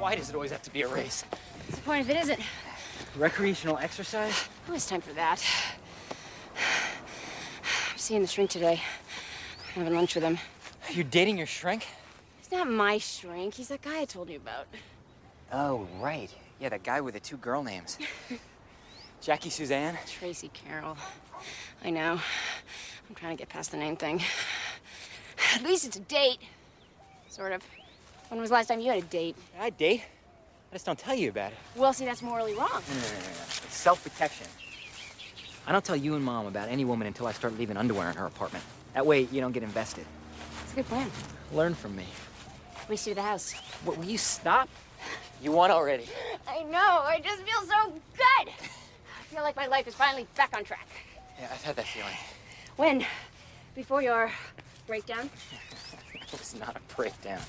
Why does it always have to be a race? What's the point if it isn't? Recreational exercise? Oh, it's time for that. I'm seeing the shrink today. I'm having lunch with him. You're dating your shrink? He's not my shrink. He's that guy I told you about. Oh, right. Yeah, that guy with the 2 girl names. Jackie Suzanne? Tracy Carroll. I know. I'm trying to get past the name thing. At least it's a date. Sort of. When was the last time you had a date? I date? I just don't tell you about it. Well, see, that's morally wrong. No. It's self-protection. I don't tell you and Mom about any woman until I start leaving underwear in her apartment. That way, you don't get invested. It's a good plan. Learn from me. We see to the house. What, will you stop? You won already. I know. I just feel so good. I feel like my life is finally back on track. Yeah, I've had that feeling. When? Before your breakdown? It was not a breakdown.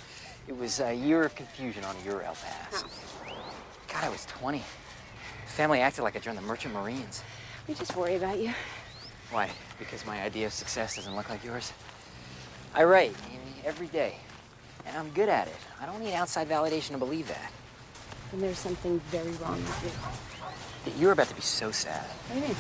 It was a year of confusion on a Ural pass. Oh. God, I was 20. Family acted like I joined the Merchant Marines. We just worry about you. Why? Because my idea of success doesn't look like yours? I write, Amy, every day. And I'm good at it. I don't need outside validation to believe that. And there's something very wrong with you. You're about to be so sad. What do you mean?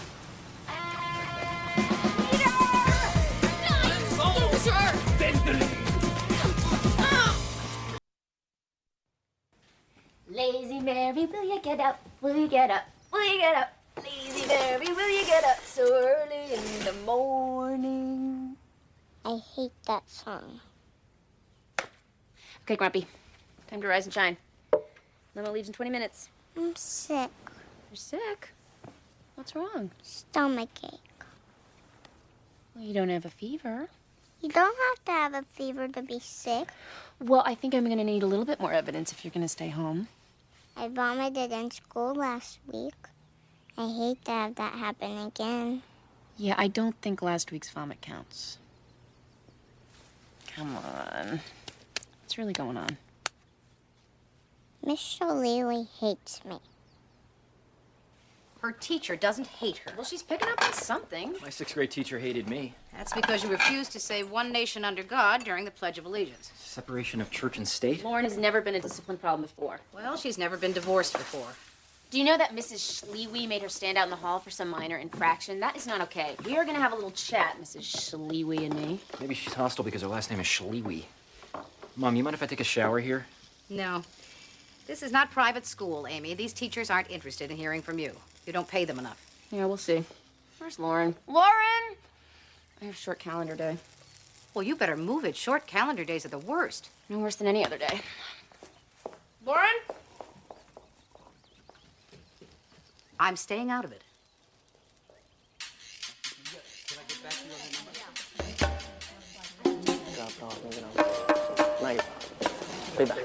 Lazy Mary, will you get up? Will you get up? Will you get up? Lazy Mary, will you get up so early in the morning? I hate that song. Okay, Grumpy. Time to rise and shine. Limo leaves in 20 minutes. I'm sick. You're sick? What's wrong? Stomachache. Well, you don't have a fever. You don't have to have a fever to be sick. Well, I think I'm going to need a little bit more evidence if you're going to stay home. I vomited in school last week. I hate to have that happen again. Yeah, I don't think last week's vomit counts. Come on. What's really going on? Miss Shalili hates me. Her teacher doesn't hate her. Well, she's picking up on something. My 6th grade teacher hated me. That's because you refused to say one nation under God during the Pledge of Allegiance. Separation of church and state? Lauren has never been a discipline problem before. Well, she's never been divorced before. Do you know that Mrs. Schlewy made her stand out in the hall for some minor infraction? That is not okay. We are going to have a little chat, Mrs. Schlewy and me. Maybe she's hostile because her last name is Schlewy. Mom, you mind if I take a shower here? No. This is not private school, Amy. These teachers aren't interested in hearing from you. You don't pay them enough. Yeah, we'll see. Where's Lauren? Lauren! I have a short calendar day. Well, you better move it. Short calendar days are the worst. No worse than any other day. Lauren? I'm staying out of it. Now you're be back.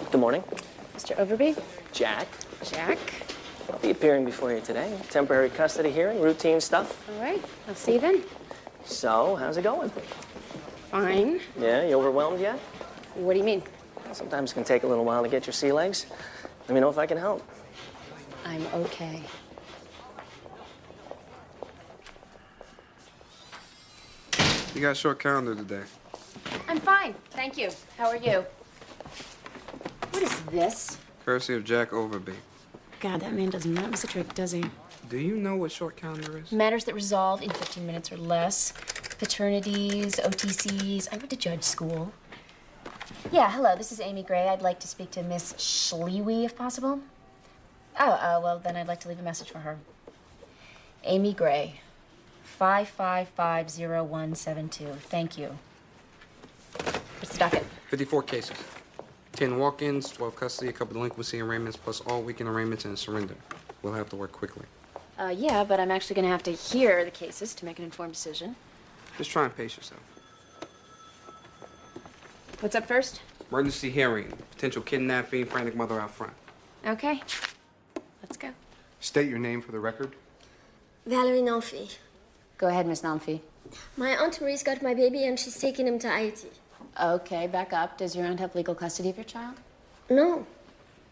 Good morning. Mr. Overby? Jack. Jack? I'll be appearing before you today. Temporary custody hearing, routine stuff. All right. I'll see you then. So, how's it going? Fine. Yeah, you overwhelmed yet? What do you mean? Sometimes it can take a little while to get your sea legs. Let me know if I can help. I'm okay. You got a short calendar today. I'm fine. Thank you. How are you? What is this? Courtesy of Jack Overby. God, that man does not miss a trick, does he? Do you know what short calendar is? Matters that resolve in 15 minutes or less. Paternities, OTCs. I went to judge school. Yeah, hello. This is Amy Gray. I'd like to speak to Miss Schlewy, if possible. Oh, well, then I'd like to leave a message for her. Amy Gray, 5550172. Thank you. What's the docket? 54 cases. 10 walk-ins, 12 custody, a couple delinquency arraignments, plus all weekend arraignments and a surrender. We'll have to work quickly. Yeah, but I'm actually going to have to hear the cases to make an informed decision. Just try and pace yourself. What's up first? Emergency hearing. Potential kidnapping, frantic mother out front. Okay. Let's go. State your name for the record. Valerie Nolfi. Go ahead, Miss Namfi. My Aunt Marie's got my baby and she's taking him to Haiti. Okay, back up. Does your aunt have legal custody of your child? No.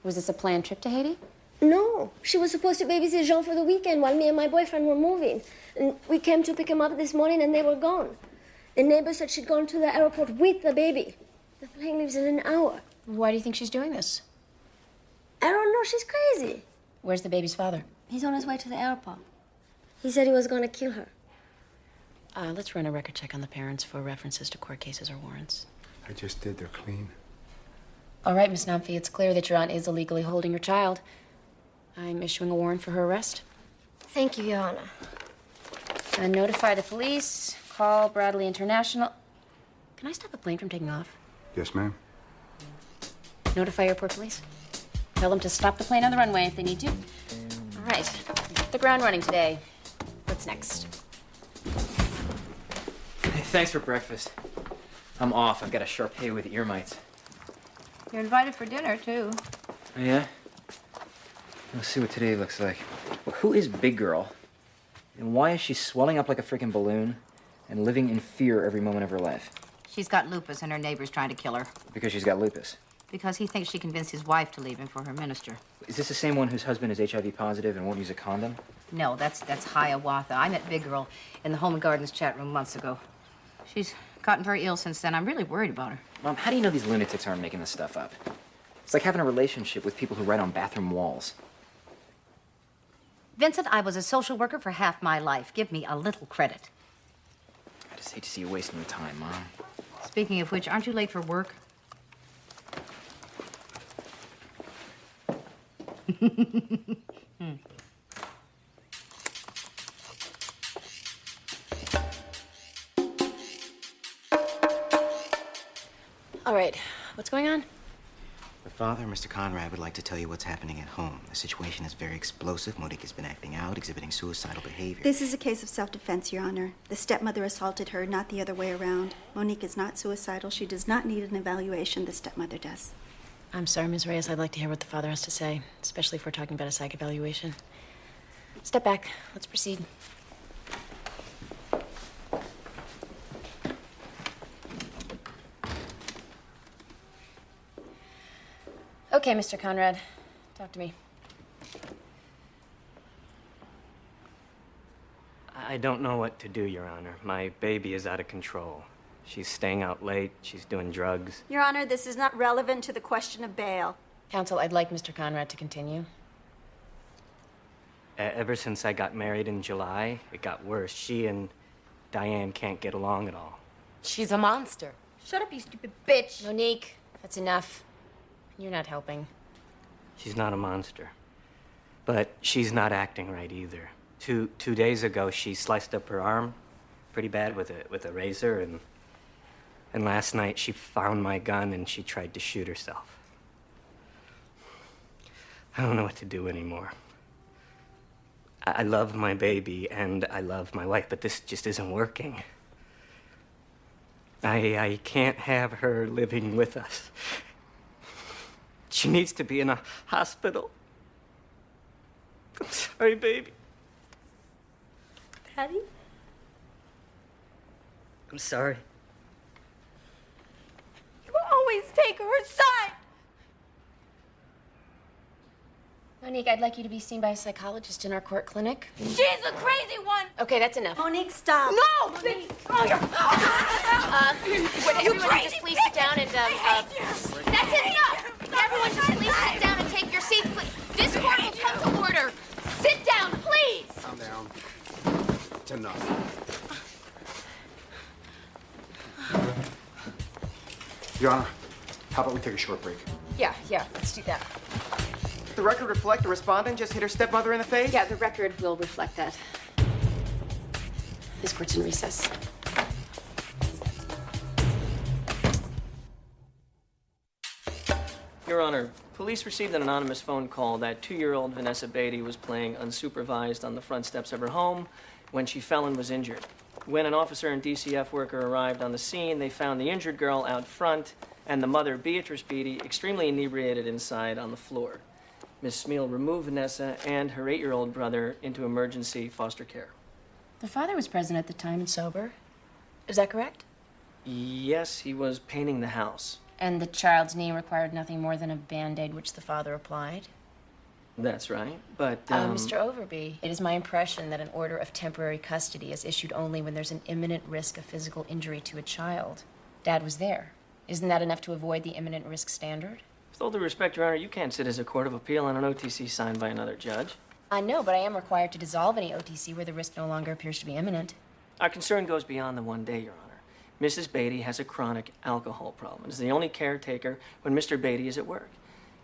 Was this a planned trip to Haiti? No. She was supposed to babysit Jean for the weekend while me and my boyfriend were moving. And we came to pick him up this morning and they were gone. The neighbor said she'd gone to the airport with the baby. The plane leaves in an hour. Why do you think she's doing this? I don't know. She's crazy. Where's the baby's father? He's on his way to the airport. He said he was gonna kill her. Let's run a record check on the parents for references to court cases or warrants. I just did. They're clean. All right, Miss Namphy, it's clear that your aunt is illegally holding your child. I'm issuing a warrant for her arrest. Thank you, Your Honor. And notify the police. Call Bradley International. Can I stop a plane from taking off? Yes, ma'am. Notify airport police. Tell them to stop the plane on the runway if they need to. All right, hit the ground running today. What's next? Hey, thanks for breakfast. I'm off. I've got a Sharpay with ear mites. You're invited for dinner, too. Oh, yeah? Let's see what today looks like. Well, who is Big Girl? And why is she swelling up like a freaking balloon and living in fear every moment of her life? She's got lupus and her neighbor's trying to kill her. Because she's got lupus. Because he thinks she convinced his wife to leave him for her minister. Is this the same one whose husband is HIV positive and won't use a condom? No, that's Hiawatha. I met Big Girl in the Home and Gardens chat room months ago. She's gotten very ill since then. I'm really worried about her. Mom, how do you know these lunatics aren't making this stuff up? It's like having a relationship with people who write on bathroom walls. Vincent, I was a social worker for half my life. Give me a little credit. I just hate to see you wasting your time, Mom. Speaking of which, aren't you late for work? All right, what's going on? The father, Mr. Conrad, would like to tell you what's happening at home. The situation is very explosive. Monique has been acting out, exhibiting suicidal behavior. This is a case of self-defense, Your Honor. The stepmother assaulted her, not the other way around. Monique is not suicidal. She does not need an evaluation. The stepmother does. I'm sorry, Ms. Reyes. I'd like to hear what the father has to say, especially if we're talking about a psych evaluation. Step back. Let's proceed. Okay, Mr. Conrad. Talk to me. I don't know what to do, Your Honor. My baby is out of control. She's staying out late. She's doing drugs. Your Honor, this is not relevant to the question of bail. Counsel, I'd like Mr. Conrad to continue. Ever since I got married in July, it got worse. She and Diane can't get along at all. She's a monster. Shut up, you stupid bitch. Monique, that's enough. You're not helping. She's not a monster. But she's not acting right either. Two days ago, she sliced up her arm pretty bad with a razor, and last night she found my gun and she tried to shoot herself. I don't know what to do anymore. I love my baby and I love my wife, but this just isn't working. I can't have her living with us. She needs to be in a hospital. I'm sorry, baby. Patty? I'm sorry. You always take her side. Monique, I'd like you to be seen by a psychologist in our court clinic. She's the crazy one. Okay, that's enough. Monique, stop. No! Monique. Oh, you're... Would everyone just please sit down and, That's enough! Everyone just please sit down and take your seats, please. This court will come to order. Sit down, please! Calm down. It's enough. Your Honor, how about we take a short break? Yeah, let's do that. The record reflect the respondent just hit her stepmother in the face? Yeah, the record will reflect that. This court's in recess. Your Honor, police received an anonymous phone call that 2-year-old Vanessa Beatty was playing unsupervised on the front steps of her home when she fell and was injured. When an officer and DCF worker arrived on the scene, they found the injured girl out front and the mother, Beatrice Beatty, extremely inebriated inside on the floor. Ms. Smeel removed Vanessa and her 8-year-old brother into emergency foster care. The father was present at the time and sober. Is that correct? Yes, he was painting the house. And the child's knee required nothing more than a Band-Aid, which the father applied? That's right, but, Mr. Overby, it is my impression that an order of temporary custody is issued only when there's an imminent risk of physical injury to a child. Dad was there. Isn't that enough to avoid the imminent risk standard? With all due respect, Your Honor, you can't sit as a court of appeal on an OTC signed by another judge. I know, but I am required to dissolve any OTC where the risk no longer appears to be imminent. Our concern goes beyond the one day, Your Honor. Mrs. Beatty has a chronic alcohol problem and is the only caretaker when Mr. Beatty is at work.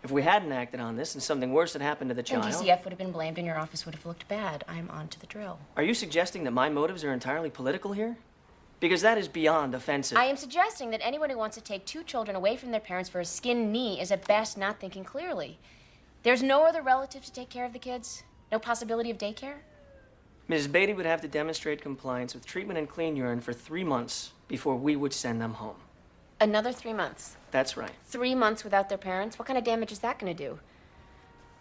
If we hadn't acted on this and something worse had happened to the And child... DCF would have been blamed and your office would have looked bad. I'm on to the drill. Are you suggesting that my motives are entirely political here? Because that is beyond offensive. I am suggesting that anyone who wants to take two children away from their parents for a skinned knee is at best not thinking clearly. There's no other relative to take care of the kids? No possibility of daycare? Mrs. Beatty would have to demonstrate compliance with treatment and clean urine for 3 months before we would send them home. Another 3 months. That's right. 3 months without their parents? What kind of damage is that going to do?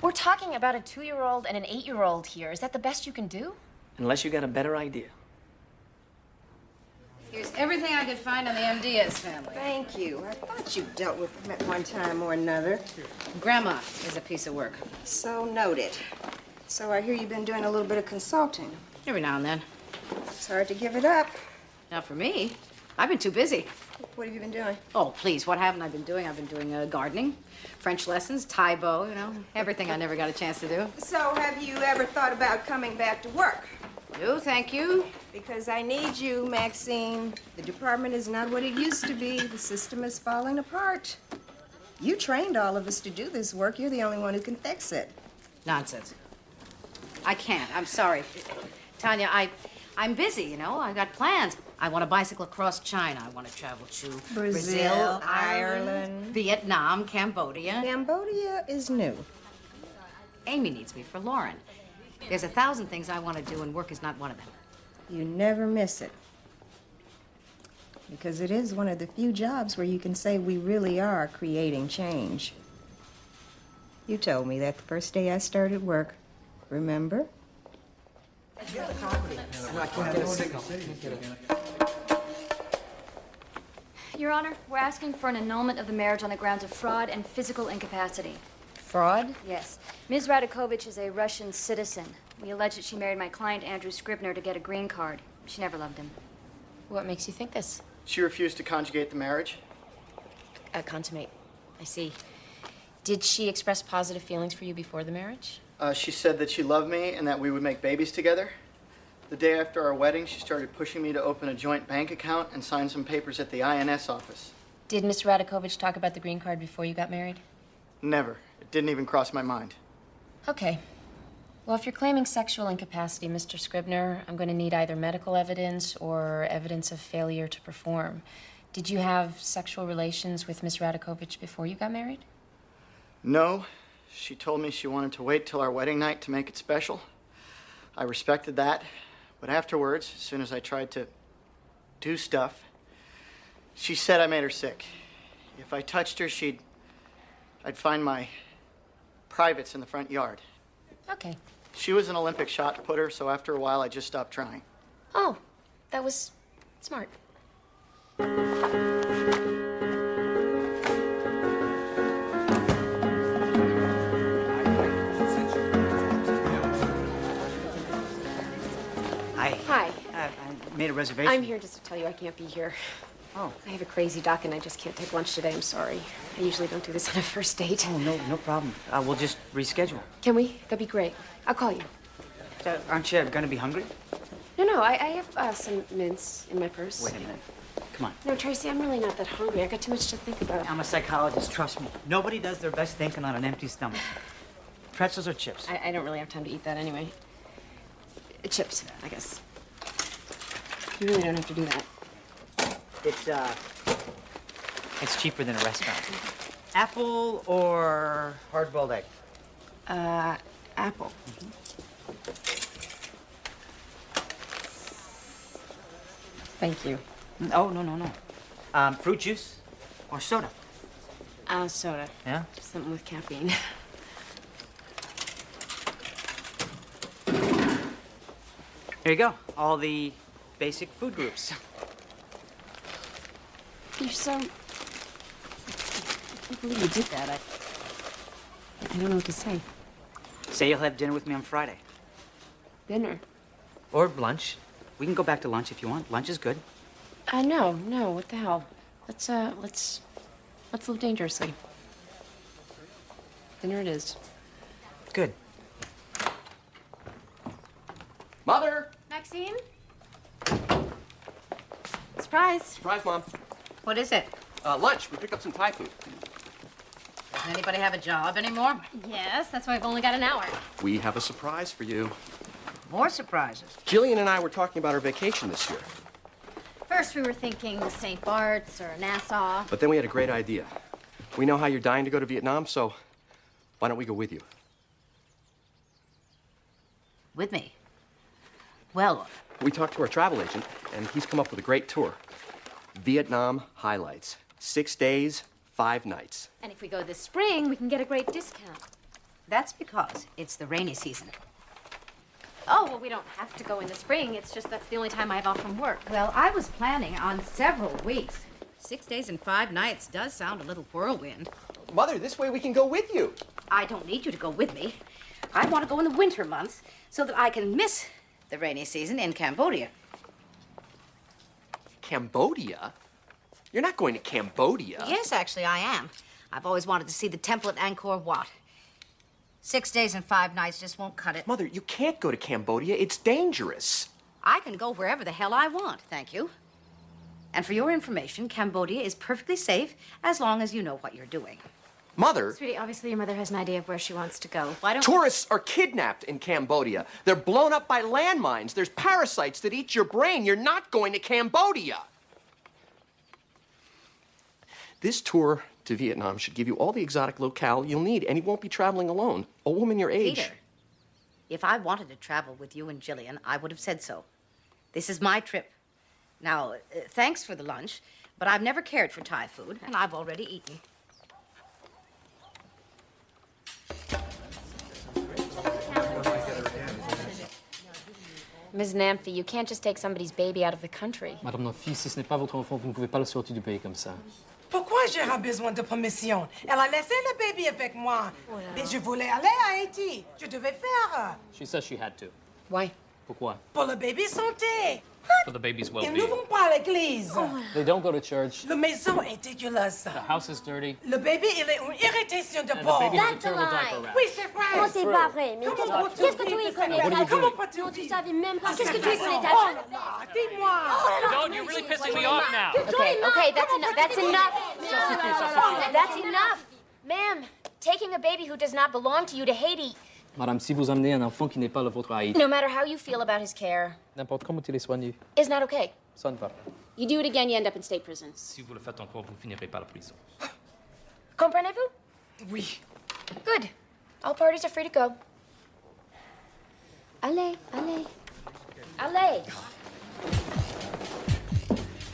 We're talking about a 2-year-old and an 8-year-old here. Is that the best you can do? Unless you got a better idea. Here's everything I could find on the MDS family. Thank you. I thought you dealt with them at one time or another. Grandma is a piece of work. So noted. So I hear you've been doing a little bit of consulting. Every now and then. It's hard to give it up. Not for me. I've been too busy. What have you been doing? Oh, please, what haven't I been doing? I've been doing gardening, French lessons, Taibo, you know, everything I never got a chance to do. So have you ever thought about coming back to work? No, thank you. Because I need you, Maxine. The department is not what it used to be. The system is falling apart. You trained all of us to do this work. You're the only one who can fix it. Nonsense. I can't. I'm sorry. Tanya, I'm busy, you know. I got plans. I want to bicycle across China. I want to travel to Brazil, Ireland, Vietnam, Cambodia. Cambodia is new. Amy needs me for Lauren. There's 1,000 things I want to do, and work is not one of them. You never miss it. Because it is one of the few jobs where you can say we really are creating change. You told me that the first day I started work. Remember? Your Honor, we're asking for an annulment of the marriage on the grounds of fraud and physical incapacity. Fraud? Yes. Ms. Radakovich is a Russian citizen. We allege that she married my client, Andrew Scribner, to get a green card. She never loved him. What makes you think this? She refused to conjugate the marriage. Consummate. I see. Did she express positive feelings for you before the marriage? She said that she loved me and that we would make babies together. The day after our wedding, she started pushing me to open a joint bank account and sign some papers at the INS office. Did Miss Radakovich talk about the green card before you got married? Never. It didn't even cross my mind. Okay. Well, if you're claiming sexual incapacity, Mr. Scribner, I'm going to need either medical evidence or evidence of failure to perform. Did you have sexual relations with Miss Radakovich before you got married? No. She told me she wanted to wait till our wedding night to make it special. I respected that. But afterwards, as soon as I tried to do stuff, she said I made her sick. If I touched her, I'd find my privates in the front yard. Okay. She was an Olympic shot putter, so after a while, I just stopped trying. Oh, that was smart. Hi. I made a reservation. I'm here just to tell you I can't be here. Oh. I have a crazy doc and I just can't take lunch today. I'm sorry. I usually don't do this on a first date. Oh, no problem. We'll just reschedule. Can we? That'd be great. I'll call you. Aren't you gonna be hungry? No, I have some mints in my purse. Wait a minute. Come on. No, Tracy, I'm really not that hungry. I got too much to think about. I'm a psychologist, trust me. Nobody does their best thinking on an empty stomach. Pretzels or chips? I don't really have time to eat that anyway. Chips, I guess. You really don't have to do that. It's cheaper than a restaurant. Apple or hard-boiled egg? Apple. Thank you. Oh, no. Fruit juice or soda? Soda. Yeah? Something with caffeine. Here you go. All the basic food groups. You're so... I can't believe you did that. I don't know what to say. Say you'll have dinner with me on Friday. Dinner? Or lunch. We can go back to lunch if you want. Lunch is good. No. What the hell? Let's live dangerously. Dinner it is. Good. Mother! Maxine? Surprise. Surprise, Mom. What is it? Lunch. We picked up some Thai food. Doesn't anybody have a job anymore? Yes, that's why I've only got an hour. We have a surprise for you. More surprises. Jillian and I were talking about our vacation this year. First, we were thinking St. Bart's or Nassau. But then we had a great idea. We know how you're dying to go to Vietnam, so why don't we go with you? With me? Well, We talked to our travel agent, and he's come up with a great tour. Vietnam highlights. 6 days, 5 nights. And if we go this spring, we can get a great discount. that's because it's the rainy season. Oh, well, we don't have to go in the spring. It's just that's the only time I have off from work. Well, I was planning on several weeks. 6 days and 5 nights does sound a little whirlwind. Mother, this way we can go with you. I don't need you to go with me. I want to go in the winter months so that I can miss the rainy season in Cambodia. Cambodia? You're not going to Cambodia. Yes, actually, I am. I've always wanted to see the temple at Angkor Wat. 6 days and 5 nights just won't cut it. Mother, you can't go to Cambodia. It's dangerous. I can go wherever the hell I want, thank you. And for your information, Cambodia is perfectly safe as long as you know what you're doing. Mother, Sweetie, obviously your mother has an idea of where she wants to go. Why don't tourists are kidnapped in Cambodia. They're blown up by landmines. There's parasites that eat your brain. You're not going to Cambodia. This tour to Vietnam should give you all the exotic locale you'll need, and you won't be traveling alone. A woman your age. Peter, if I wanted to travel with you and Jillian, I would have said so. This is my trip. Now, thanks for the lunch, but I've never cared for Thai food, and I've already eaten. Ms. Namphy, you can't just take somebody's baby out of the country. Madame Namphy, si ce n'est pas votre enfant, vous ne pouvez pas le sortir du pays comme ça. Pourquoi j'aurais besoin de permission? Elle a laissé le bébé avec moi. Mais je voulais aller à Haïti. Je devais faire. She says she had to. Why? Pourquoi? Pour le bébé santé. For the baby's Ils ne well-being. vont pas à l'église. They don't go to church. La maison est dégueulasse. The house is dirty. Le bébé, il est une irritation de And the peau. baby has a terrible diaper rash. Oui, c'est vrai. Non, c'est pas vrai. Mais qu'est-ce que tu y connais? Comment peux-tu Non, tu savais même pas. Ah, Qu'est-ce que c'est tu y vrai. connais? Oh là là, dis-moi. Don't, you're really pissing me off now. Okay, that's enough. That's enough. That's enough. Ma'am, taking a baby who does not belong to you to Haiti, Madame, si vous amenez un enfant qui n'est pas le vôtre à Haïti, no matter how you feel about his care, n'importe comment il est soigné, is not okay. ça ne va pas. You do it again, you end up in state prison. Si vous le faites encore, vous finirez par la prison. Comprenez-vous? Oui. Good. All parties are free to go. Allez, allez. Allez.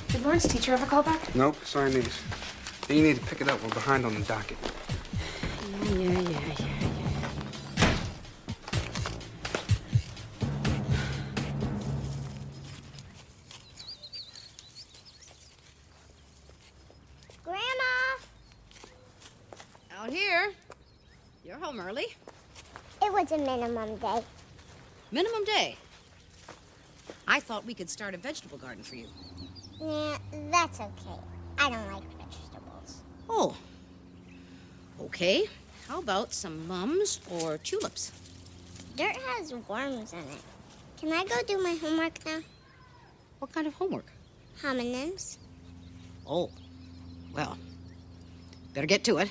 Did Lauren's teacher ever call back? Nope, sorry, niece. You need to pick it up. We're behind on the docket. Yeah. Grandma! Out here. You're home early. It was a minimum day. Minimum day. I thought we could start a vegetable garden for you. Nah, that's okay. I don't like vegetables. Oh. Okay. How about some mums or tulips? Dirt has worms in it. Can I go do my homework now? What kind of homework? Homonyms. Oh. Well, better get to it.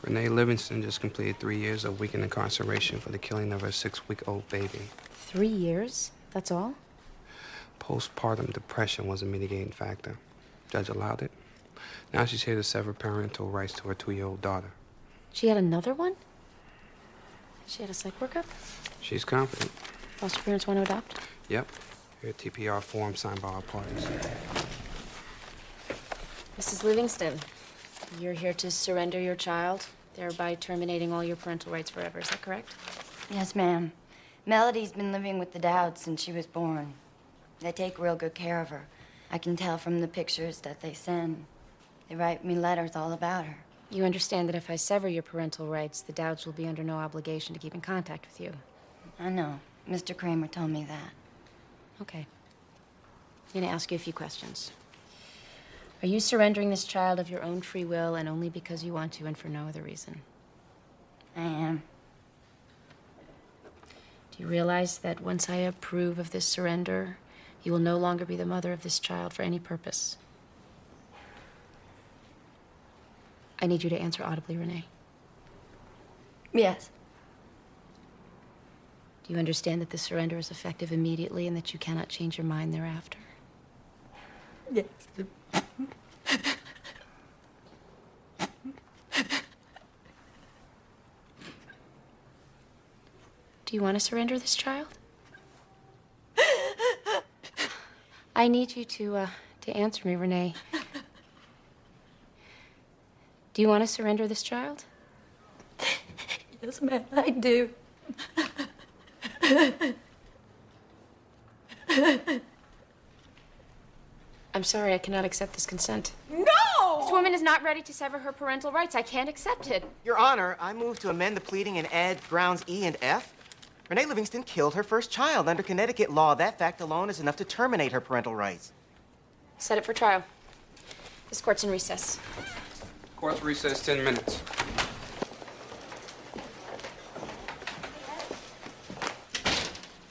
Renee Livingston just completed 3 years of weekend incarceration for the killing of her 6-week-old baby. 3 years? That's all? Postpartum depression was a mitigating factor. Judge allowed it. Now she's here to sever parental rights to her 2-year-old daughter. She had another one? She had a psych workup? She's confident. Foster parents want to adopt? Yep. Here, TPR form signed by all parties. Mrs. Livingston, you're here to surrender your child, thereby terminating all your parental rights forever. Is that correct? Yes, ma'am. Melody's been living with the Dowds since she was born. They take real good care of her. I can tell from the pictures that they send. They write me letters all about her. You understand that if I sever your parental rights, the Dowds will be under no obligation to keep in contact with you. I know. Mr. Kramer told me that. Okay. I'm gonna ask you a few questions. Are you surrendering this child of your own free will and only because you want to and for no other reason? I am. Do you realize that once I approve of this surrender, you will no longer be the mother of this child for any purpose? I need you to answer audibly, Renee. Yes. Do you understand that the surrender is effective immediately and that you cannot change your mind thereafter? Yes. Do you want to surrender this child? I need you to answer me, Renee. Do you want to surrender this child? Yes, ma'am, I do. I'm sorry, I cannot accept this consent. No! This woman is not ready to sever her parental rights. I can't accept it. Your Honor, I move to amend the pleading and add grounds E and F. Renee Livingston killed her first child. Under Connecticut law, that fact alone is enough to terminate her parental rights. Set it for trial. This court's in recess. Court's recess 10 minutes.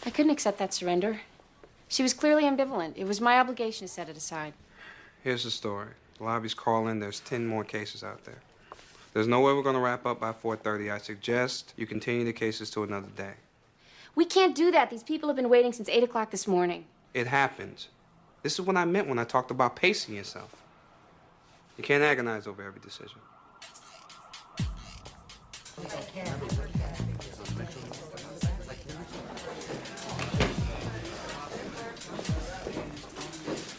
I couldn't accept that surrender. She was clearly ambivalent. It was my obligation to set it aside. Here's the story. The lobby's calling. There's 10 more cases out there. There's no way we're going to wrap up by 4:30. I suggest you continue the cases to another day. We can't do that. These people have been waiting since 8 o'clock this morning. It happens. This is what I meant when I talked about pacing yourself. You can't agonize over every decision.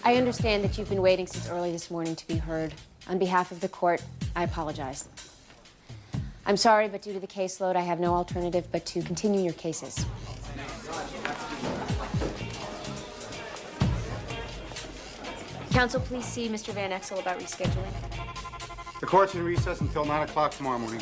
I understand that you've been waiting since early this morning to be heard. On behalf of the court, I apologize. I'm sorry, but due to the caseload, I have no alternative but to continue your cases. Counsel, please see Mr. Van Exel about rescheduling. The court's in recess until 9 o'clock tomorrow morning.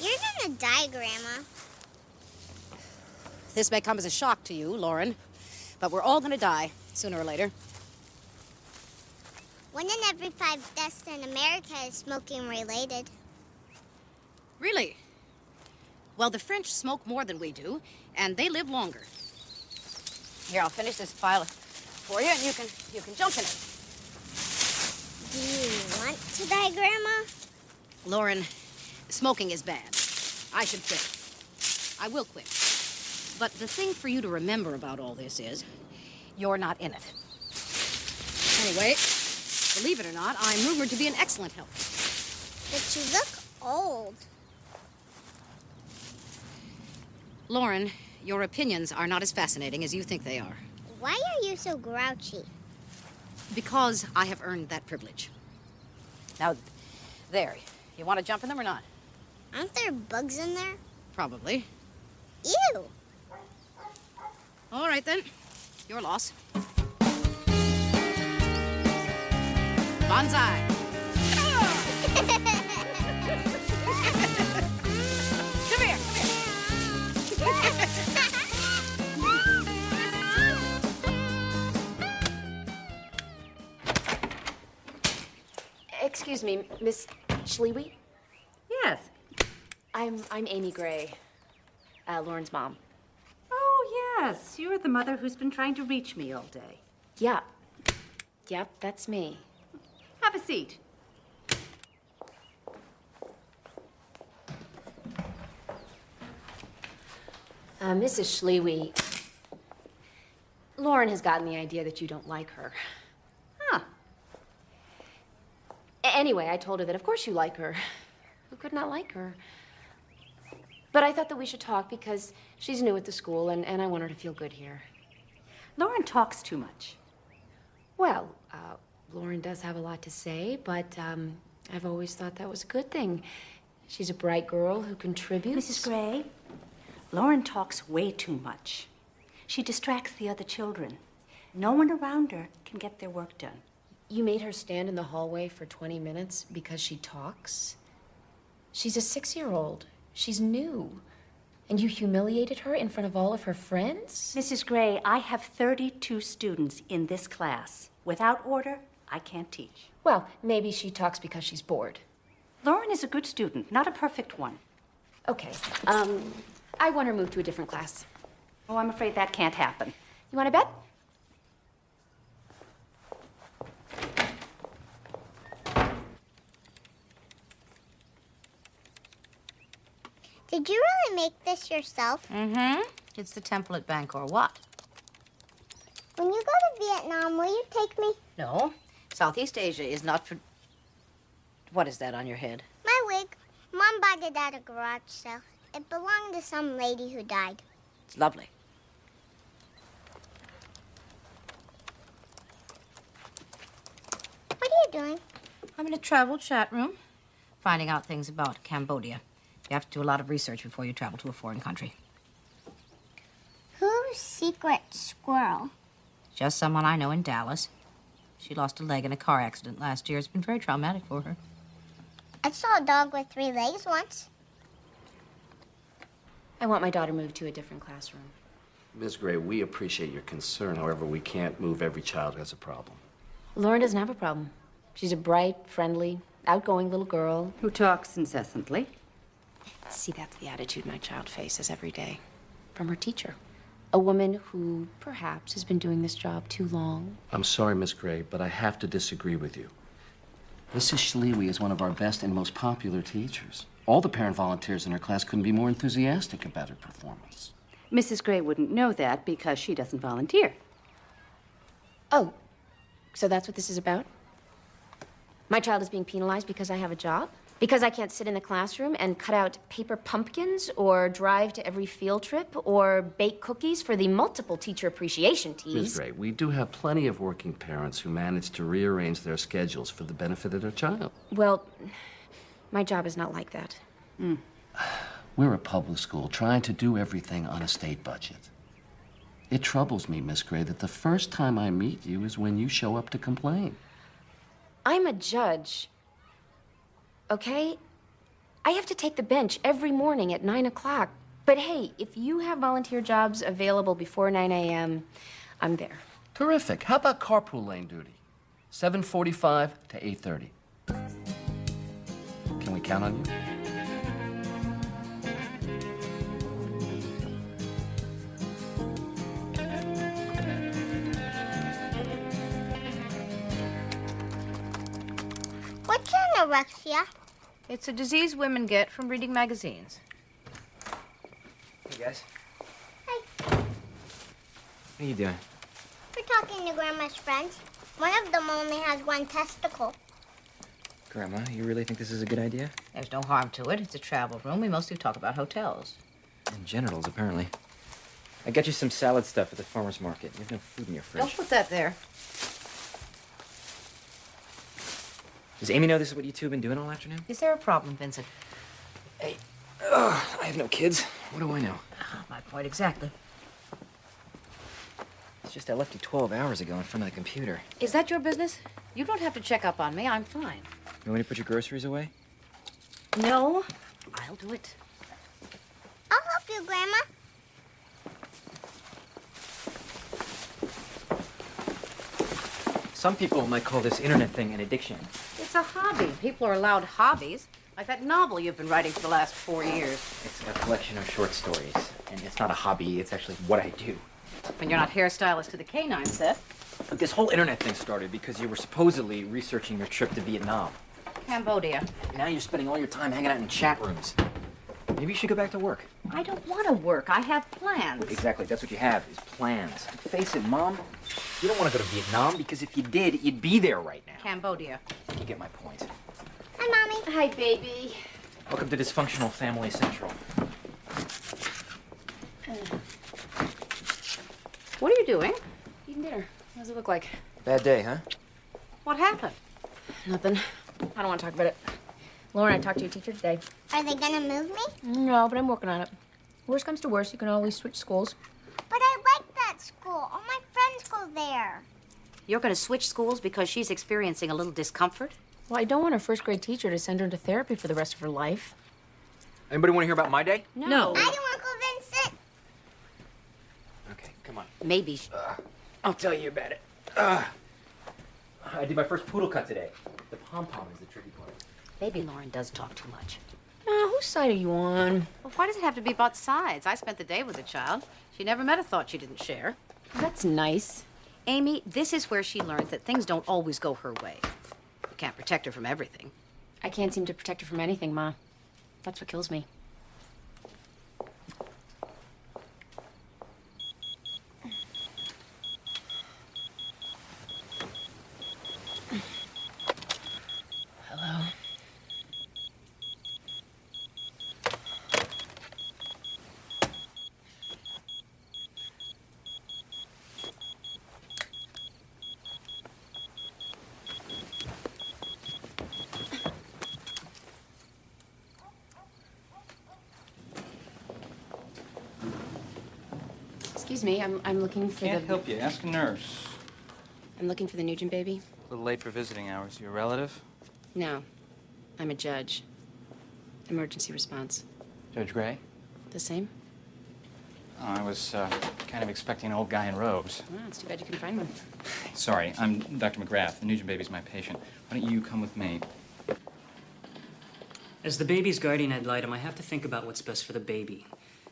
You're gonna die, Grandma. This may come as a shock to you, Lauren, but we're all gonna die sooner or later. 1 in every 5 deaths in America is smoking related. Really? Well, the French smoke more than we do, and they live longer. Here, I'll finish this file for you, and you can jump in it. Do you want to die, Grandma? Lauren, smoking is bad. I should quit. I will quit. But the thing for you to remember about all this is, you're not in it. Anyway, believe it or not, I'm rumored to be in excellent health. But you look old. Lauren, your opinions are not as fascinating as you think they are. Why are you so grouchy? Because I have earned that privilege. Now, there. You want to jump in them or not? Aren't there bugs in there? Probably. Ew! All right, then. Your loss. Banzai. Come here, Excuse me, Miss Schlewy? Yes. I'm Amy Gray, Lauren's mom. Oh, yes. You're the mother who's been trying to reach me all day. Yeah. Yep, that's me. Have a seat. Mrs. Schlewy, Lauren has gotten the idea that you don't like her. Huh. Anyway, I told her that of course you like her. Who could not like her? But I thought that we should talk because she's new at the school and I want her to feel good here. Lauren talks too much. Well, Lauren does have a lot to say, but I've always thought that was a good thing. She's a bright girl who contributes. Mrs. Gray, Lauren talks way too much. She distracts the other children. No one around her can get their work done. You made her stand in the hallway for 20 minutes because she talks? She's a 6-year-old. She's new. And you humiliated her in front of all of her friends? Mrs. Gray, I have 32 students in this class. Without order, I can't teach. Well, maybe she talks because she's bored. Lauren is a good student, not a perfect one. Okay, I want her moved to a different class. Oh, I'm afraid that can't happen. You want to bet? Did you really make this yourself? Mm-hmm. It's the temple at Bangkok. What? When you go to Vietnam, will you take me? No. Southeast Asia is not for... What is that on your head? My wig. Mom bought it at a garage sale. It belonged to some lady who died. It's lovely. What are you doing? I'm in a travel chat room, finding out things about Cambodia. You have to do a lot of research before you travel to a foreign country. Who's Secret Squirrel? Just someone I know in Dallas. She lost a leg in a car accident last year. It's been very traumatic for her. I saw a dog with 3 legs once. I want my daughter moved to a different classroom. Ms. Gray, we appreciate your concern. However, we can't move every child who has a problem. Lauren doesn't have a problem. She's a bright, friendly, outgoing little girl. Who talks incessantly. See, that's the attitude my child faces every day from her teacher. A woman who perhaps has been doing this job too long. I'm sorry, Ms. Gray, but I have to disagree with you. Mrs. Schlewy is one of our best and most popular teachers. All the parent volunteers in her class couldn't be more enthusiastic about her performance. Mrs. Gray wouldn't know that because she doesn't volunteer. Oh, so that's what this is about? My child is being penalized because I have a job? Because I can't sit in the classroom and cut out paper pumpkins or drive to every field trip or bake cookies for the multiple teacher appreciation teas? Ms. Gray, we do have plenty of working parents who manage to rearrange their schedules for the benefit of their child. Well, my job is not like that. We're a public school trying to do everything on a state budget. It troubles me, Miss Gray, that the first time I meet you is when you show up to complain. I'm a judge. Okay? I have to take the bench every morning at 9 o'clock. But hey, if you have volunteer jobs available before 9 a.m., I'm there. Terrific. How about carpool lane duty? 7:45 to 8:30. Can we count on you? What's anorexia? It's a disease women get from reading magazines. Hey, guys. Hey. What are you doing? We're talking to Grandma's friends. One of them only has 1 testicle. Grandma, you really think this is a good idea? There's no harm to it. It's a travel room. We mostly talk about hotels. And genitals, apparently. I got you some salad stuff at the farmer's market. You have no food in your fridge. Don't put that there. Does Amy know this is what you two have been doing all afternoon? Is there a problem, Vincent? Hey, I have no kids. What do I know? My point exactly. It's just I left you 12 hours ago in front of the computer. Is that your business? You don't have to check up on me. I'm fine. You want me to put your groceries away? No, I'll do it. I'll help you, Grandma. Some people might call this internet thing an addiction. It's a hobby. People are allowed hobbies. Like that novel you've been writing for the last 4 years. It's a collection of short stories. And it's not a hobby, it's actually what I do. When you're not hairstylist to the canine set. Look, this whole internet thing started because you were supposedly researching your trip to Vietnam. Cambodia. Now you're spending all your time hanging out in chat rooms. Maybe you should go back to work. I don't want to work. I have plans. Exactly, that's what you have, is plans. Face it, Mom, you don't want to go to Vietnam because if you did, you'd be there right now. Cambodia. You get my point. Hi, Mommy. Hi, baby. Welcome to Dysfunctional Family Central. What are you doing? Eating dinner. What does it look like? Bad day, huh? What happened? Nothing. I don't want to talk about it. Lauren, I talked to your teacher today. Are they gonna move me? No, but I'm working on it. Worst comes to worst, you can always switch schools. But I like that school. All my friends go there. You're going to switch schools because she's experiencing a little discomfort? Well, I don't want her first grade teacher to send her into therapy for the rest of her life. Anybody want to hear about my day? No. I don't want Uncle Vincent. Okay, come on. Maybe. I'll tell you about it. I did my first poodle cut today. The pom-pom is the tricky part. Maybe Lauren does talk too much. Whose side are you on? Well, why does it have to be about sides? I spent the day with a child. She never met a thought she didn't share. That's nice. Amy, this is where she learns that things don't always go her way. You can't protect her from everything. I can't seem to protect her from anything, Ma. That's what kills me. Hello. Excuse me, I'm looking for Can't the... help you. Ask a nurse. I'm looking for the Nugent baby. A little late for visiting hours. You a relative? No, I'm a judge. Emergency response. Judge Gray? The same? Oh, I was kind of expecting an old guy in robes. Well, it's too bad you couldn't find one. Sorry, I'm Dr. McGrath. The Nugent baby's my patient. Why don't you come with me? As the baby's guardian ad litem, I have to think about what's best for the baby.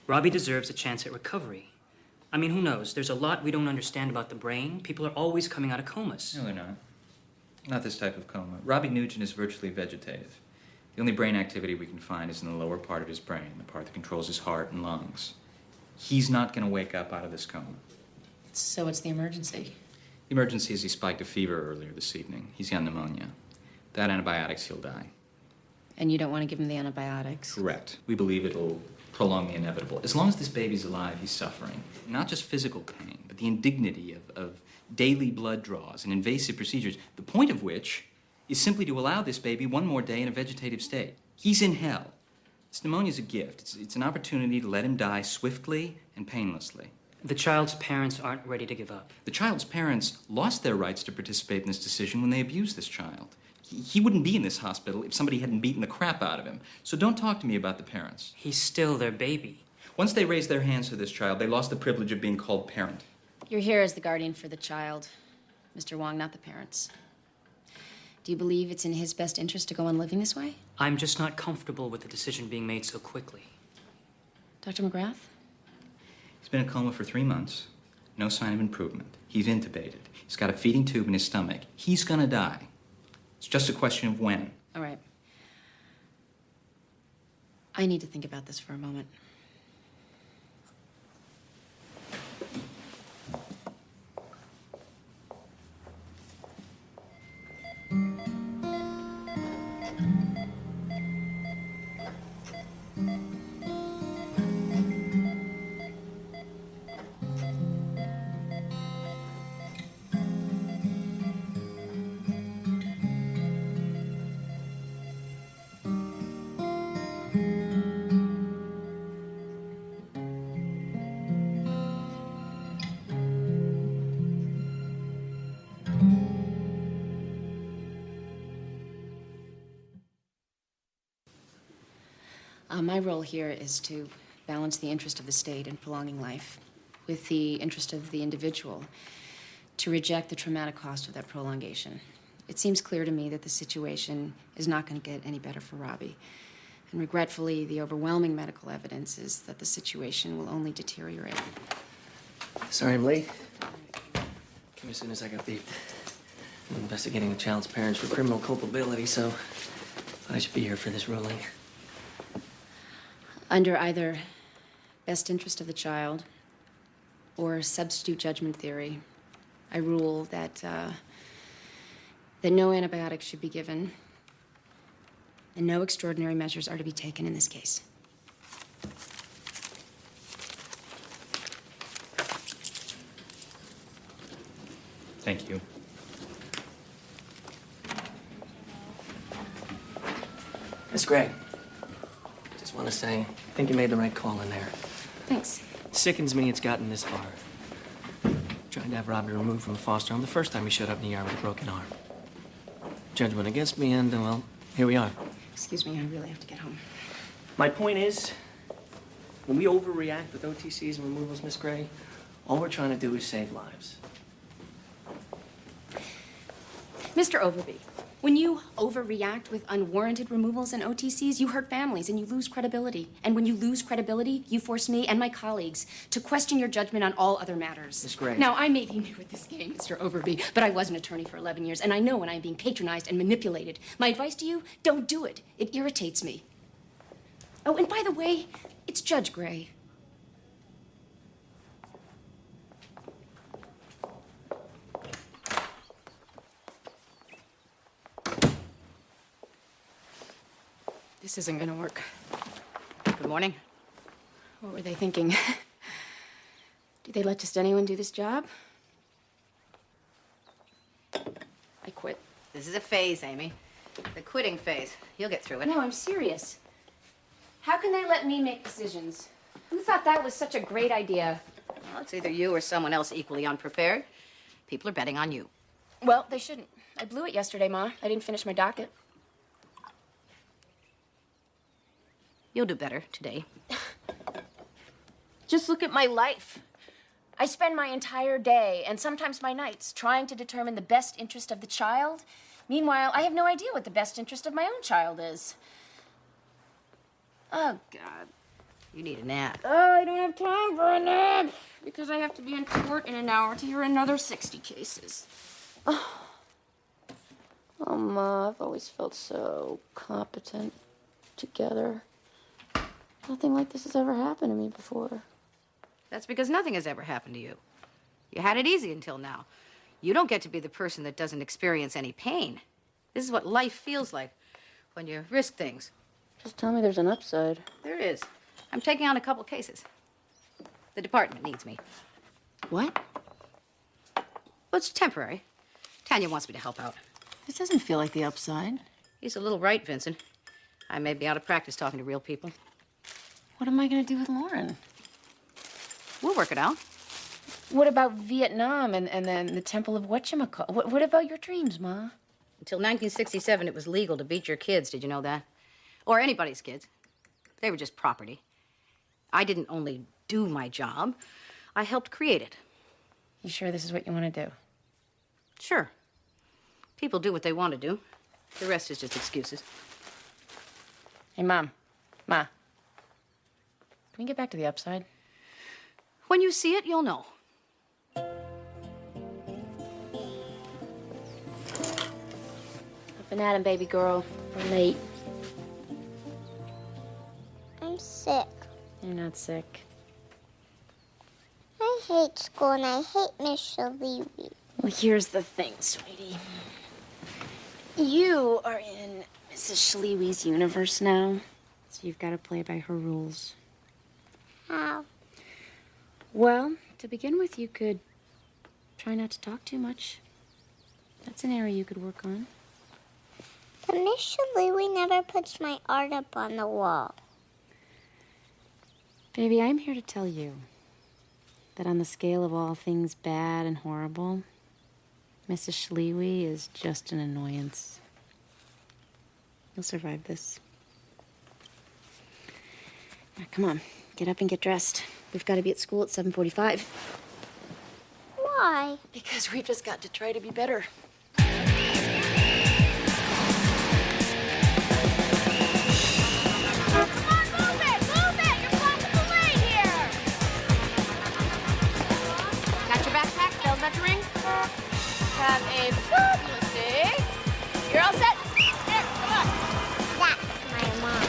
Robbie deserves a chance at recovery. I mean, who knows? There's a lot we don't understand about the brain. People are always coming out of comas. No, they're not. Not this type of coma. Robbie Nugent is virtually vegetative. The only brain activity we can find is in the lower part of his brain, the part that controls his heart and lungs. He's not going to wake up out of this coma. So what's the emergency? The emergency is he spiked a fever earlier this evening. He's got pneumonia. Without antibiotics, he'll die. And you don't want to give him the antibiotics? Correct. We believe it'll prolong the inevitable. As long as this baby's alive, he's suffering. Not just physical pain, but the indignity of daily blood draws and invasive procedures, the point of which is simply to allow this baby one more day in a vegetative state. He's in hell. This pneumonia's a gift. It's an opportunity to let him die swiftly and painlessly. The child's parents aren't ready to give up. The child's parents lost their rights to participate in this decision when they abused this child. He wouldn't be in this hospital if somebody hadn't beaten the crap out of him. So don't talk to me about the parents. He's still their baby. Once they raised their hands to this child, they lost the privilege of being called parent. You're here as the guardian for the child, Mr. Wong, not the parents. Do you believe it's in his best interest to go on living this way? I'm just not comfortable with the decision being made so quickly. Dr. McGrath? He's been in a coma for 3 months. No sign of improvement. He's intubated. He's got a feeding tube in his stomach. He's gonna die. It's just a question of when. All right. I need to think about this for a moment. My role here is to balance the interest of the state in prolonging life with the interest of the individual to reject the traumatic cost of that prolongation. It seems clear to me that the situation is not going to get any better for Robbie. And regretfully, the overwhelming medical evidence is that the situation will only deteriorate. Sorry I'm late. Came as soon as I got beeped. I'm investigating the child's parents for criminal culpability, so I should be here for this ruling. Under either best interest of the child or substitute judgment theory, I rule that that no antibiotics should be given and no extraordinary measures are to be taken in this case. Thank you. Miss Gray, just want to say, I think you made the right call in there. Thanks. It sickens me it's gotten this far. Trying to have Robbie removed from the foster home the first time he showed up in the yard with a broken arm. Judge went against me, and, well, here we are. Excuse me, I really have to get home. My point is, when we overreact with OTCs and removals, Miss Gray, all we're trying to do is save lives. Mr. Overby, when you overreact with unwarranted removals and OTCs, you hurt families and you lose credibility. And when you lose credibility, you force me and my colleagues to question your judgment on all other matters. Miss Gray. Now, I may be new at this game, Mr. Overby, but I was an attorney for 11 years, and I know when I'm being patronized and manipulated. My advice to you, don't do it. It irritates me. Oh, and by the way, it's Judge Gray. This isn't gonna work. Good morning. What were they thinking? Do they let just anyone do this job? I quit. This is a phase, Amy. The quitting phase. You'll get through it. No, I'm serious. How can they let me make decisions? Who thought that was such a great idea? Well, it's either you or someone else equally unprepared. People are betting on you. Well, they shouldn't. I blew it yesterday, Ma. I didn't finish my docket. You'll do better today. Just look at my life. I spend my entire day, and sometimes my nights, trying to determine the best interest of the child. Meanwhile, I have no idea what the best interest of my own child is. Oh, God. You need a nap. Oh, I don't have time for a nap because I have to be in court in an hour to hear another 60 cases. Oh, Ma, I've always felt so competent together. Nothing like this has ever happened to me before. That's because nothing has ever happened to you. You had it easy until now. You don't get to be the person that doesn't experience any pain. This is what life feels like when you risk things. Just tell me there's an upside. There is. I'm taking on a couple cases. The department needs me. What? Well, it's temporary. Tanya wants me to help out. This doesn't feel like the upside. He's a little right, Vincent. I may be out of practice talking to real people. What am I going to do with Lauren? We'll work it out. What about Vietnam and then the Temple of Whatchamacall? What about your dreams, Ma? Until 1967, it was legal to beat your kids. Did you know that? Or anybody's kids. They were just property. I didn't only do my job, I helped create it. You sure this is what you want to do? Sure. People do what they want to do. The rest is just excuses. Hey, Ma, can we get back to the upside? When you see it, you'll know. Up and at 'em, baby girl. We're late. I'm sick. You're not sick. I hate school and I hate Miss Shalewy. Well, here's the thing, sweetie. You are in Mrs. Schlewe's universe now, so you've got to play by her rules. How? Well, to begin with, you could try not to talk too much. That's an area you could work on. But Miss Shalewy never puts my art up on the wall. Baby, I'm here to tell you that on the scale of all things bad and horrible, Mrs. Schlewe is just an annoyance. You'll survive this. Now, come on, get up and get dressed. We've got to be at school at 7:45. Why? Because we've just got to try to be better. Have a fabulous day. You're all set? Here, come on. That's my mom.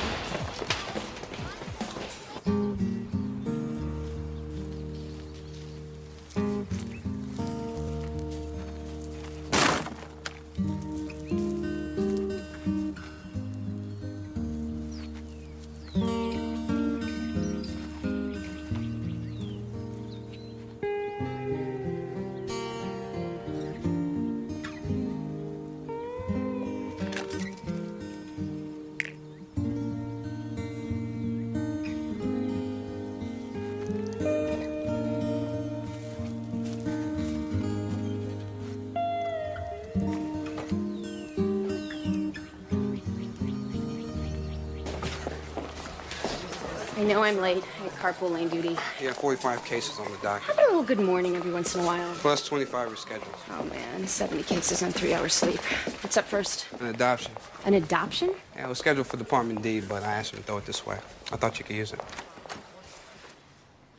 I know I'm late. I had carpool lane duty. Yeah, 45 cases on the dock. How about a little good morning every once in a while? Plus 25 rescheduled. Oh, man. 70 cases on 3 hours sleep. What's up first? An adoption. An adoption? Yeah, it was scheduled for Department D, but I asked him to throw it this way. I thought you could use it.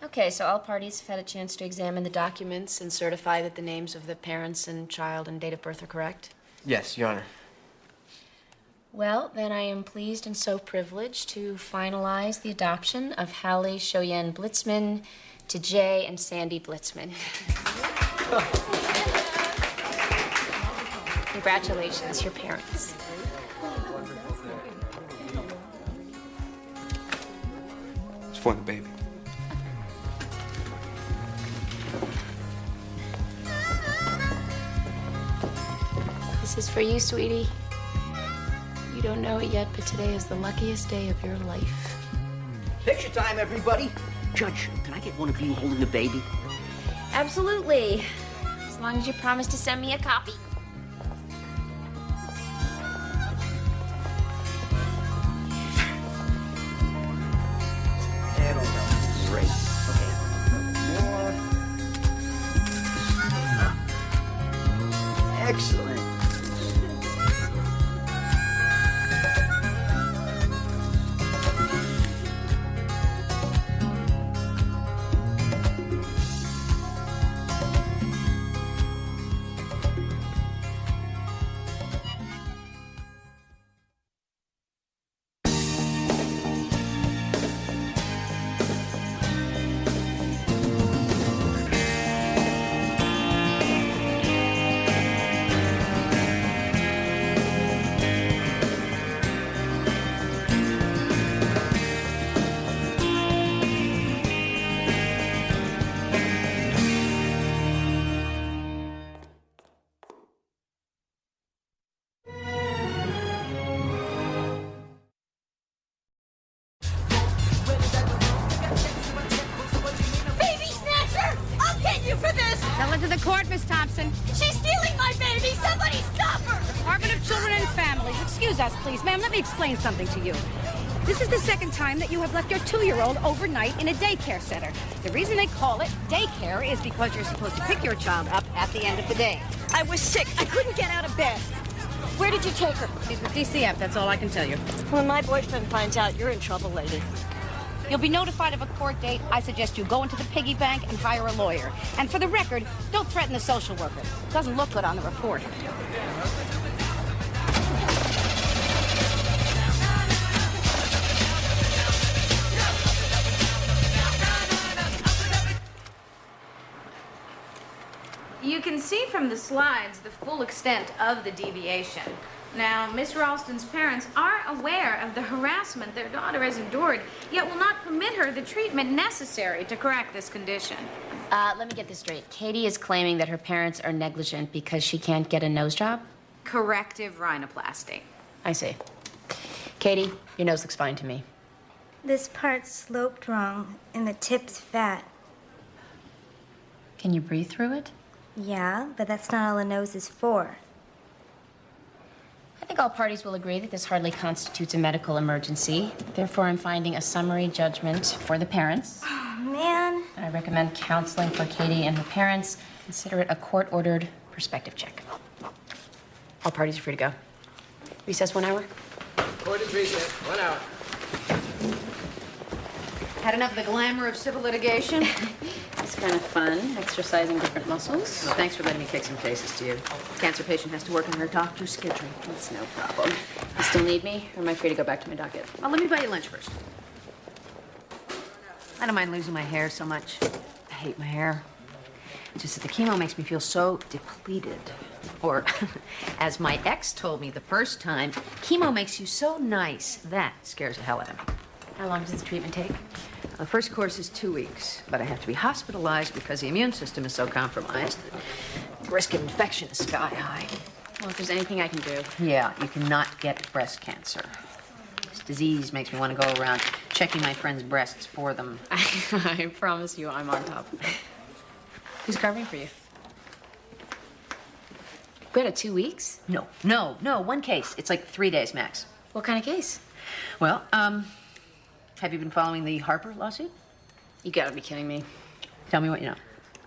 Okay, so all parties have had a chance to examine the documents and certify that the names of the parents and child and date of birth are correct? Yes, Your Honor. Well, then I am pleased and so privileged to finalize the adoption of Hallie Shoyen Blitzman to Jay and Sandy Blitzman. Congratulations, your parents. It's for the baby. This is for you, sweetie. You don't know it yet, but today is the luckiest day of your life. Picture time, everybody. Judge, can I get one of you holding the baby? Absolutely. As long as you promise to send me a copy. That'll go. Great. Okay. More. Excellent. Baby snatcher! I'll get you for this! Tell it to the court, Miss Thompson. She's stealing my baby! Somebody stop her! Department of Children and Families. Excuse us, please. Ma'am, let me explain something to you. This is the second time that you have left your 2-year-old overnight in a daycare center. The reason they call it daycare is because you're supposed to pick your child up at the end of the day. I was sick. I couldn't get out of bed. Where did you take her? She's with DCF, that's all I can tell you. When my boyfriend finds out, you're in trouble, lady. You'll be notified of a court date. I suggest you go into the piggy bank and hire a lawyer. And for the record, don't threaten the social worker. It doesn't look good on the report. You can see from the slides the full extent of the deviation. Now, Miss Ralston's parents are aware of the harassment their daughter has endured, yet will not permit her the treatment necessary to correct this condition. Let me get this straight. Katie is claiming that her parents are negligent because she can't get a nose job? Corrective rhinoplasty. I see. Katie, your nose looks fine to me. This part's sloped wrong, and the tip's fat. Can you breathe through it? Yeah, but that's not all a nose is for. I think all parties will agree that this hardly constitutes a medical emergency. Therefore, I'm finding a summary judgment for the parents. Oh, man. And I recommend counseling for Katie and her parents. Consider it a court-ordered perspective check. All parties are free to go. Recess 1 hour. Court is recess. 1 hour. Had enough of the glamour of civil litigation? It's kind of fun, exercising different muscles. Well, thanks for letting me take some cases to you. Cancer patient has to work on her doctor's schedule. It's no problem. You still need me, or am I free to go back to my docket? Well, let me buy you lunch first. I don't mind losing my hair so much. I hate my hair. It's just that the chemo makes me feel so depleted. Or, as my ex told me the first time, chemo makes you so nice. That scares the hell out of me. How long does the treatment take? The first course is 2 weeks, but I have to be hospitalized because the immune system is so compromised. The risk of infection is sky high. Well, if there's anything I can do. Yeah, you cannot get breast cancer. This disease makes me want to go around checking my friends' breasts for them. I promise you I'm on top of it. Who's covering for you? Good, at 2 weeks? No, 1 case. It's like 3 days max. What kind of case? Well, Have you been following the Harper lawsuit? You gotta be kidding me. Tell me what you know.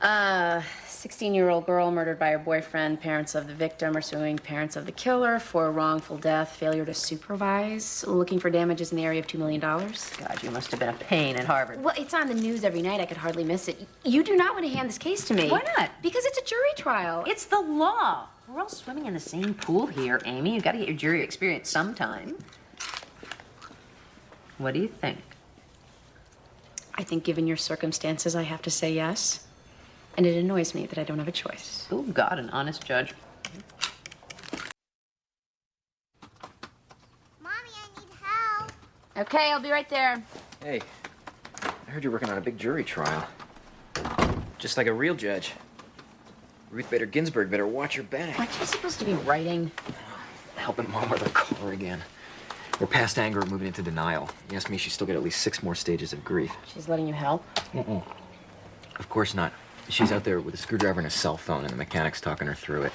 16-year-old girl murdered by her boyfriend. Parents of the victim are suing parents of the killer for wrongful death, failure to supervise, looking for damages in the area of $2 million. God, you must have been a pain at Harvard. Well, it's on the news every night. I could hardly miss it. You do not want to hand this case to me. Why not? Because it's a jury trial. It's the law. We're all swimming in the same pool here, Amy. You got to get your jury experience sometime. What do you think? I think given your circumstances, I have to say yes. And it annoys me that I don't have a choice. Oh, God, an honest judge. Mommy, I need help. Okay, I'll be right there. Hey, I heard you're working on a big jury trial. Just like a real judge. Ruth Bader Ginsburg better watch her back. Aren't you supposed to be writing? Helping Mom with her car again. We're past anger, we're moving into denial. You ask me, she's still got at least 6 more stages of grief. She's letting you help? Mm-mm. Of course not. She's out there with a screwdriver and a cell phone, and the mechanic's talking her through it.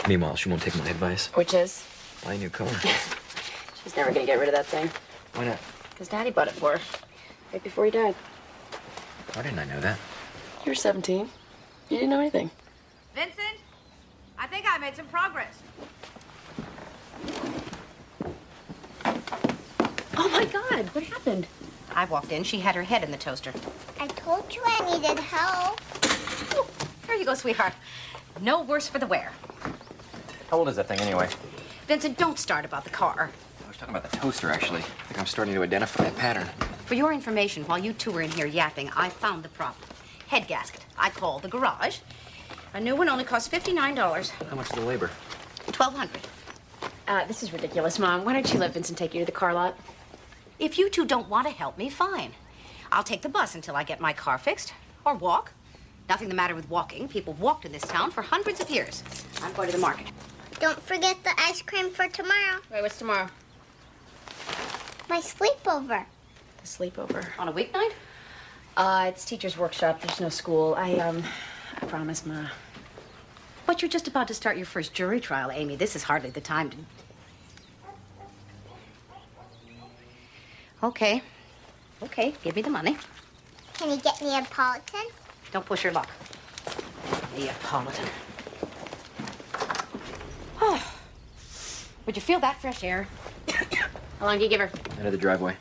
Meanwhile, she won't take my advice. Which is? Buy a new car. She's never gonna get rid of that thing. Why not? Because Daddy bought it for her. Right before he died. Why didn't I know that? You were 17. You didn't know anything. Vincent, I think I made some progress. Oh my God, what happened? I walked in, she had her head in the toaster. I told you I needed help. Oh, here you go, sweetheart. No worse for the wear. How old is that thing anyway? Vincent, don't start about the car. I was talking about the toaster, actually. I think I'm starting to identify a pattern. For your information, while you two were in here yapping, I found the problem. Head gasket. I called the garage. A new one only costs $59. How much is the labor? $1,200. This is ridiculous, Mom. Why don't you let Vincent take you to the car lot? If you two don't want to help me, fine. I'll take the bus until I get my car fixed. Or walk. Nothing the matter with walking. People walked in this town for hundreds of years. I'm going to the market. Don't forget the ice cream for tomorrow. Wait, what's tomorrow? My sleepover. The sleepover. On a weeknight? It's teacher's workshop. There's no school. I promise, Ma. But you're just about to start your first jury trial, Amy. This is hardly the time to... Okay. Okay, give me the money. Can you get me a Neapolitan? Don't push your luck. Neapolitan. Oh. Would you feel that fresh air? How long do you give her? Out of the driveway.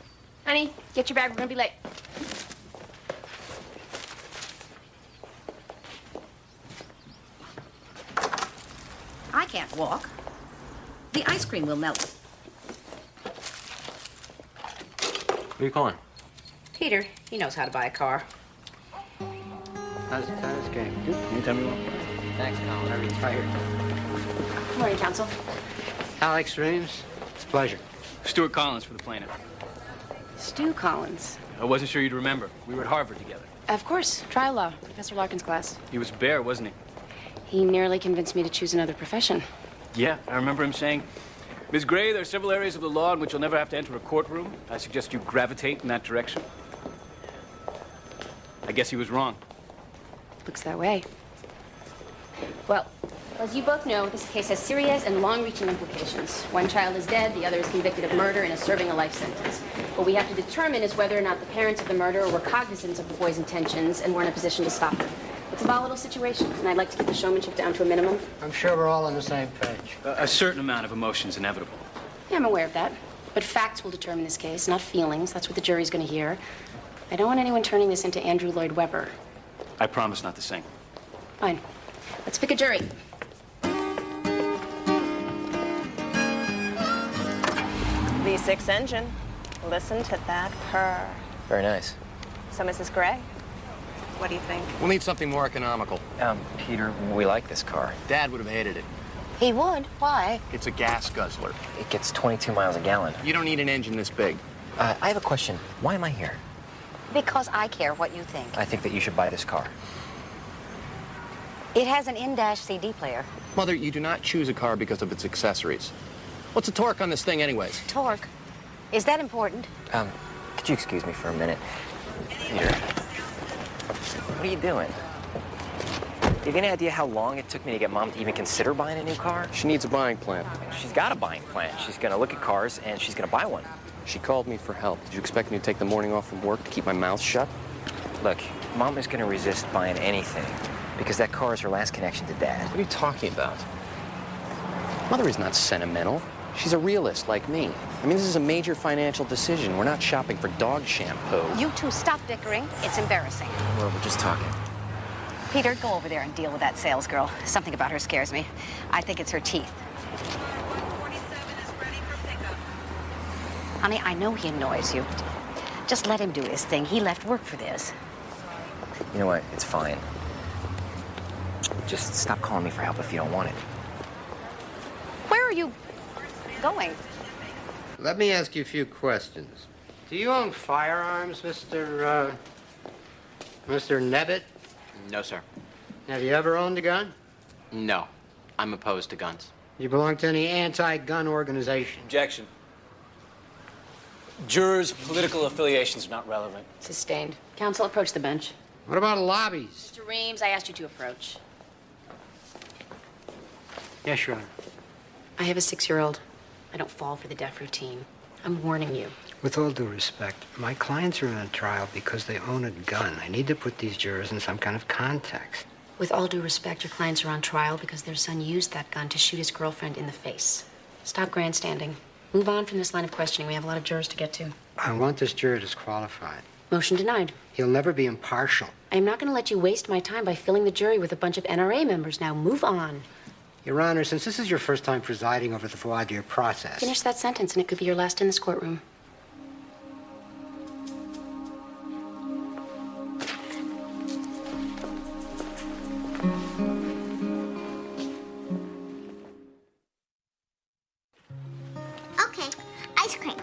Honey, get your bag. We're gonna be late. I can't walk. The ice cream will melt. Who are you calling? Peter, he knows how to buy a car. How's game? Good. Can you tell me more? Thanks, Colin. I retired. Good morning, counsel. Alex Reams, it's a pleasure. Stuart Collins for the plaintiff. Stu Collins. I wasn't sure you'd remember. We were at Harvard together. Of course, trial law, Professor Larkin's class. He was bare, wasn't he? He nearly convinced me to choose another profession. Yeah, I remember him saying, Ms. Gray, there are several areas of the law in which you'll never have to enter a courtroom. I suggest you gravitate in that direction. I guess he was wrong. Looks that way. Well, as you both know, this case has serious and long-reaching implications. One child is dead, the other is convicted of murder and is serving a life sentence. What we have to determine is whether or not the parents of the murderer were cognizant of the boy's intentions and were in a position to stop them. It's a volatile situation, and I'd like to keep the showmanship down to a minimum. I'm sure we're all on the same page. A certain amount of emotion is inevitable. Yeah, I'm aware of that. But facts will determine this case, not feelings. That's what the jury's going to hear. I don't want anyone turning this into Andrew Lloyd Webber. I promise not to sing. Fine. Let's pick a jury. V6 engine. Listen to that purr. Very nice. So, Mrs. Gray, what do you think? We'll need something more economical. Peter, we like this car. Dad would have hated it. He would? Why? It's a gas guzzler. It gets 22 miles a gallon. You don't need an engine this big. I have a question. Why am I here? Because I care what you think. I think that you should buy this car. It has an in-dash CD player. Mother, you do not choose a car because of its accessories. What's the torque on this thing anyways? Torque? Is that important? Could you excuse me for a minute? Peter, what are you doing? Do you have any idea how long it took me to get Mom to even consider buying a new car? She needs a buying plan. She's got a buying plan. She's gonna look at cars and she's gonna buy one. She called me for help. Did you expect me to take the morning off from work to keep my mouth shut? Look, Mom is gonna resist buying anything because that car is her last connection to Dad. What are you talking about? Mother is not sentimental. She's a realist like me. I mean, this is a major financial decision. We're not shopping for dog shampoo. You two stop bickering. It's embarrassing. Well, we're just talking. Peter, go over there and deal with that sales girl. Something about her scares me. I think it's her teeth. Honey, I know he annoys you. Just let him do his thing. He left work for this. You know what? It's fine. Just stop calling me for help if you don't want it. Where are you going? Let me ask you a few questions. Do you own firearms, Mr. Nevitt? No, sir. Have you ever owned a gun? No. I'm opposed to guns. You belong to any anti-gun organization? Objection. Jurors' political affiliations are not relevant. Sustained. Counsel, approach the bench. What about lobbies? Mr. Reams, I asked you to approach. Yes, Your Honor. I have a 6-year-old. I don't fall for the deaf routine. I'm warning you. With all due respect, my clients are in a trial because they own a gun. I need to put these jurors in some kind of context. With all due respect, your clients are on trial because their son used that gun to shoot his girlfriend in the face. Stop grandstanding. Move on from this line of questioning. We have a lot of jurors to get to. I want this juror disqualified. Motion denied. He'll never be impartial. I am not going to let you waste my time by filling the jury with a bunch of NRA members. Now move on. Your Honor, since this is your first time presiding over the voir dire process... Finish that sentence and it could be your last in this courtroom. Okay, ice cream.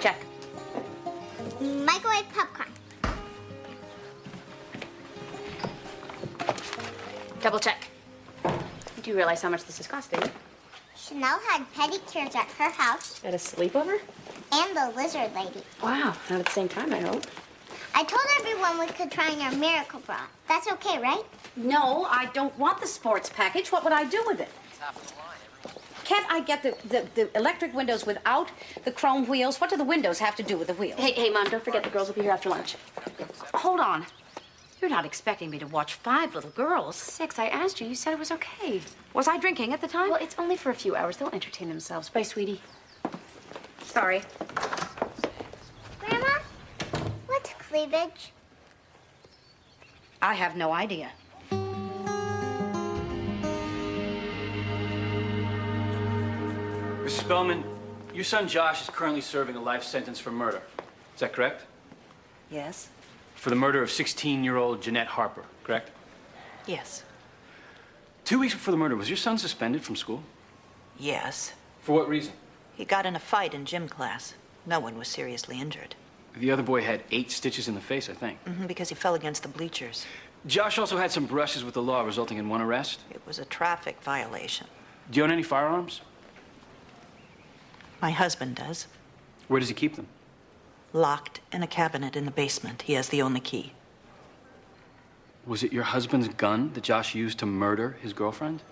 Check. Microwave popcorn. Double check. You do realize how much this is costing? Chanel had pedicures at her house. At a sleepover? And the lizard lady. Wow, not at the same time, I hope. I told everyone we could try your miracle bra. That's okay, right? No, I don't want the sports package. What would I do with it? Can't I get the electric windows without the chrome wheels? What do the windows have to do with the wheels? Hey, Mom, don't forget the girls will be here after lunch. Hold on. You're not expecting me to watch 5 little girls. 6, I asked you. You said it was okay. Was I drinking at the time? Well, it's only for a few hours. They'll entertain themselves. Bye, sweetie. Sorry. Grandma, what's cleavage? I have no idea. Mrs. Spellman, your son Josh is currently serving a life sentence for murder. Is that correct? Yes? For the murder of 16-year-old Jeanette Harper, correct? Yes. 2 weeks before the murder, was your son suspended from school? Yes. For what reason? He got in a fight in gym class. No one was seriously injured. The other boy had 8 stitches in the face, I think. Because he fell against the bleachers. Josh also had some brushes with the law, resulting in 1 arrest. It was a traffic violation. Do you own any firearms? My husband does. Where does he keep them? Locked in a cabinet in the basement. He has the only key. Was it your husband's gun that Josh used to murder his girlfriend?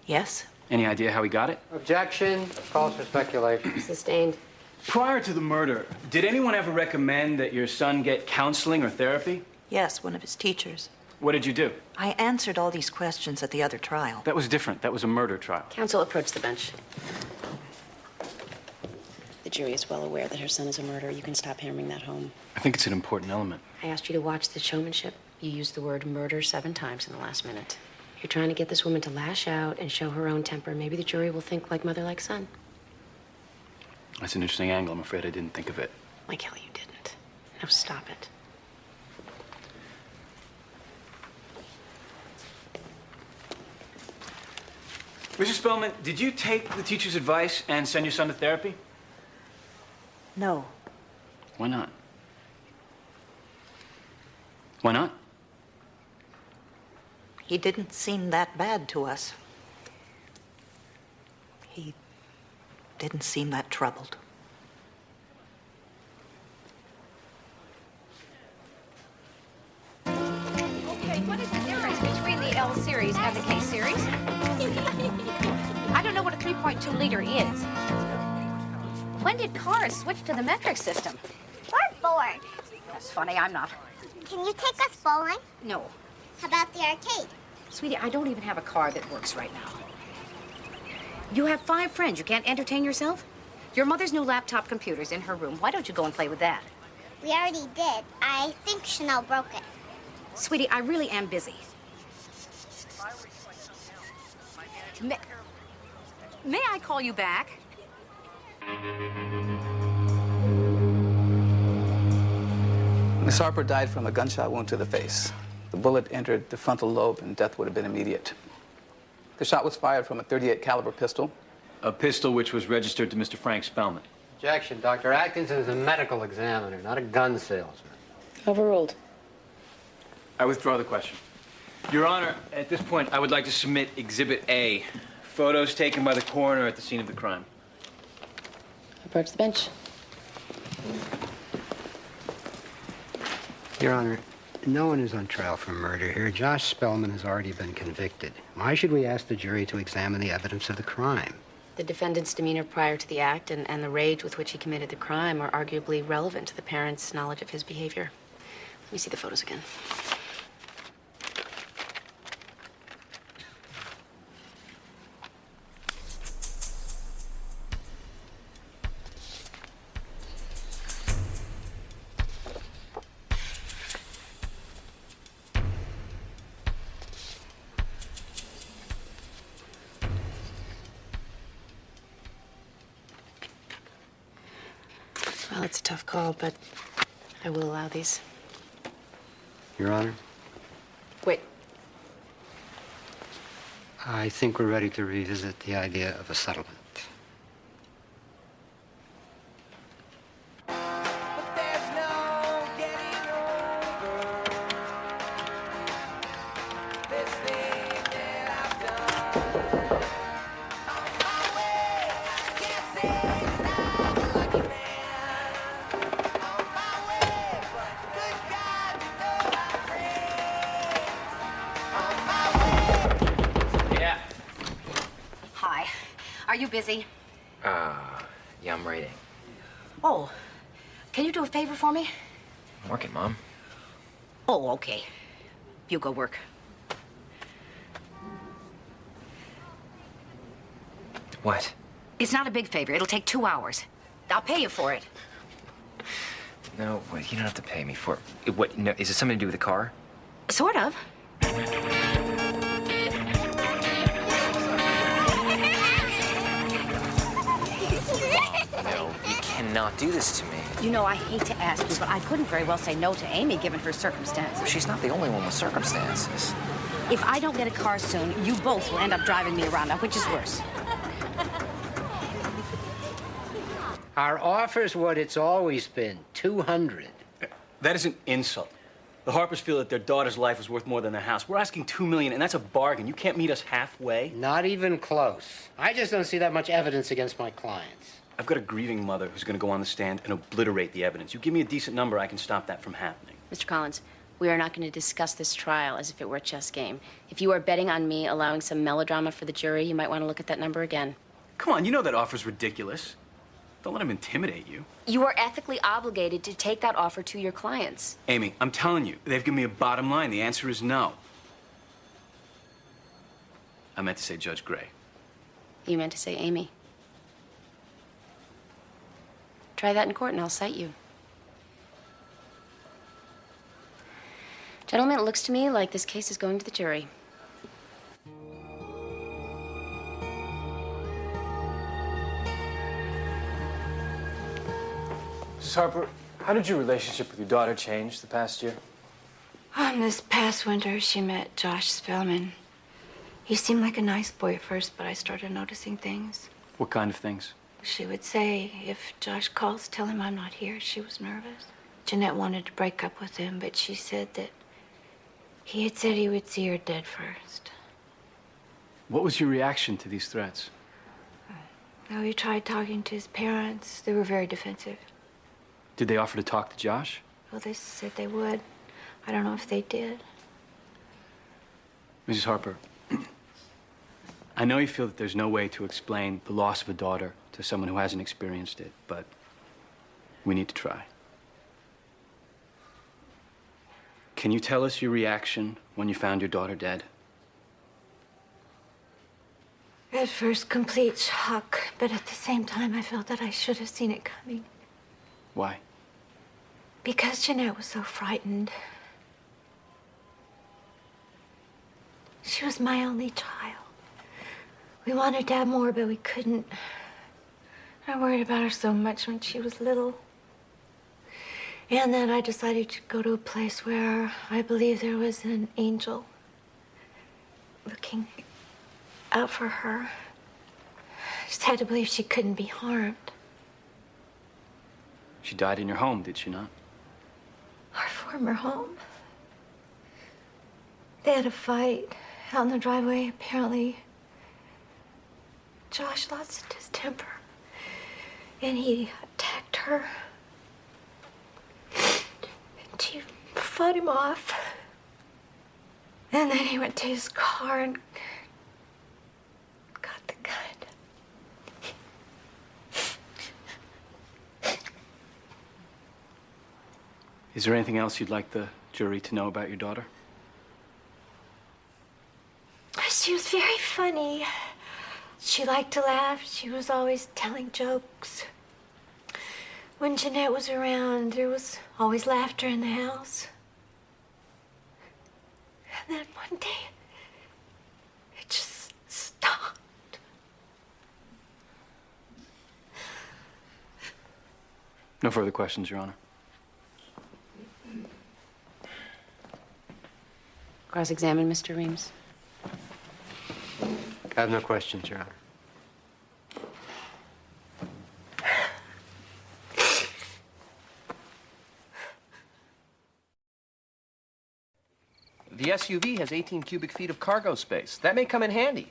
Yes. Any idea how he got it? Objection. Calls for speculation. Sustained. Prior to the murder, did anyone ever recommend that your son get counseling or therapy? Yes, one of his teachers. What did you do? I answered all these questions at the other trial. That was different. That was a murder trial. Counsel, approach the bench. The jury is well aware that her son is a murderer. You can stop hammering that home. I think it's an important element. I asked you to watch the showmanship. You used the word murder 7 times in the last minute. You're trying to get this woman to lash out and show her own temper. Maybe the jury will think like mother, like son. That's an interesting angle. I'm afraid I didn't think of it. Like hell you didn't. Now stop it. Mrs. Spellman, did you take the teacher's advice and send your son to therapy? No. Why not? Why not? He didn't seem that bad to us. He didn't seem that troubled. Okay, what is the difference between the L series and the K series. I don't know what a 3.2 liter is. When did cars switch to the metric system? We're bored. That's funny, I'm not. Can you take us bowling? No. How about the arcade? Sweetie, I don't even have a car that works right now. You have 5 friends. You can't entertain yourself? Your mother's new laptop computer's in her room. Why don't you go and play with that? We already did. I think Chanel broke it. Sweetie, I really am busy. May I call you back? Miss Harper died from a gunshot wound to the face. The bullet entered the frontal lobe and death would have been immediate. The shot was fired from a .38 caliber pistol. A pistol which was registered to Mr. Frank Spellman. Objection. Dr. Atkinson is a medical examiner, not a gun salesman. Overruled. I withdraw the question. Your Honor, at this point, I would like to submit Exhibit A. Photos taken by the coroner at the scene of the crime. Approach the bench. Your Honor, no one is on trial for murder here. Josh Spellman has already been convicted. Why should we ask the jury to examine the evidence of the crime? The defendant's demeanor prior to the act and the rage with which he committed the crime are arguably relevant to the parents' knowledge of his behavior. Let me see the photos again. Well, it's a tough call, but I will allow these. Your Honor, Wait. I think we're ready to revisit the idea of a settlement. Yeah. Hi. Are you busy? Yeah, I'm writing. Oh. Can you do a favor for me? I'm working, Mom. Oh, okay. You go work. What? It's not a big favor. It'll take 2 hours. I'll pay you for it. No, wait, you don't have to pay me for it. What, no, is it something to do with the car? Sort of. No, you cannot do this to me. You know, I hate to ask you, but I couldn't very well say no to Amy given her circumstances. She's not the only one with circumstances. If I don't get a car soon, you both will end up driving me around. Now, which is worse? Our offer's what it's always been, 200. That is an insult. The Harpers feel that their daughter's life is worth more than their house. We're asking $2 million, and that's a bargain. You can't meet us halfway. Not even close. I just don't see that much evidence against my clients. I've got a grieving mother who's going to go on the stand and obliterate the evidence. You give me a decent number, I can stop that from happening. Mr. Collins, we are not going to discuss this trial as if it were a chess game. If you are betting on me allowing some melodrama for the jury, you might want to look at that number again. Come on, you know that offer's ridiculous. Don't let him intimidate you. You are ethically obligated to take that offer to your clients. Amy, I'm telling you, they've given me a bottom line. The answer is no. I meant to say Judge Gray. You meant to say Amy. Try that in court and I'll cite you. Gentlemen, it looks to me like this case is going to the jury. Mrs. Harper, how did your relationship with your daughter change the past year? This past winter, she met Josh Spellman. He seemed like a nice boy at first, but I started noticing things. What kind of things? She would say, if Josh calls, tell him I'm not here. She was nervous. Jeanette wanted to break up with him, but she said that he had said he would see her dead first. What was your reaction to these threats? Though he tried talking to his parents, they were very defensive. Did they offer to talk to Josh? Well, they said they would. I don't know if they did. Mrs. Harper, I know you feel that there's no way to explain the loss of a daughter to someone who hasn't experienced it, but we need to try. Can you tell us your reaction when you found your daughter dead? At first, complete shock, but at the same time, I felt that I should have seen it coming. Why? Because Jeanette was so frightened. She was my only child. We wanted to have more, but we couldn't. I worried about her so much when she was little. And then I decided to go to a place where I believe there was an angel looking out for her. I just had to believe she couldn't be harmed. She died in your home, did she not? Our former home. They had a fight out in the driveway. Apparently, Josh lost his temper, and he attacked her. And she fought him off. And then he went to his car and got the gun. Is there anything else you'd like the jury to know about your daughter? She was very funny. She liked to laugh. She was always telling jokes. When Jeanette was around, there was always laughter in the house. And then one day, it just stopped. No further questions, Your Honor. Cross-examine Mr. Reams. I have no questions, Your Honor. The SUV has 18 cubic feet of cargo space. That may come in handy.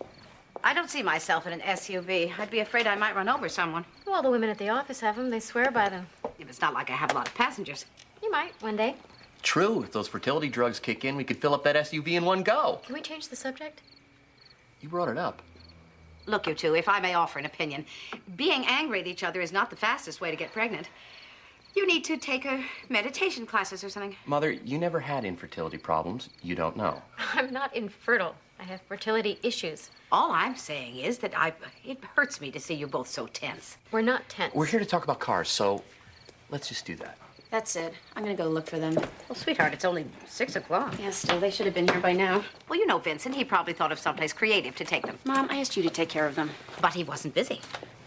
I don't see myself in an SUV. I'd be afraid I might run over someone. Well, the women at the office have them. They swear by them. It's not like I have a lot of passengers. You might, one day. True. If those fertility drugs kick in, we could fill up that SUV in one go. Can we change the subject? You brought it up. Look, you two, if I may offer an opinion, being angry at each other is not the fastest way to get pregnant. You need to take a meditation classes or something. Mother, you never had infertility problems. You don't know. I'm not infertile. I have fertility issues. All I'm saying is that it hurts me to see you both so tense. We're not tense. We're here to talk about cars, so let's just do that. That's it. I'm gonna go look for them. Well, sweetheart, it's only 6 o'clock. Yeah, still, they should have been here by now. Well, you know Vincent. He probably thought of someplace creative to take them. Mom, I asked you to take care of them. But he wasn't busy.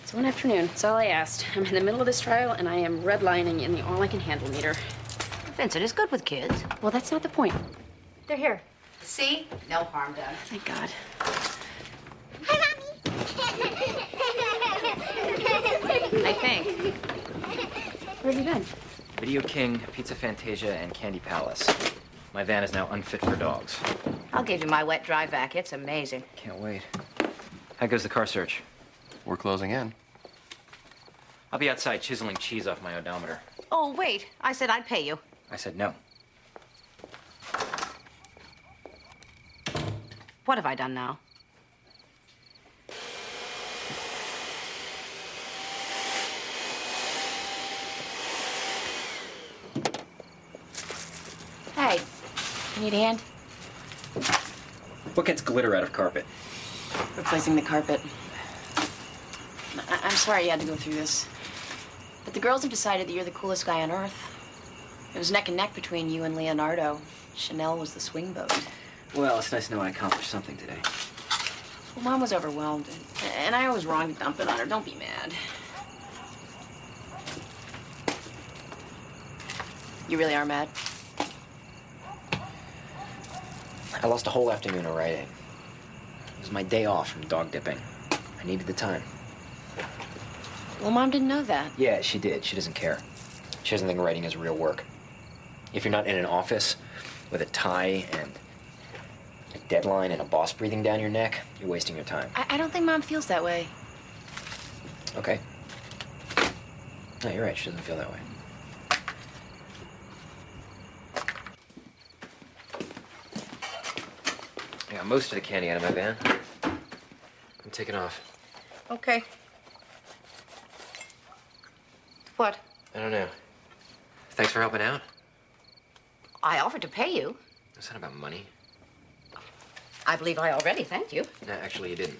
It's one afternoon. That's all I asked. I'm in the middle of this trial, and I am redlining in the all-I-can-handle meter. Vincent is good with kids. Well, that's not the point. They're here. See? No harm done. Thank God. I think. Where have you been? Video King, Pizza Fantasia, and Candy Palace. My van is now unfit for dogs. I'll give you my wet dry vac. It's amazing. Can't wait. How goes the car search? We're closing in. I'll be outside chiseling cheese off my odometer. Oh, wait. I said I'd pay you. I said no. What have I done now? Hey, you need a hand? What gets glitter out of carpet? Replacing the carpet. I'm sorry you had to go through this. But the girls have decided that you're the coolest guy on Earth. It was neck and neck between you and Leonardo. Chanel was the swing vote. Well, it's nice to know I accomplished something today. Well, Mom was overwhelmed, and I was wrong to dump it on her. Don't be mad. You really are mad? I lost a whole afternoon of writing. It was my day off from dog dipping. I needed the time. Well, Mom didn't know that. Yeah, she did. She doesn't care. She doesn't think writing is real work. If you're not in an office with a tie and a deadline and a boss breathing down your neck, you're wasting your time. I don't think Mom feels that way. Okay. No, you're right. She doesn't feel that way. I got most of the candy out of my van. I'm taking off. Okay. What? I don't know. Thanks for helping out. I offered to pay you. It's not about money. I believe I already thanked you. No, actually, you didn't.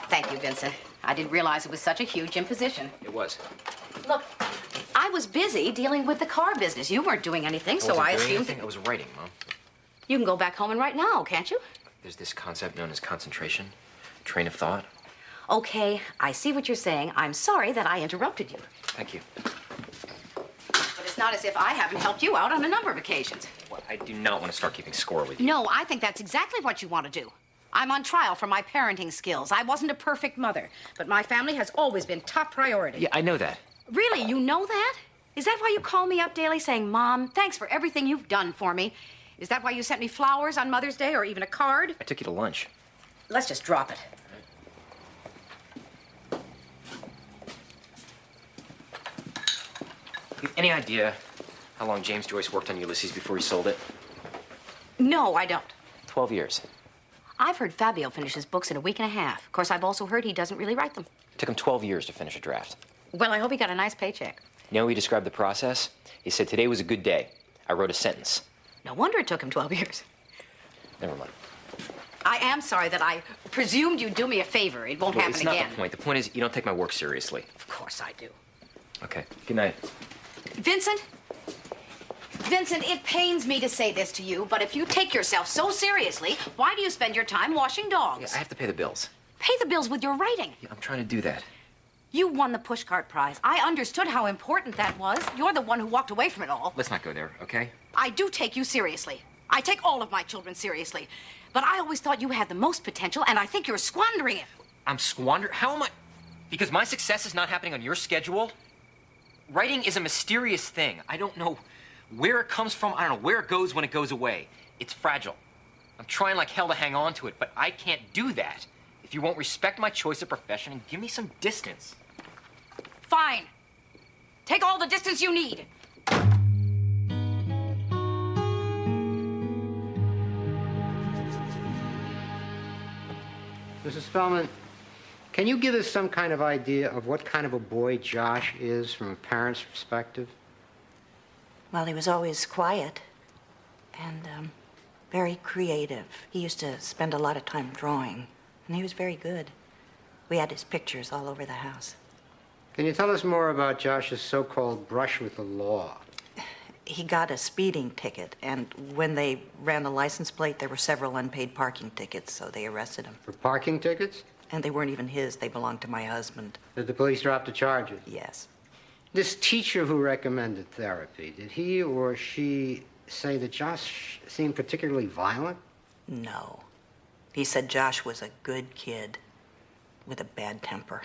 Thank you, Vincent. I didn't realize it was such a huge imposition. It was. Look, I was busy dealing with the car business. You weren't doing anything, so I wasn't doing assumed... anything. I was writing, Mom. You can go back home and write now, can't you? There's this concept known as concentration, train of thought. Okay, I see what you're saying. I'm sorry that I interrupted you. Thank you. But it's not as if I haven't helped you out on a number of occasions. Well, I do not want to start keeping score with you. No, I think that's exactly what you want to do. I'm on trial for my parenting skills. I wasn't a perfect mother, but my family has always been top priority. Yeah, I know that. Really, you know that? Is that why you call me up daily saying, Mom, thanks for everything you've done for me? Is that why you sent me flowers on Mother's Day or even a card? I took you to lunch. Let's just drop it. You have any idea how long James Joyce worked on Ulysses before he sold it? No, I don't. 12 years. I've heard Fabio finish his books in a week and a half. Of course, I've also heard he doesn't really write them. It took him 12 years to finish a draft. Well, I hope he got a nice paycheck. You know how he described the process? He said, today was a good day. I wrote a sentence. No wonder it took him 12 years. Never mind. I am sorry that I presumed you'd do me a favor. It won't Well, happen it's not again. the point. The point is you don't take my work seriously. Of course I do. Okay, good night. Vincent? Vincent, it pains me to say this to you, but if you take yourself so seriously, why do you spend your time washing dogs? Yeah, I have to pay the bills. Pay the bills with your writing. Yeah, I'm trying to do that. You won the pushcart prize. I understood how important that was. You're the one who walked away from it all. Let's not go there, okay? I do take you seriously. I take all of my children seriously. But I always thought you had the most potential, and I think you're squandering it. I'm squandering. How am I? Because my success is not happening on your schedule? Writing is a mysterious thing. I don't know where it comes from. I don't know where it goes when it goes away. It's fragile. I'm trying like hell to hang on to it, but I can't do that if you won't respect my choice of profession and give me some distance. Fine. Take all the distance you need. Mrs. Spellman, can you give us some kind of idea of what kind of a boy Josh is from a parent's perspective? Well, he was always quiet and very creative. He used to spend a lot of time drawing, and he was very good. We had his pictures all over the house. Can you tell us more about Josh's so-called brush with the law? He got a speeding ticket, and when they ran the license plate, there were several unpaid parking tickets, so they arrested him. For parking tickets? And they weren't even his. They belonged to my husband. Did the police drop the charges? Yes. This teacher who recommended therapy, did he or she say that Josh seemed particularly violent? No. He said Josh was a good kid with a bad temper.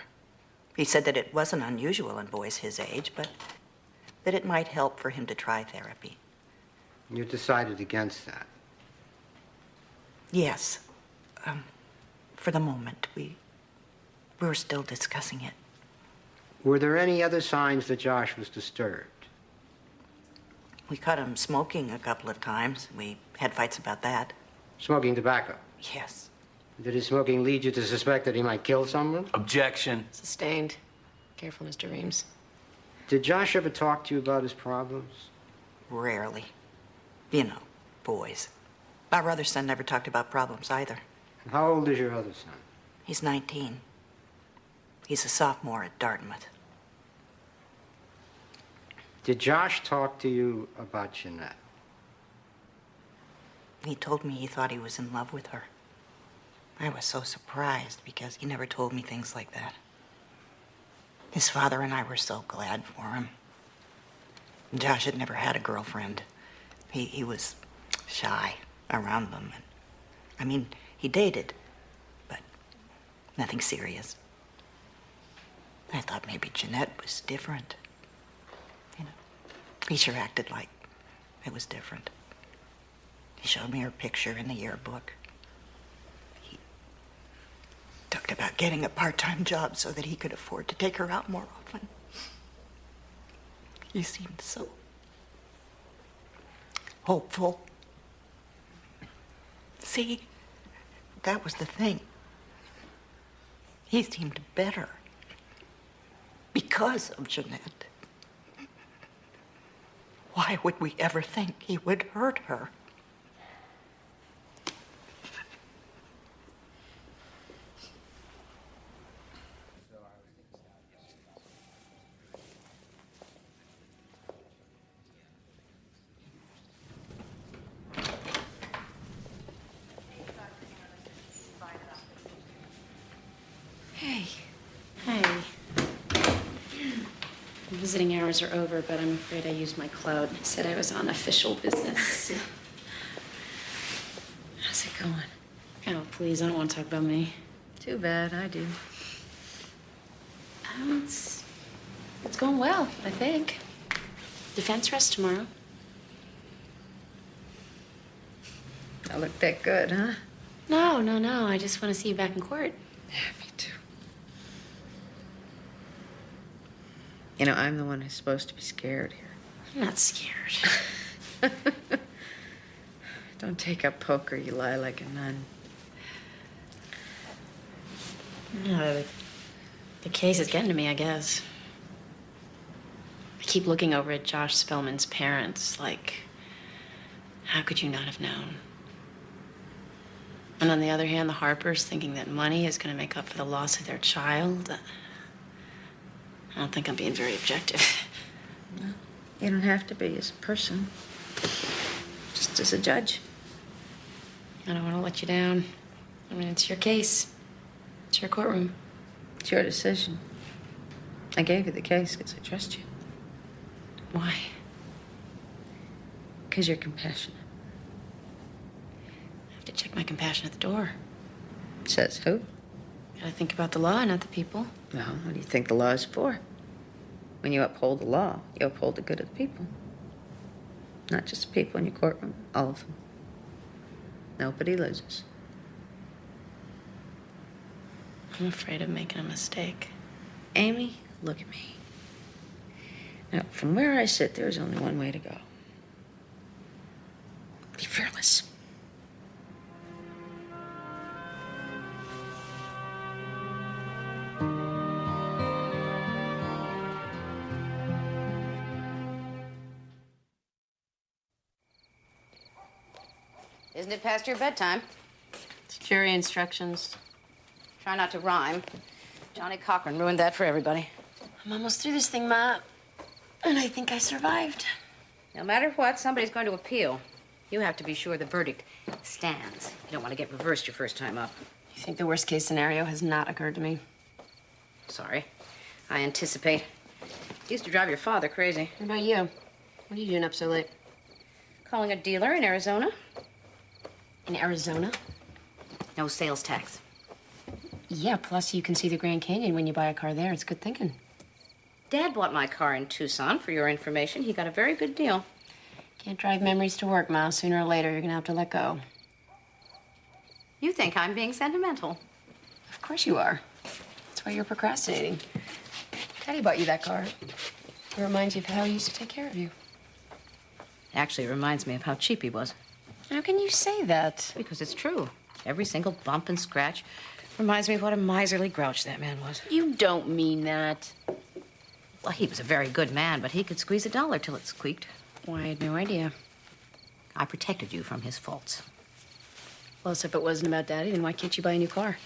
He said that it wasn't unusual in boys his age, but that it might help for him to try therapy. You decided against that? Yes. For the moment, we're still discussing it. Were there any other signs that Josh was disturbed? We caught him smoking a couple of times. We had fights about that. Smoking tobacco? Yes. Did his smoking lead you to suspect that he might kill someone? Objection. Sustained. Careful, Mr. Reams. Did Josh ever talk to you about his problems? Rarely. You know, boys. Our other son never talked about problems either. And how old is your other son? He's 19. He's a sophomore at Dartmouth. Did Josh talk to you about Jeanette? He told me he thought he was in love with her. I was so surprised because he never told me things like that. His father and I were so glad for him. Josh had never had a girlfriend. He was shy around them. And, I mean, he dated, but nothing serious. I thought maybe Jeanette was different. You know, he sure acted like it was different. He showed me her picture in the yearbook. He talked about getting a part-time job so that he could afford to take her out more often. He seemed so hopeful. See, That was the thing. He seemed better because of Jeanette. Why would we ever think he would hurt her? Hey. Hey. Visiting hours are over, but I'm afraid I used my clout. I said I was on official business. How's it going? Oh, please, I don't want to talk about me. Too bad, I do. It's going well, I think. Defense rests tomorrow. I look that good, huh? No. I just want to see you back in court. Yeah, me too. You know, I'm the one who's supposed to be scared here. I'm not scared. Don't take up poker, you lie like a nun. No, the case is getting to me, I guess. I keep looking over at Josh Spellman's parents, like, how could you not have known? And on the other hand, the Harpers thinking that money is going to make up for the loss of their child. I don't think I'm being very objective. No, you don't have to be as a person, just as a judge. I don't want to let you down. I mean, it's your case. It's your courtroom. It's your decision. I gave you the case because I trust you. Why? Because you're compassionate. I have to check my compassion at the door. Says who? Gotta think about the law, not the people. Well, what do you think the law is for? When you uphold the law, you uphold the good of the people. Not just the people in your courtroom, all of them. Nobody loses. I'm afraid of making a mistake. Amy, look at me. Now, from where I sit, there's only one way to go. Be fearless. Isn't it past your bedtime? It's jury instructions. Try not to rhyme. Johnny Cochran ruined that for everybody. I'm almost through this thing, Ma. And I think I survived. No matter what, somebody's going to appeal. You have to be sure the verdict stands. You don't want to get reversed your first time up. You think the worst case scenario has not occurred to me? Sorry. I anticipate. Used to drive your father crazy. What about you? What are you doing up so late? Calling a dealer in Arizona. In Arizona? No sales tax. Yeah, plus you can see the Grand Canyon when you buy a car there. It's good thinking. Dad bought my car in Tucson, for your information. He got a very good deal. Can't drive memories to work, Ma. Sooner or later, you're gonna have to let go. You think I'm being sentimental. Of course you are. That's why you're procrastinating. Daddy bought you that car. It reminds you of how he used to take care of you. Actually, it reminds me of how cheap he was. How can you say that? Because it's true. Every single bump and scratch reminds me of what a miserly grouch that man was. You don't mean that. Well, he was a very good man, but he could squeeze $1 till it squeaked. Why, I had no idea. I protected you from his faults. Well, so if it wasn't about Daddy, then why can't you buy a new car?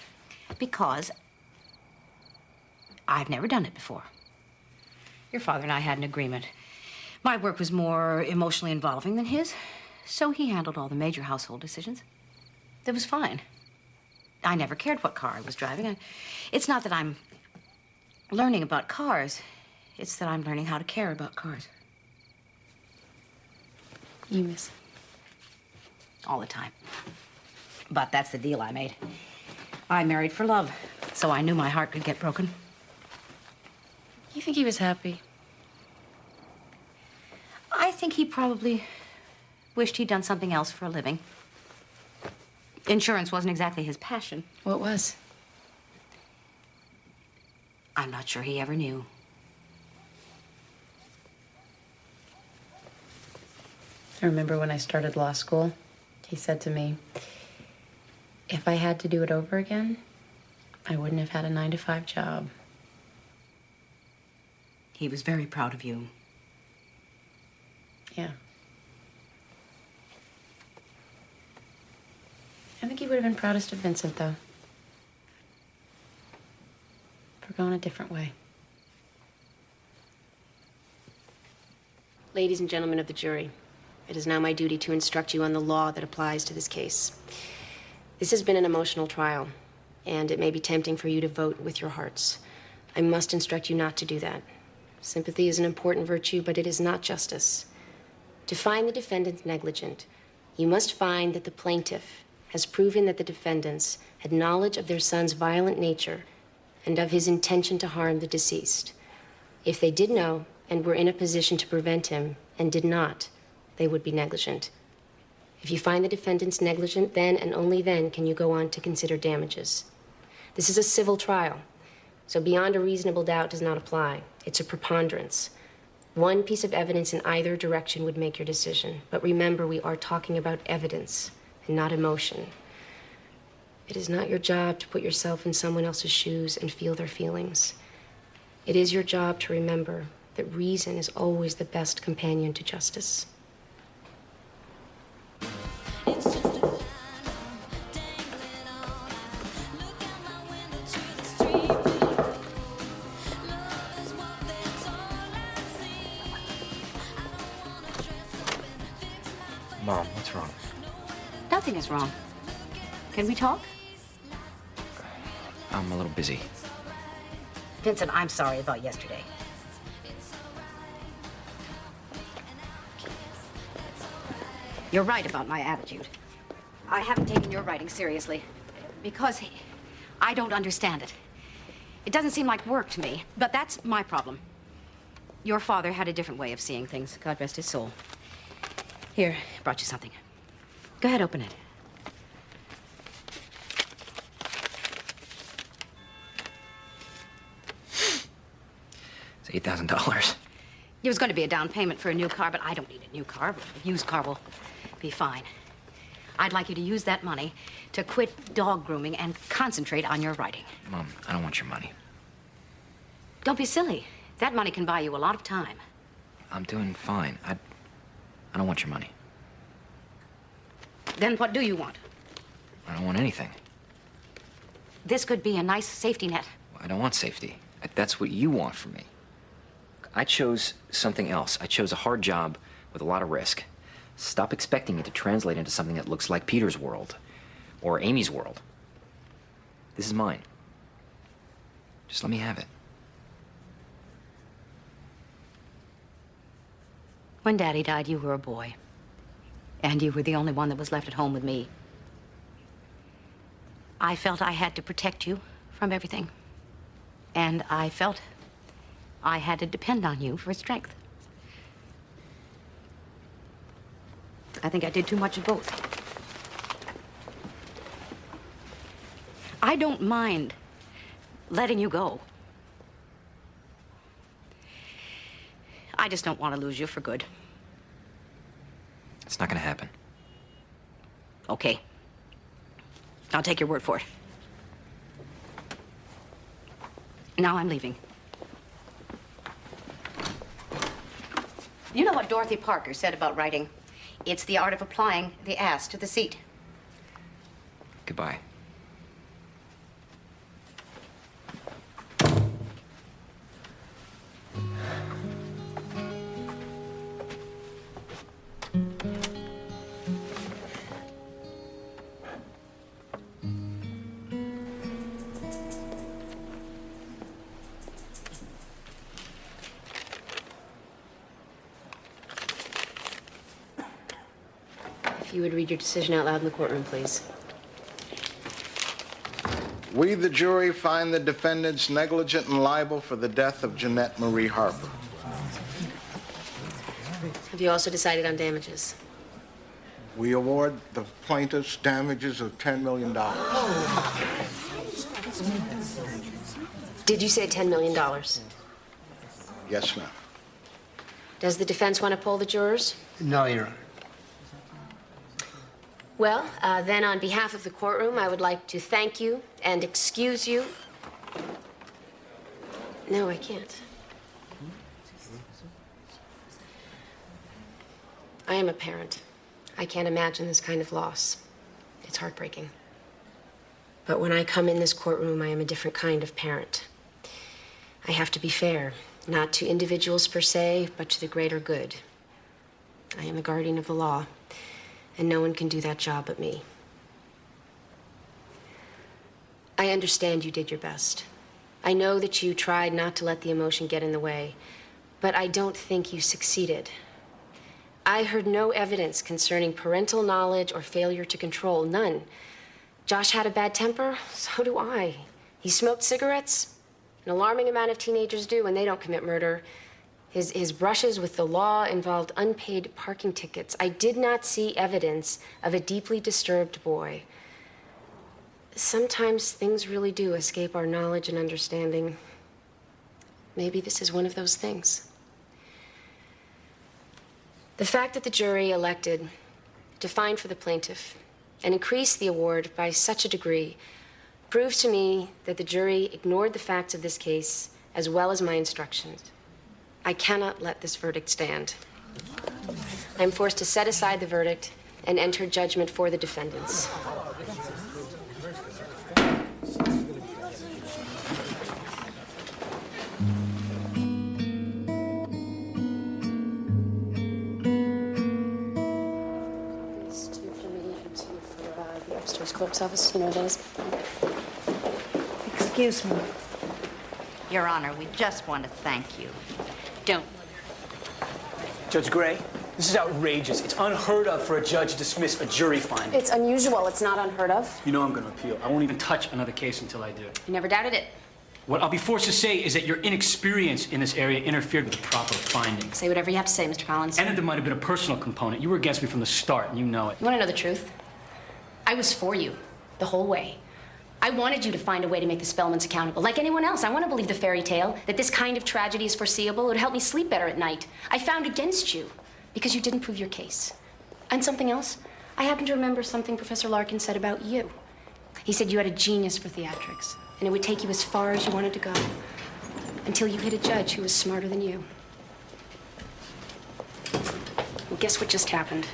Because I've never done it before. Your father and I had an agreement. My work was more emotionally involving than his, so he handled all the major household decisions. It was fine. I never cared what car I was driving. It's not that I'm learning about cars. It's that I'm learning how to care about cars. You miss him. All the time. But that's the deal I made. I married for love, so I knew my heart could get broken. You think he was happy? I think he probably wished he'd done something else for a living. Insurance wasn't exactly his passion. What was? I'm not sure he ever knew. I remember when I started law school, he said to me, If I had to do it over again, I wouldn't have had a 9-to-5 job. He was very proud of you. Yeah. I think he would have been proudest of Vincent, though. For going a different way. Ladies and gentlemen of the jury, it is now my duty to instruct you on the law that applies to this case. This has been an emotional trial, and it may be tempting for you to vote with your hearts. I must instruct you not to do that. Sympathy is an important virtue, but it is not justice. To find the defendant negligent, you must find that the plaintiff has proven that the defendants had knowledge of their son's violent nature and of his intention to harm the deceased. If they did know and were in a position to prevent him and did not, they would be negligent. If you find the defendants negligent, then and only then can you go on to consider damages. This is a civil trial, so beyond a reasonable doubt does not apply. It's a preponderance. One piece of evidence in either direction would make your decision. But remember, we are talking about evidence and not emotion. It is not your job to put yourself in someone else's shoes and feel their feelings. It is your job to remember that reason is always the best companion to justice. Mom, what's wrong? Nothing is wrong. Can we talk? I'm a little busy. Vincent, I'm sorry about yesterday. You're right about my attitude. I haven't taken your writing seriously because I don't understand it. It doesn't seem like work to me, but that's my problem. Your father had a different way of seeing things. God rest his soul. Here, brought you something. Go ahead, open it. It's $8,000. It was going to be a down payment for a new car, but I don't need a new car. A used car will be fine. I'd like you to use that money to quit dog grooming and concentrate on your writing. Mom, I don't want your money. Don't be silly. That money can buy you a lot of time. I'm doing fine. I don't want your money. Then what do you want? I don't want anything. This could be a nice safety net. I don't want safety. That's what you want from me. I chose something else. I chose a hard job with a lot of risk. Stop expecting it to translate into something that looks like Peter's world or Amy's world. This is mine. Just let me have it. When Daddy died, you were a boy. And you were the only one that was left at home with me. I felt I had to protect you from everything. And I felt I had to depend on you for strength. I think I did too much of both. I don't mind letting you go. I just don't want to lose you for good. It's not gonna happen. Okay. I'll take your word for it. Now I'm leaving. You know what Dorothy Parker said about writing? It's the art of applying the ass to the seat. Goodbye. If you would read your decision out loud in the courtroom, please. We, the jury, find the defendants negligent and liable for the death of Jeanette Marie Harper. Have you also decided on damages? We award the plaintiffs damages of $10 million. Did you say $10 million? Yes, ma'am. Does the defense want to poll the jurors? No, Your Honor. Well, then on behalf of the courtroom, I would like to thank you and excuse you. No, I can't. I am a parent. I can't imagine this kind of loss. It's heartbreaking. But when I come in this courtroom, I am a different kind of parent. I have to be fair, not to individuals per se, but to the greater good. I am a guardian of the law, and no one can do that job but me. I understand you did your best. I know that you tried not to let the emotion get in the way, but I don't think you succeeded. I heard no evidence concerning parental knowledge or failure to control, none. Josh had a bad temper, so do I. He smoked cigarettes. An alarming amount of teenagers do, and they don't commit murder. His brushes with the law involved unpaid parking tickets. I did not see evidence of a deeply disturbed boy. Sometimes things really do escape our knowledge and understanding. Maybe this is one of those things. The fact that the jury elected to find for the plaintiff and increase the award by such a degree proves to me that the jury ignored the facts of this case as well as my instructions. I cannot let this verdict stand. I am forced to set aside the verdict and enter judgment for the defendants. These two for me and two for the upstairs clerk's office. You know those? Excuse me. Your Honor, we just want to thank you. Don't. Judge Gray, this is outrageous. It's unheard of for a judge to dismiss a jury finding. It's unusual. It's not unheard of. You know I'm going to appeal. I won't even touch another case until I do. I never doubted it. What I'll be forced to say is that your inexperience in this area interfered with the proper findings. Say whatever you have to say, Mr. Collins. And that there might have been a personal component. You were against me from the start, and you know it. You want to know the truth? I was for you the whole way. I wanted you to find a way to make the Spellmans accountable. Like anyone else, I want to believe the fairy tale, that this kind of tragedy is foreseeable. It would help me sleep better at night. I found against you because you didn't prove your case. And something else, I happen to remember something Professor Larkin said about you. He said you had a genius for theatrics, and it would take you as far as you wanted to go, until you hit a judge who was smarter than you. Well, guess what just happened?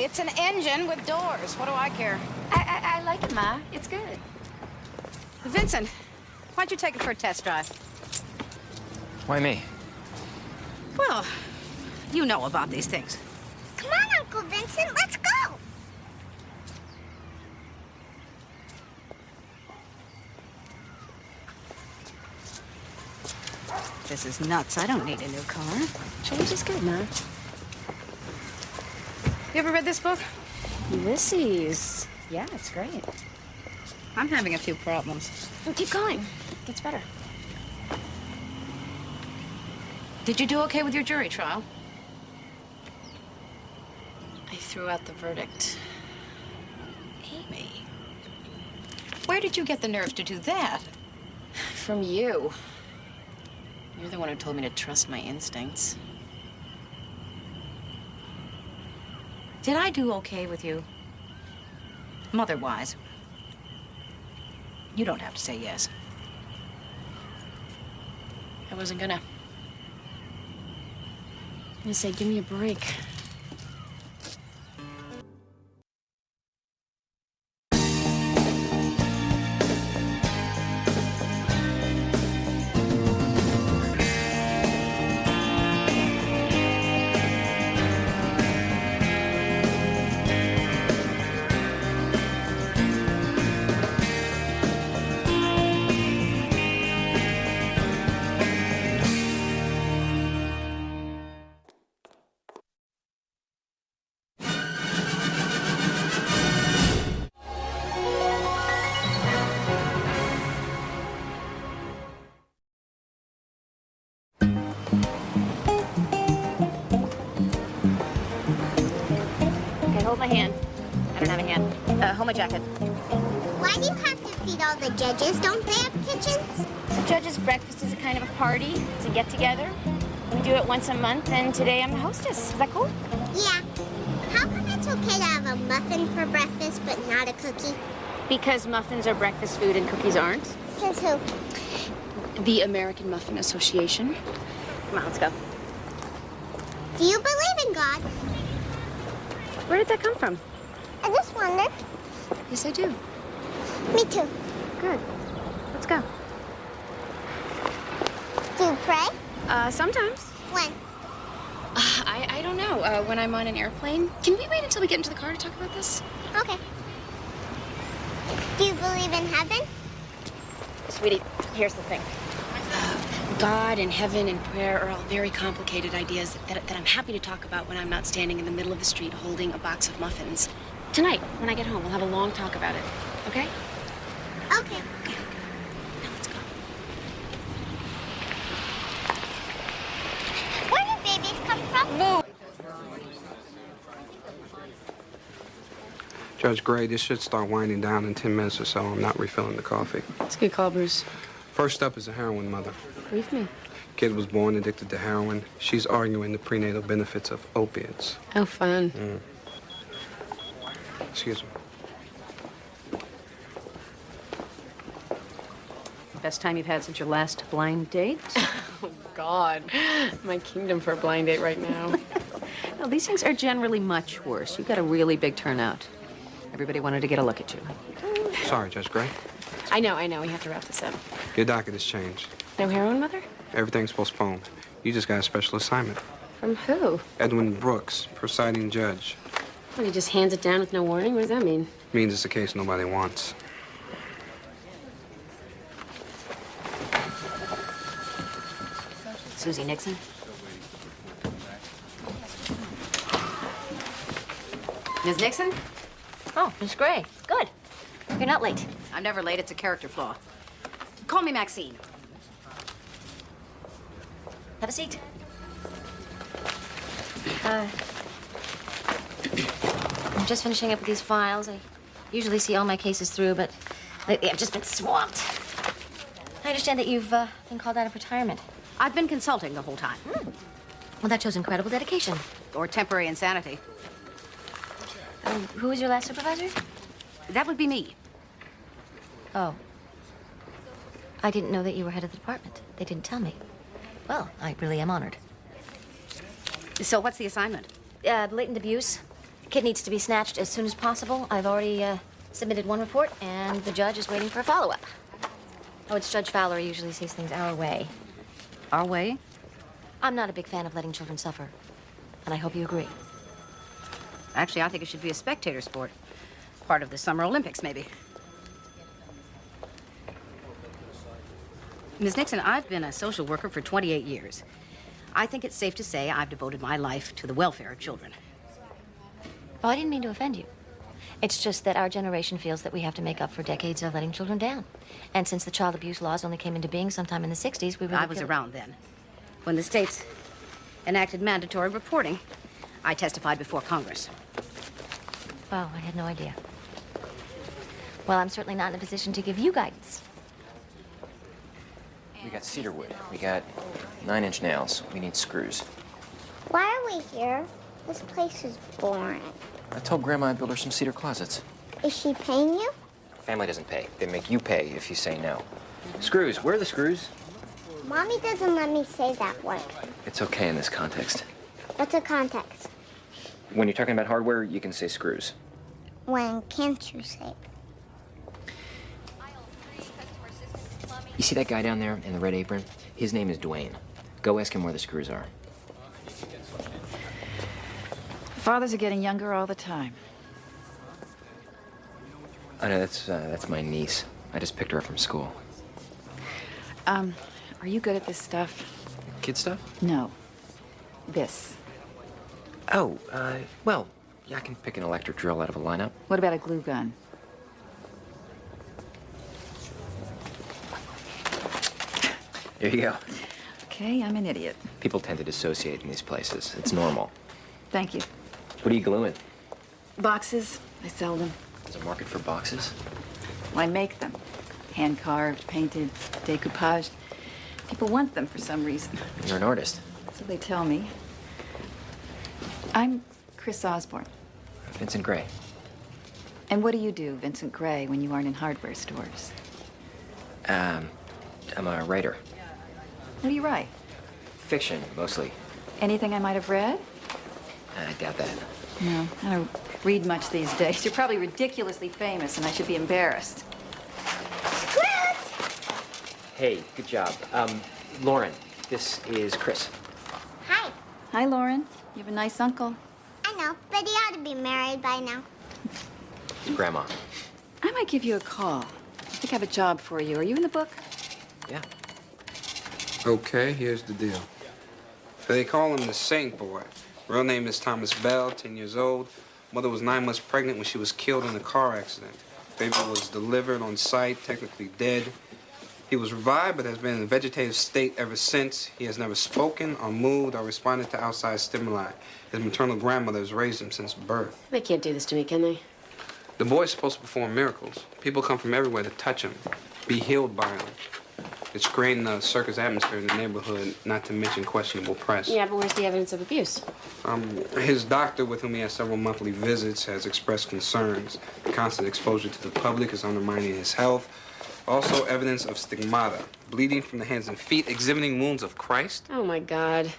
It's an engine with doors. What do I care? I like it, Ma. It's good. Vincent, why don't you take it for a test drive? Why me? Well, you know about these things. Come on, Uncle Vincent, let's go. This is nuts. I don't need a new car. Change is good, Ma. You ever read this book? Ulysses. Yeah, it's great. I'm having a few problems. Well, keep going. It gets better. Did you do okay with your jury trial? I threw out the verdict. Amy, where did you get the nerve to do that? From you. You're the one who told me to trust my instincts. Did I do okay with you? Mother-wise. You don't have to say yes. I wasn't gonna. I say, give me a break. Okay, hold my hand. I don't have a hand. Hold my jacket. Why do you have to feed all the judges. Don't they have kitchens? The judge's breakfast is a kind of a party. It's a get-together. We do it once a month, and today I'm the hostess. Is that cool? Yeah. How come it's okay to have a muffin for breakfast but not a cookie? Because muffins are breakfast food and cookies aren't. Says who? The American Muffin Association. Come on, let's go. Do you believe in God? Where did that come from? I just wondered. Yes, I do. Me too. Good. Let's go. Do you pray? Sometimes. When? I don't know. When I'm on an airplane. Can we wait until we get into the car to talk about this? Okay. Do you believe in heaven? Sweetie, here's the thing. God and heaven and prayer are all very complicated ideas that I'm happy to talk about when I'm not standing in the middle of the street holding a box of muffins. Tonight, when I get home, we'll have a long talk about it. Okay? Okay. Now let's go. Where do babies come from? No. Judge Gray, this should start winding down in 10 minutes or so. I'm not refilling the coffee. It's a good call, Bruce. First up is a heroin mother. Brief me. Kid was born addicted to heroin. She's arguing the prenatal benefits of opiates. How fun. Excuse me. Best time you've had since your last blind date? Oh, God. My kingdom for a blind date right now. No, these things are generally much worse. You got a really big turnout. Everybody wanted to get a look at you. Sorry, Judge Gray. I know. We have to wrap this up. Your docket has changed. No heroin, Mother? Everything's postponed. You just got a special assignment. From who? Edwin Brooks, presiding judge. Well, he just hands it down with no warning? What does that mean? Means it's a case nobody wants. Susie Nixon? Ms. Nixon? Oh, Miss Gray. Good. You're not late. I'm never late. It's a character flaw. Call me Maxine. Have a seat. I'm just finishing up with these files. I usually see all my cases through, but lately I've just been swamped. I understand that you've been called out of retirement. I've been consulting the whole time. Well, that shows incredible dedication. Or temporary insanity. Who was your last supervisor? That would be me. Oh. I didn't know that you were head of the department. They didn't tell me. Well, I really am honored. So what's the assignment? Blatant abuse. Kid needs to be snatched as soon as possible. I've already submitted one report, and the judge is waiting for a follow-up. Oh, it's Judge Fowler. He usually sees things our way. Our way? I'm not a big fan of letting children suffer, and I hope you agree. Actually, I think it should be a spectator sport. Part of the Summer Olympics, maybe. Ms. Nixon, I've been a social worker for 28 years. I think it's safe to say I've devoted my life to the welfare of children. Oh, I didn't mean to offend you. It's just that our generation feels that we have to make up for decades of letting children down. And since the child abuse laws only came into being sometime in the 60s, we really I was around then, when the states enacted mandatory reporting. I testified before Congress. Wow, I had no idea. Well, I'm certainly not in a position to give you guidance. We got cedar wood. We got 9-inch nails. We need screws. Why are we here? This place is boring. I told Grandma I'd build her some cedar closets. Is she paying you? Family doesn't pay. They make you pay if you say no. Screws. Where are the screws? Mommy doesn't let me say that word. It's okay in this context. What's a context? When you're talking about hardware, you can say screws. When can't you say it? You see that guy down there in the red apron? His name is Dwayne. Go ask him where the screws are. Fathers are getting younger all the time. I know, that's my niece. I just picked her up from school. Are you good at this stuff? Kid stuff? No. This. Oh, well, yeah, I can pick an electric drill out of a lineup. What about a glue gun? Here you go. Okay, I'm an idiot. People tend to dissociate in these places. It's normal. Thank you. What are you gluing? Boxes. I sell them. There's a market for boxes? Well, I make them. Hand-carved, painted, decoupaged. People want them for some reason. You're an artist. So they tell me. I'm Chris Osborne. Vincent Gray. And what do you do, Vincent Gray, when you aren't in hardware stores? I'm a writer. What do you write? Fiction, mostly. Anything I might have read? I doubt that. No, I don't read much these days. You're probably ridiculously famous, and I should be embarrassed. Hey, good job. Lauren, this is Chris. Hi. Hi, Lauren. You have a nice uncle. I know, but he ought to be married by now. It's Grandma. I might give you a call. I think I have a job for you. Are you in the book? Yeah. Okay, here's the deal. So they call him the Saint Boy. Real name is Thomas Bell, 10 years old. Mother was 9 months pregnant when she was killed in a car accident. Baby was delivered on site, technically dead. He was revived, but has been in a vegetative state ever since. He has never spoken or moved or responded to outside stimuli. His maternal grandmother has raised him since birth. They can't do this to me, can they? The boy's supposed to perform miracles. People come from everywhere to touch him, be healed by him. It's creating a circus atmosphere in the neighborhood, not to mention questionable press. Yeah, but where's the evidence of abuse? His doctor, with whom he has several monthly visits, has expressed concerns. The constant exposure to the public is undermining his health. Also, evidence of stigmata, bleeding from the hands and feet, exhibiting wounds of Christ. Oh, my God.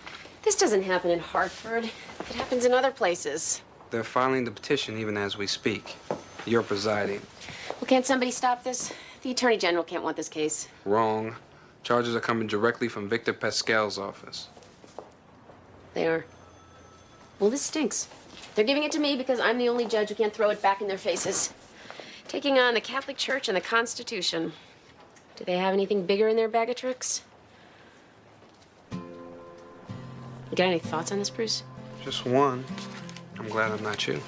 This doesn't happen in Hartford. It happens in other places. They're filing the petition even as we speak. You're presiding. Well, can't somebody stop this? The Attorney General can't want this case. Wrong. Charges are coming directly from Victor Pascal's office. They are. Well, this stinks. They're giving it to me because I'm the only judge who can't throw it back in their faces. Taking on the Catholic Church and the Constitution. Do they have anything bigger in their bag of tricks? You got any thoughts on this, Bruce? Just one. I'm glad I'm not you.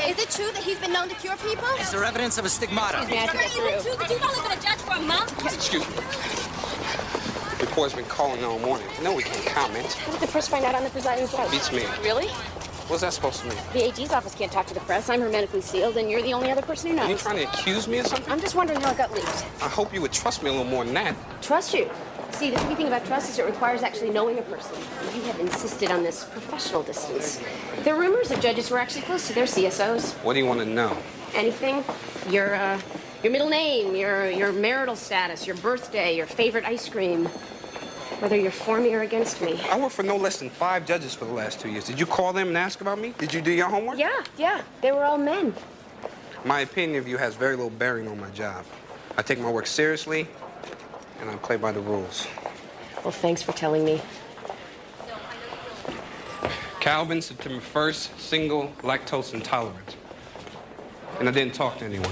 Is it true that he's been known to cure people? Is there evidence of a stigmata? Is it true that you've only been a judge for a month? Excuse me. Report's been calling all morning. No, we can't comment. How did the press find out I'm the presiding judge? Beats me. Really? What's that supposed to mean? The AG's office can't talk to the press. I'm hermetically sealed, and you're the only other person who knows. Are you trying to accuse me of something? I'm just wondering how it got leaked. I hope you would trust me a little more than that. Trust you? See, the tricky thing about trust is it requires actually knowing a person. You have insisted on this professional distance. There are rumors of judges who are actually close to their CSOs. What do you want to know? Anything? Your middle name, your marital status, your birthday, your favorite ice cream. Whether you're for me or against me. I worked for no less than 5 judges for the last 2 years. Did you call them and ask about me? Did you do your homework? Yeah. They were all men. My opinion of you has very little bearing on my job. I take my work seriously, and I play by the rules. Well, thanks for telling me. Calvin, September 1st, single, lactose intolerant. And I didn't talk to anyone.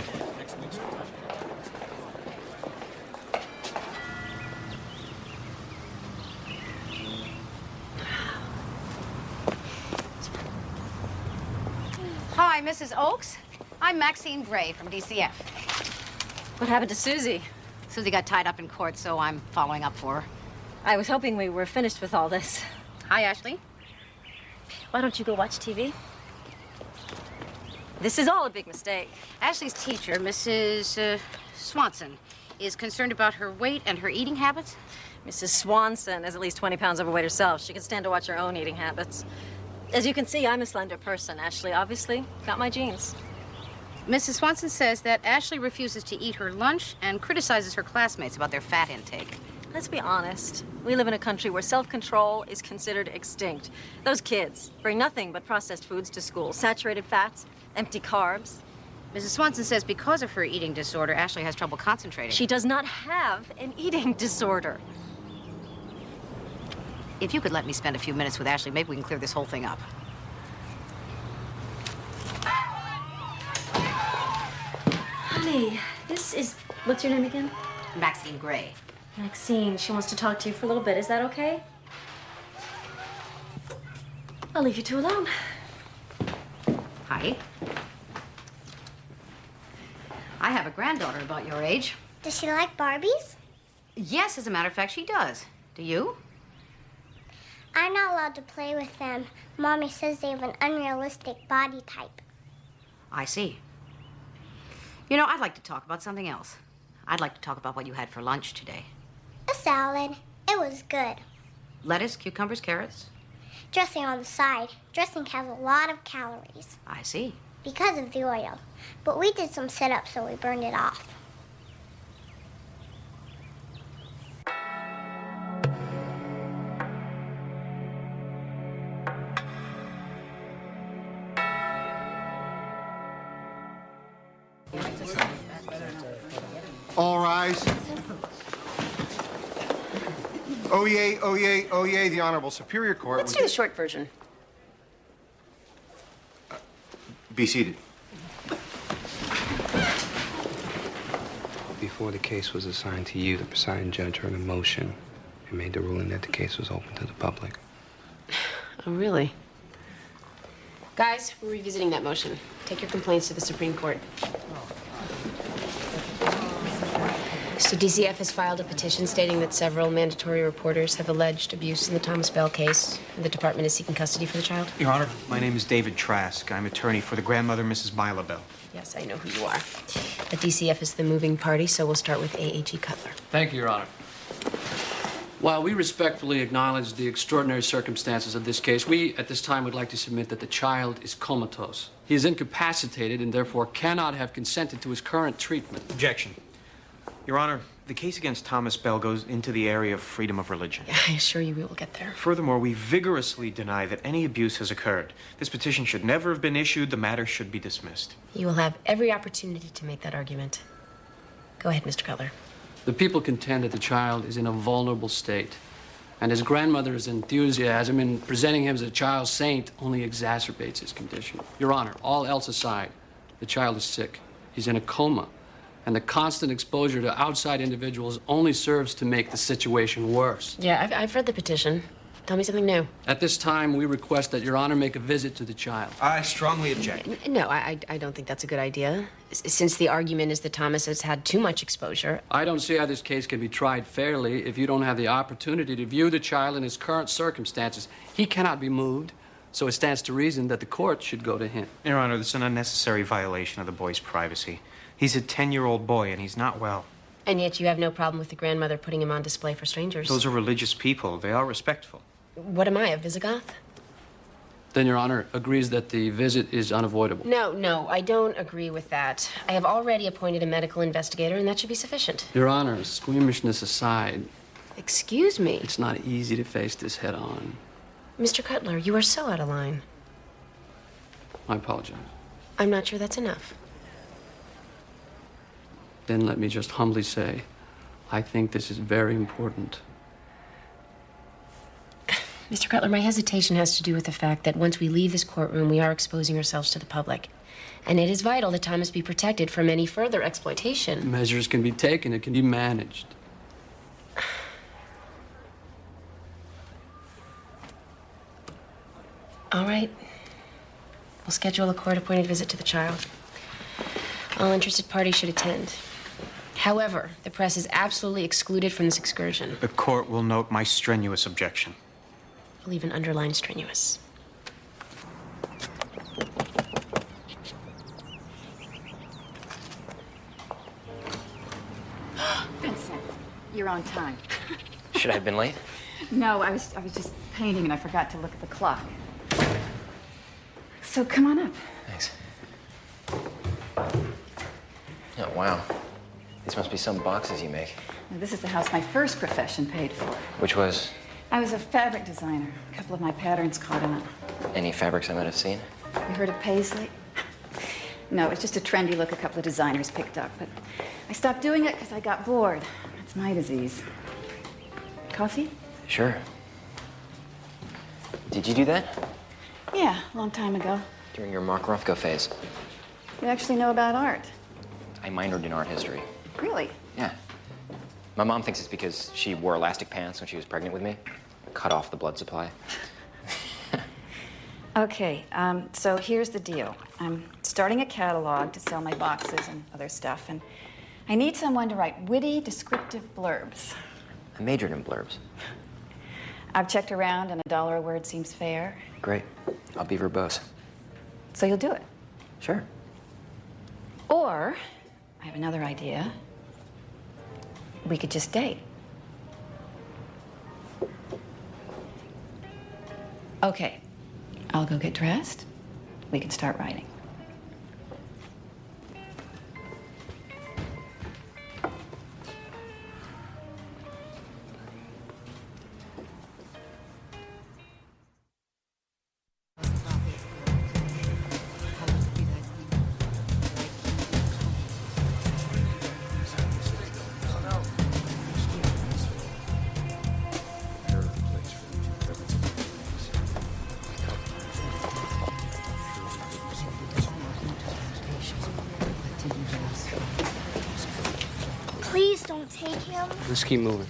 Hi, Mrs. Oakes. I'm Maxine Gray from DCF. What happened to Susie? Susie got tied up in court, so I'm following up for her. I was hoping we were finished with all this. Hi, Ashley. Why don't you go watch TV? This is all a big mistake. Ashley's teacher, Mrs. Swanson, is concerned about her weight and her eating habits. Mrs. Swanson is at least 20 pounds overweight herself. She can stand to watch her own eating habits. As you can see, I'm a slender person. Ashley, obviously, got my genes. Mrs. Swanson says that Ashley refuses to eat her lunch and criticizes her classmates about their fat intake. Let's be honest. We live in a country where self-control is considered extinct. Those kids bring nothing but processed foods to school. Saturated fats, empty carbs. Mrs. Swanson says because of her eating disorder, Ashley has trouble concentrating. She does not have an eating disorder. If you could let me spend a few minutes with Ashley, maybe we can clear this whole thing up. Honey, this is... What's your name again? Maxine Gray. Maxine, she wants to talk to you for a little bit. Is that okay? I'll leave you two alone. Hi. I have a granddaughter about your age. Does she like Barbies? Yes, as a matter of fact, she does. Do you? I'm not allowed to play with them. Mommy says they have an unrealistic body type. I see. You know, I'd like to talk about something else. I'd like to talk about what you had for lunch today. A salad. It was good. Lettuce, cucumbers, carrots? Dressing on the side. Dressing has a lot of calories. I see. Because of the oil. But we did some sit-ups, so we burned it off. All rise. Oyez, oyez, oyez, the Honorable Superior Court. Let's do the short version. Be seated. Before the case was assigned to you, the presiding judge heard a motion and made the ruling that the case was open to the public. Oh, really? Guys, we're revisiting that motion. Take your complaints to the Supreme Court. So DCF has filed a petition stating that several mandatory reporters have alleged abuse in the Thomas Bell case, and the department is seeking custody for the child. Your Honor, my name is David Trask. I'm attorney for the grandmother, Mrs. Mila Bell. Yes, I know who you are. The DCF is the moving party, so we'll start with AAG Cutler. Thank you, Your Honor. While we respectfully acknowledge the extraordinary circumstances of this case, we, at this time, would like to submit that the child is comatose. He is incapacitated and therefore cannot have consented to his current treatment. Objection. Your Honor, the case against Thomas Bell goes into the area of freedom of religion. I assure you we will get there. Furthermore, we vigorously deny that any abuse has occurred. This petition should never have been issued. The matter should be dismissed. You will have every opportunity to make that argument. Go ahead, Mr. Cutler. The people contend that the child is in a vulnerable state, and his grandmother's enthusiasm in presenting him as a child saint only exacerbates his condition. Your Honor, all else aside, the child is sick. He's in a coma, and the constant exposure to outside individuals only serves to make the situation worse. Yeah, I've read the petition. Tell me something new. At this time, we request that Your Honor make a visit to the child. I strongly object. No, I don't think that's a good idea. Since the argument is that Thomas has had too much exposure. I don't see how this case can be tried fairly if you don't have the opportunity to view the child in his current circumstances. He cannot be moved, so it stands to reason that the court should go to him. Your Honor, this is an unnecessary violation of the boy's privacy. He's a 10-year-old boy, and he's not well. And yet you have no problem with the grandmother putting him on display for strangers. Those are religious people. They are respectful. What am I, a Visigoth? Then Your Honor agrees that the visit is unavoidable. No, I don't agree with that. I have already appointed a medical investigator, and that should be sufficient. Your Honor, squeamishness aside. Excuse me. It's not easy to face this head on. Mr. Cutler, you are so out of line. I apologize. I'm not sure that's enough. Then let me just humbly say, I think this is very important. Mr. Cutler, my hesitation has to do with the fact that once we leave this courtroom, we are exposing ourselves to the public. And it is vital that Thomas be protected from any further exploitation. Measures can be taken, it can be managed. All right. We'll schedule a court-appointed visit to the child. All interested parties should attend. However, the press is absolutely excluded from this excursion. The court will note my strenuous objection. I'll even underline strenuous. Vincent, you're on time. Should I have been late? No, I was just painting and I forgot to look at the clock. So come on up. Thanks. Oh, wow. These must be some boxes you make. Now, this is the house my first profession paid for. Which was? I was a fabric designer. A couple of my patterns caught on. Any fabrics I might have seen? You heard of Paisley? No, it's just a trendy look a couple of designers picked up. But I stopped doing it because I got bored. That's my disease. Coffee? Sure. Did you do that? Yeah, a long time ago. During your Mark Rothko phase? You actually know about art? I minored in art history. Really? Yeah. My mom thinks it's because she wore elastic pants when she was pregnant with me. Cut off the blood supply. Okay, so here's the deal. I'm starting a catalog to sell my boxes and other stuff, and I need someone to write witty, descriptive blurbs. I majored in blurbs. I've checked around, and $1 a word seems fair. Great. I'll be verbose. So you'll do it. Sure. Or, I have another idea. We could just date. Okay, I'll go get dressed. We can start writing. Please don't take him. Let's keep moving.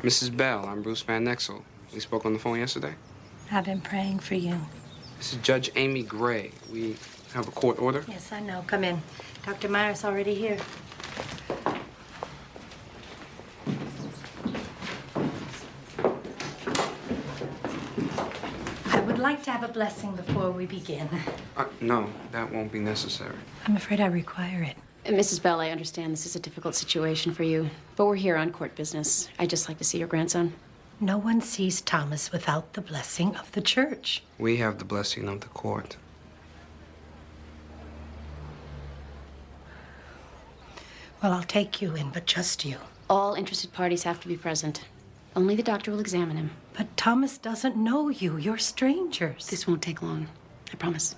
Mrs. Bell, I'm Bruce Van Nexel. We spoke on the phone yesterday. I've been praying for you. This is Judge Amy Gray. We have a court order. Yes, I know. Come in. Dr. Meyer's already here. I would like to have a blessing before we begin. No, that won't be necessary. I'm afraid I require it. Mrs. Bell, I understand this is a difficult situation for you, but we're here on court business. I'd just like to see your grandson. No one sees Thomas without the blessing of the church. We have the blessing of the court. Well, I'll take you in, but just you. All interested parties have to be present. Only the doctor will examine him. But Thomas doesn't know you. You're strangers. This won't take long. I promise.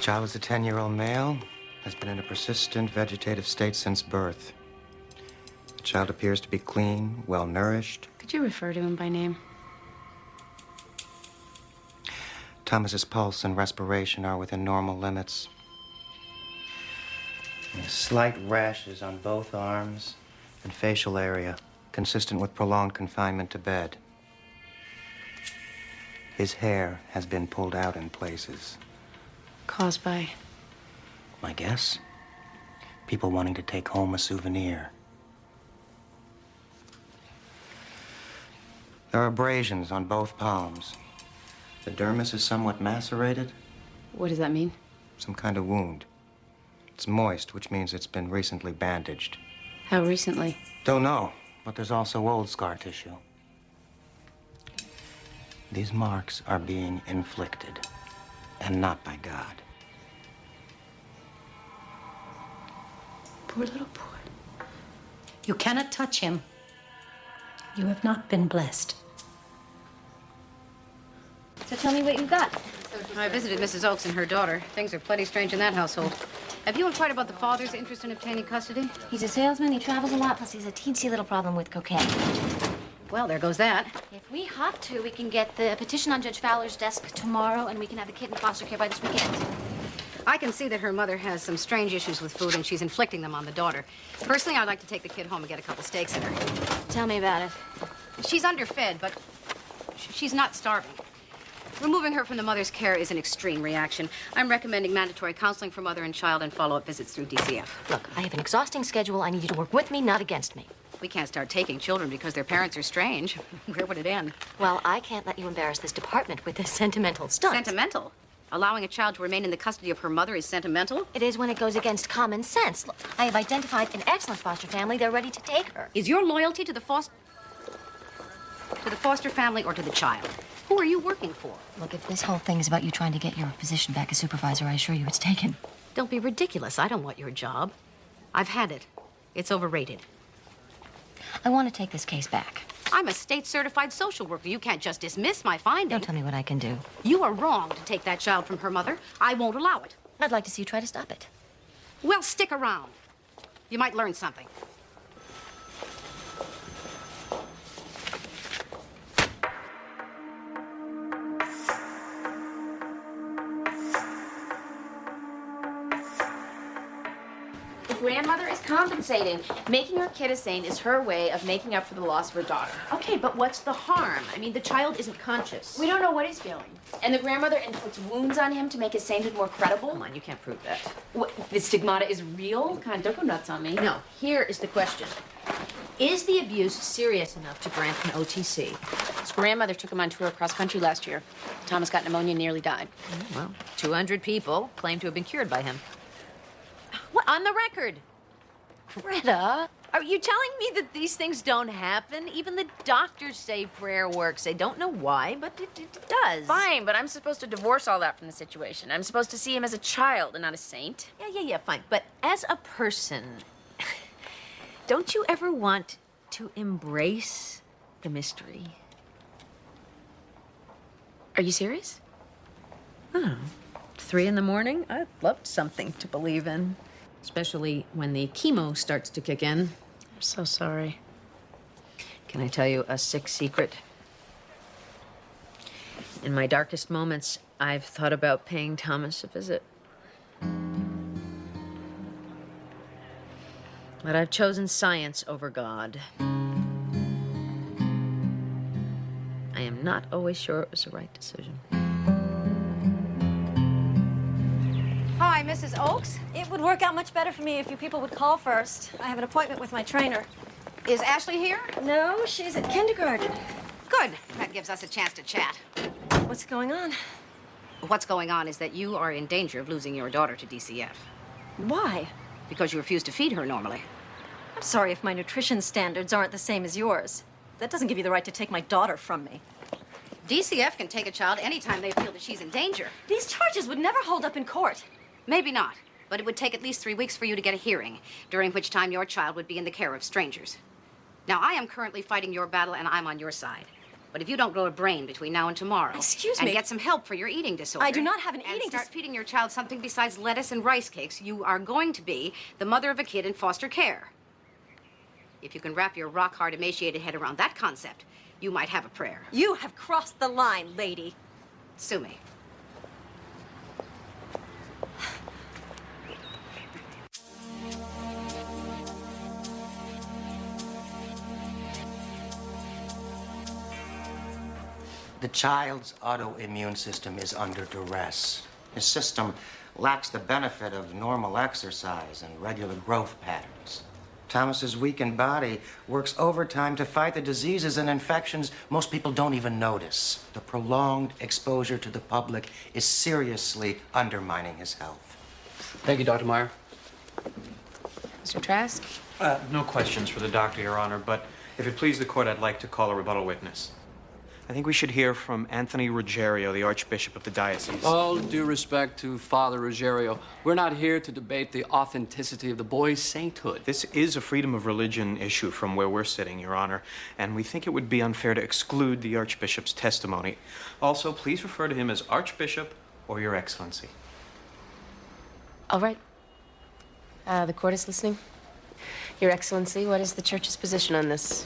Child is a 10-year-old male, has been in a persistent vegetative state since birth. The child appears to be clean, well-nourished. Could you refer to him by name? Thomas's pulse and respiration are within normal limits. He has slight rashes on both arms and facial area, consistent with prolonged confinement to bed. His hair has been pulled out in places. Caused by? My guess? People wanting to take home a souvenir. There are abrasions on both palms. The dermis is somewhat macerated. What does that mean? Some kind of wound. It's moist, which means it's been recently bandaged. How recently? Don't know, but there's also old scar tissue. These marks are being inflicted, and not by God. Poor little boy. You cannot touch him. You have not been blessed. So tell me what you got. I visited Mrs. Oakes and her daughter. Things are plenty strange in that household. Have you inquired about the father's interest in obtaining custody? He's a salesman, he travels a lot, plus he's a teensy little problem with cocaine. Well, there goes that. If we hop to, we can get the petition on Judge Fowler's desk tomorrow, and we can have the kid in foster care by this weekend. I can see that her mother has some strange issues with food, and she's inflicting them on the daughter. Personally, I'd like to take the kid home and get a couple steaks in her. Tell me about it. She's underfed, but she's not starving. Removing her from the mother's care is an extreme reaction. I'm recommending mandatory counseling for mother and child and follow-up visits through DCF. Look, I have an exhausting schedule. I need you to work with me, not against me. We can't start taking children because their parents are strange. Where would it end? Well, I can't let you embarrass this department with this sentimental stunt. Sentimental? Allowing a child to remain in the custody of her mother is sentimental? It is when it goes against common sense. Look, I have identified an excellent foster family. They're ready to take her. Is your loyalty to the foster family or to the child? Who are you working for? Look, if this whole thing is about you trying to get your position back as supervisor, I assure you it's taken. Don't be ridiculous. I don't want your job. I've had it. It's overrated. I want to take this case back. I'm a state-certified social worker. You can't just dismiss my finding. Don't tell me what I can do. You are wrong to take that child from her mother. I won't allow it. I'd like to see you try to stop it. Well, stick around. You might learn something. The grandmother is compensating. Making her kid a saint is her way of making up for the loss of her daughter. Okay, but what's the harm? I mean, the child isn't conscious. We don't know what he's feeling. And the grandmother inflicts wounds on him to make his sainthood more credible. Come on, you can't prove that. What, the stigmata is real? Kind of, don't go nuts on me. No, here is the question. Is the abuse serious enough to grant an OTC? His grandmother took him on tour across country last year. Thomas got pneumonia and nearly died. Well, 200 people claim to have been cured by him. What? On the record. Greta, are you telling me that these things don't happen? Even the doctors say prayer works. They don't know why, but it does. Fine, but I'm supposed to divorce all that from the situation. I'm supposed to see him as a child and not a saint. Yeah, fine. But as a person, don't you ever want to embrace the mystery? Are you serious? Oh, 3 in the morning? I'd love something to believe in. Especially when the chemo starts to kick in. I'm so sorry. Can I tell you a sick secret? In my darkest moments, I've thought about paying Thomas a visit. But I've chosen science over God. I am not always sure it was the right decision. Hi, Mrs. Oakes. It would work out much better for me if you people would call first. I have an appointment with my trainer. Is Ashley here? No, she's at kindergarten. Good. That gives us a chance to chat. What's going on? What's going on is that you are in danger of losing your daughter to DCF. Why? Because you refuse to feed her normally. I'm sorry if my nutrition standards aren't the same as yours. That doesn't give you the right to take my daughter from me. DCF can take a child anytime they feel that she's in danger. These charges would never hold up in court. Maybe not, but it would take at least 3 weeks for you to get a hearing, during which time your child would be in the care of strangers. Now, I am currently fighting your battle, and I'm on your side. But if you don't grow a brain between now and tomorrow... Excuse and me. get some help for your eating disorder... I do not have an eating start feeding your child something besides lettuce and rice cakes, you are going to be the mother of a kid in foster care. If you can wrap your rock-hard, emaciated head around that concept, you might have a prayer. You have crossed the line, lady. Sue me. The child's autoimmune system is under duress. His system lacks the benefit of normal exercise and regular growth patterns. Thomas's weakened body works overtime to fight the diseases and infections most people don't even notice. The prolonged exposure to the public is seriously undermining his health. Thank you, Dr. Meyer. Mr. Trask? No questions for the doctor, Your Honor, but if it please the court, I'd like to call a rebuttal witness. I think we should hear from Anthony Ruggiero, the Archbishop of the diocese. All due respect to Father Ruggiero, we're not here to debate the authenticity of the boy's sainthood. This is a freedom of religion issue from where we're sitting, Your Honor, and we think it would be unfair to exclude the Archbishop's testimony. Also, please refer to him as Archbishop or Your Excellency. All right. The court is listening. Your Excellency, what is the Church's position on this?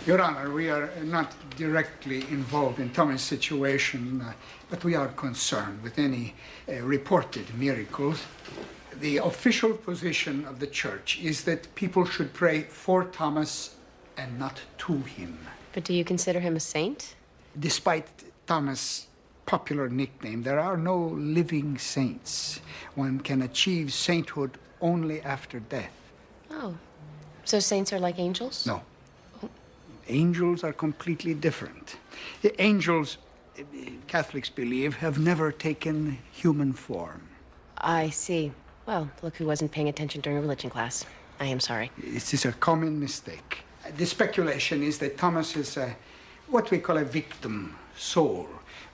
Your Honor, we are not directly involved in Thomas' situation, but we are concerned with any reported miracles. The official position of the Church is that people should pray for Thomas and not to him. But do you consider him a saint? Despite Thomas' popular nickname, there are no living saints. One can achieve sainthood only after death. Oh. So saints are like angels? No. Angels are completely different. The angels, Catholics believe, have never taken human form. I see. Well, look who wasn't paying attention during religion class. I am sorry. This is a common mistake. The speculation is that Thomas is what we call a victim soul,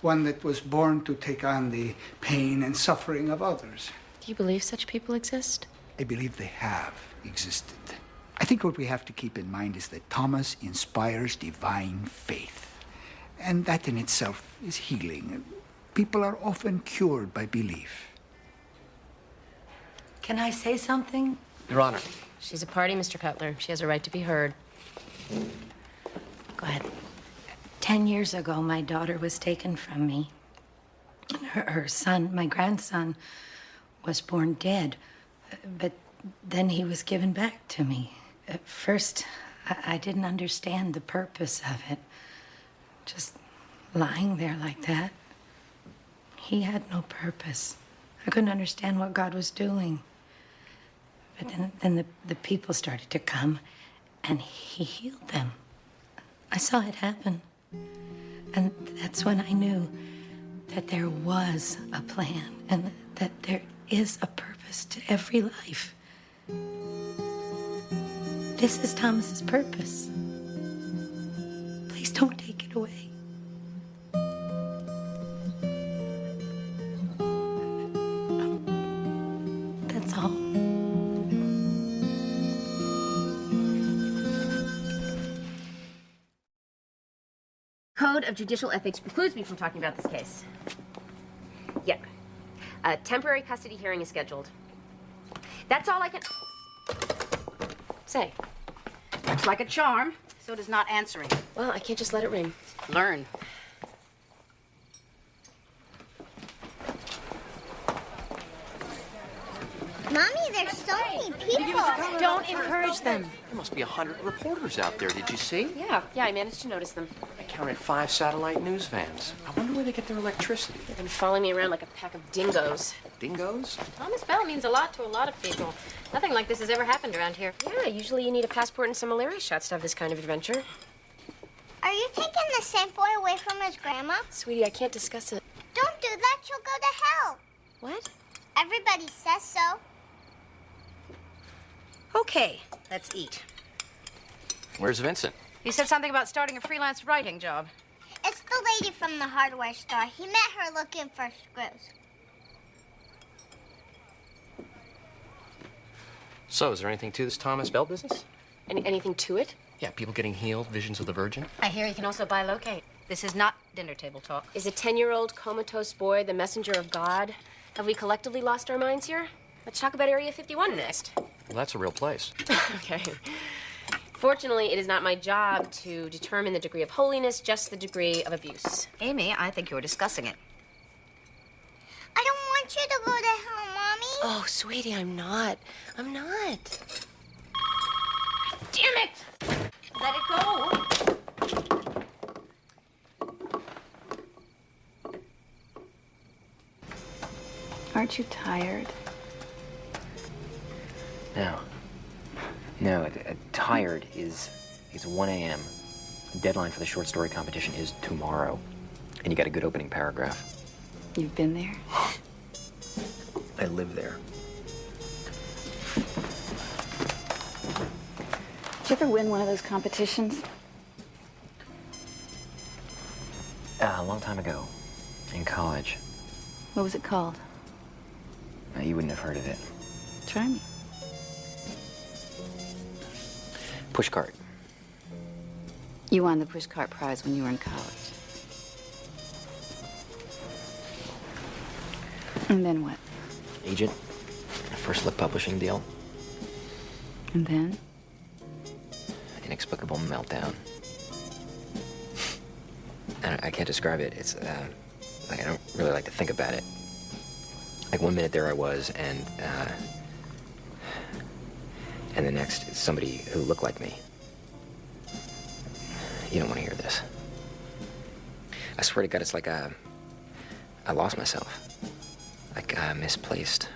one that was born to take on the pain and suffering of others. Do you believe such people exist? I believe they have existed. I think what we have to keep in mind is that Thomas inspires divine faith. And that in itself is healing. People are often cured by belief. Can I say something? Your Honor. She's a party, Mr. Cutler. She has a right to be heard. Go ahead. 10 years ago, my daughter was taken from me. Her son, my grandson, was born dead. But then he was given back to me. At first, I didn't understand the purpose of it. Just lying there like that. He had no purpose. I couldn't understand what God was doing. But then the people started to come, and he healed them. I saw it happen. And that's when I knew that there was a plan and that there is a purpose to every life. This is Thomas's purpose. Please don't take it away. That's all. Code of Judicial Ethics precludes me from talking about this case. Yeah. A temporary custody hearing is scheduled. That's all I can say. Looks like a charm. So does not answering. Well, I can't just let it ring. Learn. Mommy, there's so many people. Don't encourage them. There must be 100 reporters out there. Did you see? Yeah, I managed to notice them. I counted 5 satellite news vans. I wonder where they get their electricity. They've been following me around like a pack of dingoes. Dingoes? Thomas Bell means a lot to a lot of people. Nothing like this has ever happened around here. Yeah, usually you need a passport and some malaria shots to have this kind of adventure. Are you taking the Saint Boy away from his grandma? Sweetie, I can't discuss it. Don't do that. She'll go to hell. What? Everybody says so. Okay, let's eat. Where's Vincent? You said something about starting a freelance writing job. It's the lady from the hardware store. He met her looking for screws. So, is there anything to this Thomas Bell business? Anything to it? Yeah, people getting healed, visions of the Virgin. I hear you can also buy locate. This is not dinner table talk. Is a 10-year-old comatose boy the messenger of God? Have we collectively lost our minds here? Let's talk about Area 51 next. Well, that's a real place. Okay. Fortunately, it is not my job to determine the degree of holiness, just the degree of abuse. Amy, I think you're discussing it. I don't want you to go to hell, Mommy. Oh, sweetie, I'm not. I'm not. Damn it! Let it go. Aren't you tired? No, tired is 1 a.m. The deadline for the short story competition is tomorrow. And you got a good opening paragraph. You've been there? I live there. Did you ever win one of those competitions? A long time ago, in college. What was it called? You wouldn't have heard of it. Try me. Pushcart. You won the pushcart prize when you were in college. And then what? Agent. First look publishing deal. And then? Inexplicable meltdown. I can't describe it. It's, like, I don't really like to think about it. Like, 1 minute there I was, and the next, it's somebody who looked like me. You don't want to hear this. I swear to God, it's like I lost myself. Like I misplaced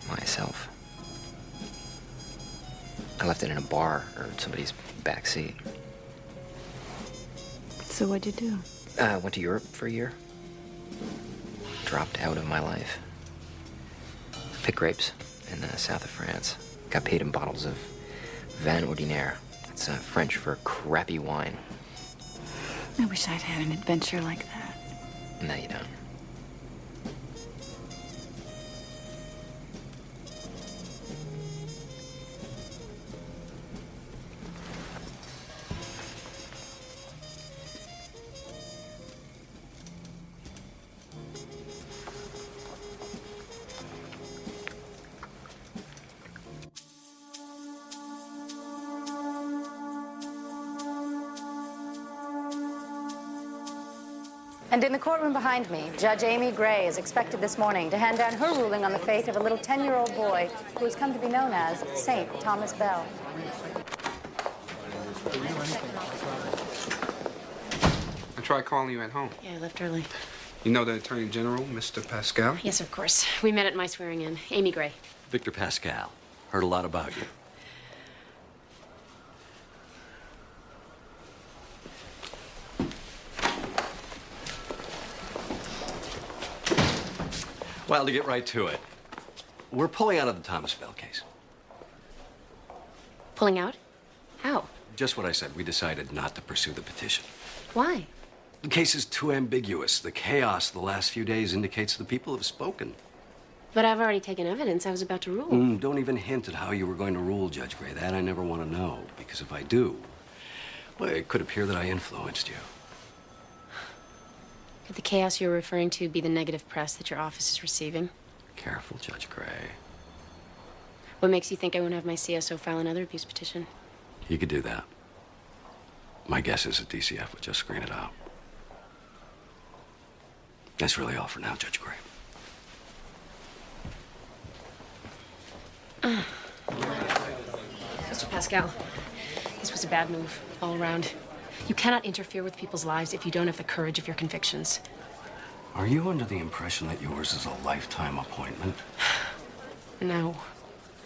myself. I left it in a bar or somebody's back seat. So what'd you do? I went to Europe for a year. Dropped out of my life. Picked grapes in the south of France. Got paid in bottles of Vin Ordinaire. It's French for crappy wine. I wish I'd had an adventure like that. No, you don't. And in the courtroom behind me, Judge Amy Gray is expected this morning to hand down her ruling on the fate of a little 10-year-old boy who has come to be known as Saint Thomas Bell. I tried calling you at home. Yeah, I left early. You know the Attorney General, Mr. Pascal? Yes, of course. We met at my swearing-in. Amy Gray. Victor Pascal. Heard a lot about you. Well, to get right to it, we're pulling out of the Thomas Bell case. Pulling out? How? Just what I said. We decided not to pursue the petition. Why? The case is too ambiguous. The chaos the last few days indicates the people have spoken. But I've already taken evidence. I was about to rule. Don't even hint at how you were going to rule, Judge Gray. That I never want to know, because if I do, well, it could appear that I influenced you. Could the chaos you're referring to be the negative press that your office is receiving? Careful, Judge Gray. What makes you think I won't have my CSO file another abuse petition? You could do that. My guess is that DCF would just screen it out. That's really all for now, Judge Gray. Mr. Pascal, this was a bad move all around. You cannot interfere with people's lives if you don't have the courage of your convictions. Are you under the impression that yours is a lifetime appointment? No.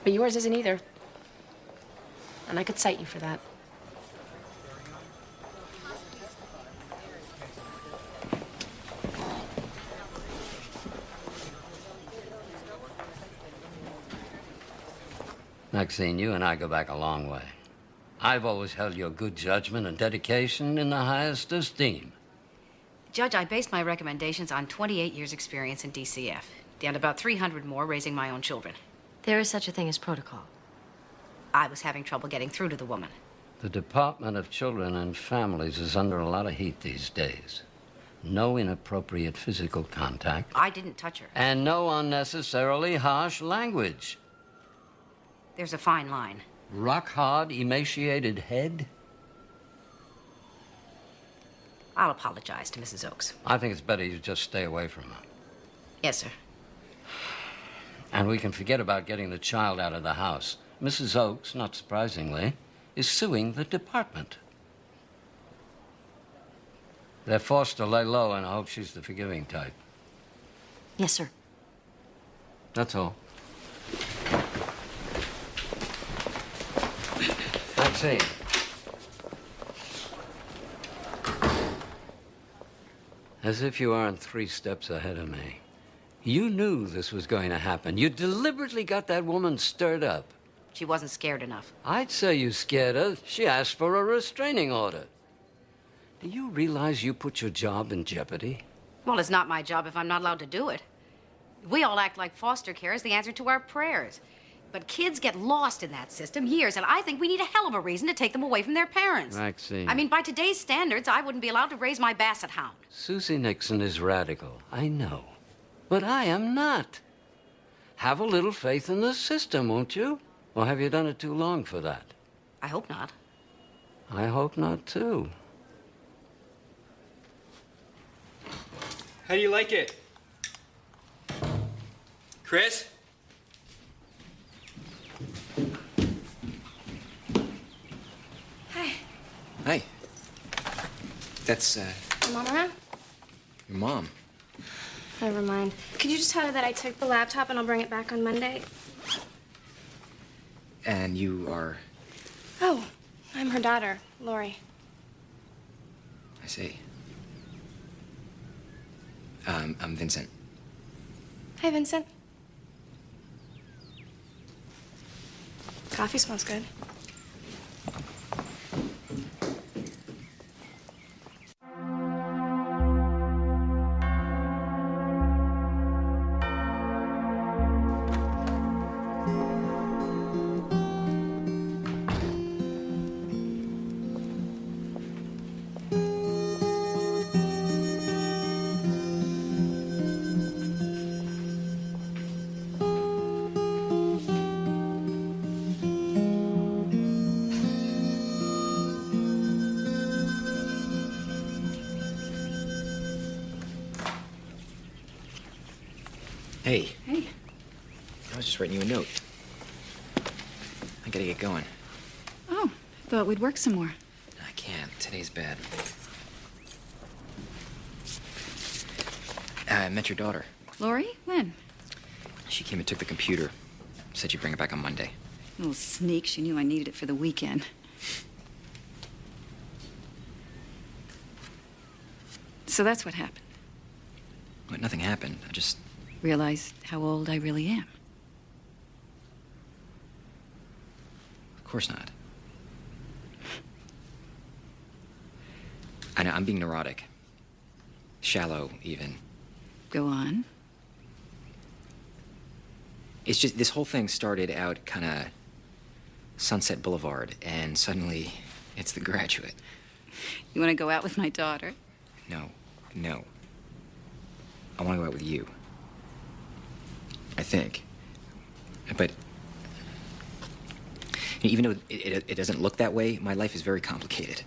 But yours isn't either. And I could cite you for that. Maxine, you and I go back a long way. I've always held your good judgment and dedication in the highest esteem. Judge, I based my recommendations on 28 years' experience in DCF, and about 300 more raising my own children. There is such a thing as protocol. I was having trouble getting through to the woman. The Department of Children and Families is under a lot of heat these days. No inappropriate physical contact. I didn't touch her. And no unnecessarily harsh language. There's a fine line. Rock-hard, emaciated head? I'll apologize to Mrs. Oakes. I think it's better you just stay away from her. Yes, sir. And we can forget about getting the child out of the house. Mrs. Oakes, not surprisingly, is suing the department. They're forced to lay low, and I hope she's the forgiving type. Yes, sir. That's all. Maxine. As if you aren't 3 steps ahead of me. You knew this was going to happen. You deliberately got that woman stirred up. She wasn't scared enough. I'd say you scared her. She asked for a restraining order. Do you realize you put your job in jeopardy? Well, it's not my job if I'm not allowed to do it. We all act like foster care is the answer to our prayers. But kids get lost in that system years, and I think we need a hell of a reason to take them away from their parents. Maxine. I mean, by today's standards, I wouldn't be allowed to raise my basset hound. Susie Nixon is radical, I know. But I am not. Have a little faith in the system, won't you? Or have you done it too long for that? I hope not. I hope not, too. How do you like it? Chris? Hi. Hi. That's, Your mom around? your mom. Never mind. Could you just tell her that I took the laptop and I'll bring it back on Monday? And you are... Oh, I'm her daughter, Lori. I see. I'm Vincent. Hi, Vincent. Coffee smells good. Hey. Hey. I was just writing you a note. I gotta get going. Oh, thought we'd work some more. I can't. Today's bad. I met your daughter. Lori? When? She came and took the computer. Said she'd bring it back on Monday. Little sneak. She knew I needed it for the weekend. So that's what happened. But nothing happened. I just... Realized how old I really am. Of course not. I know, I'm being neurotic. Shallow, even. Go on. It's just, this whole thing started out kind of Sunset Boulevard, and suddenly it's The Graduate. You want to go out with my daughter? No. I want to go out with you. I think. But even though it doesn't look that way, my life is very complicated.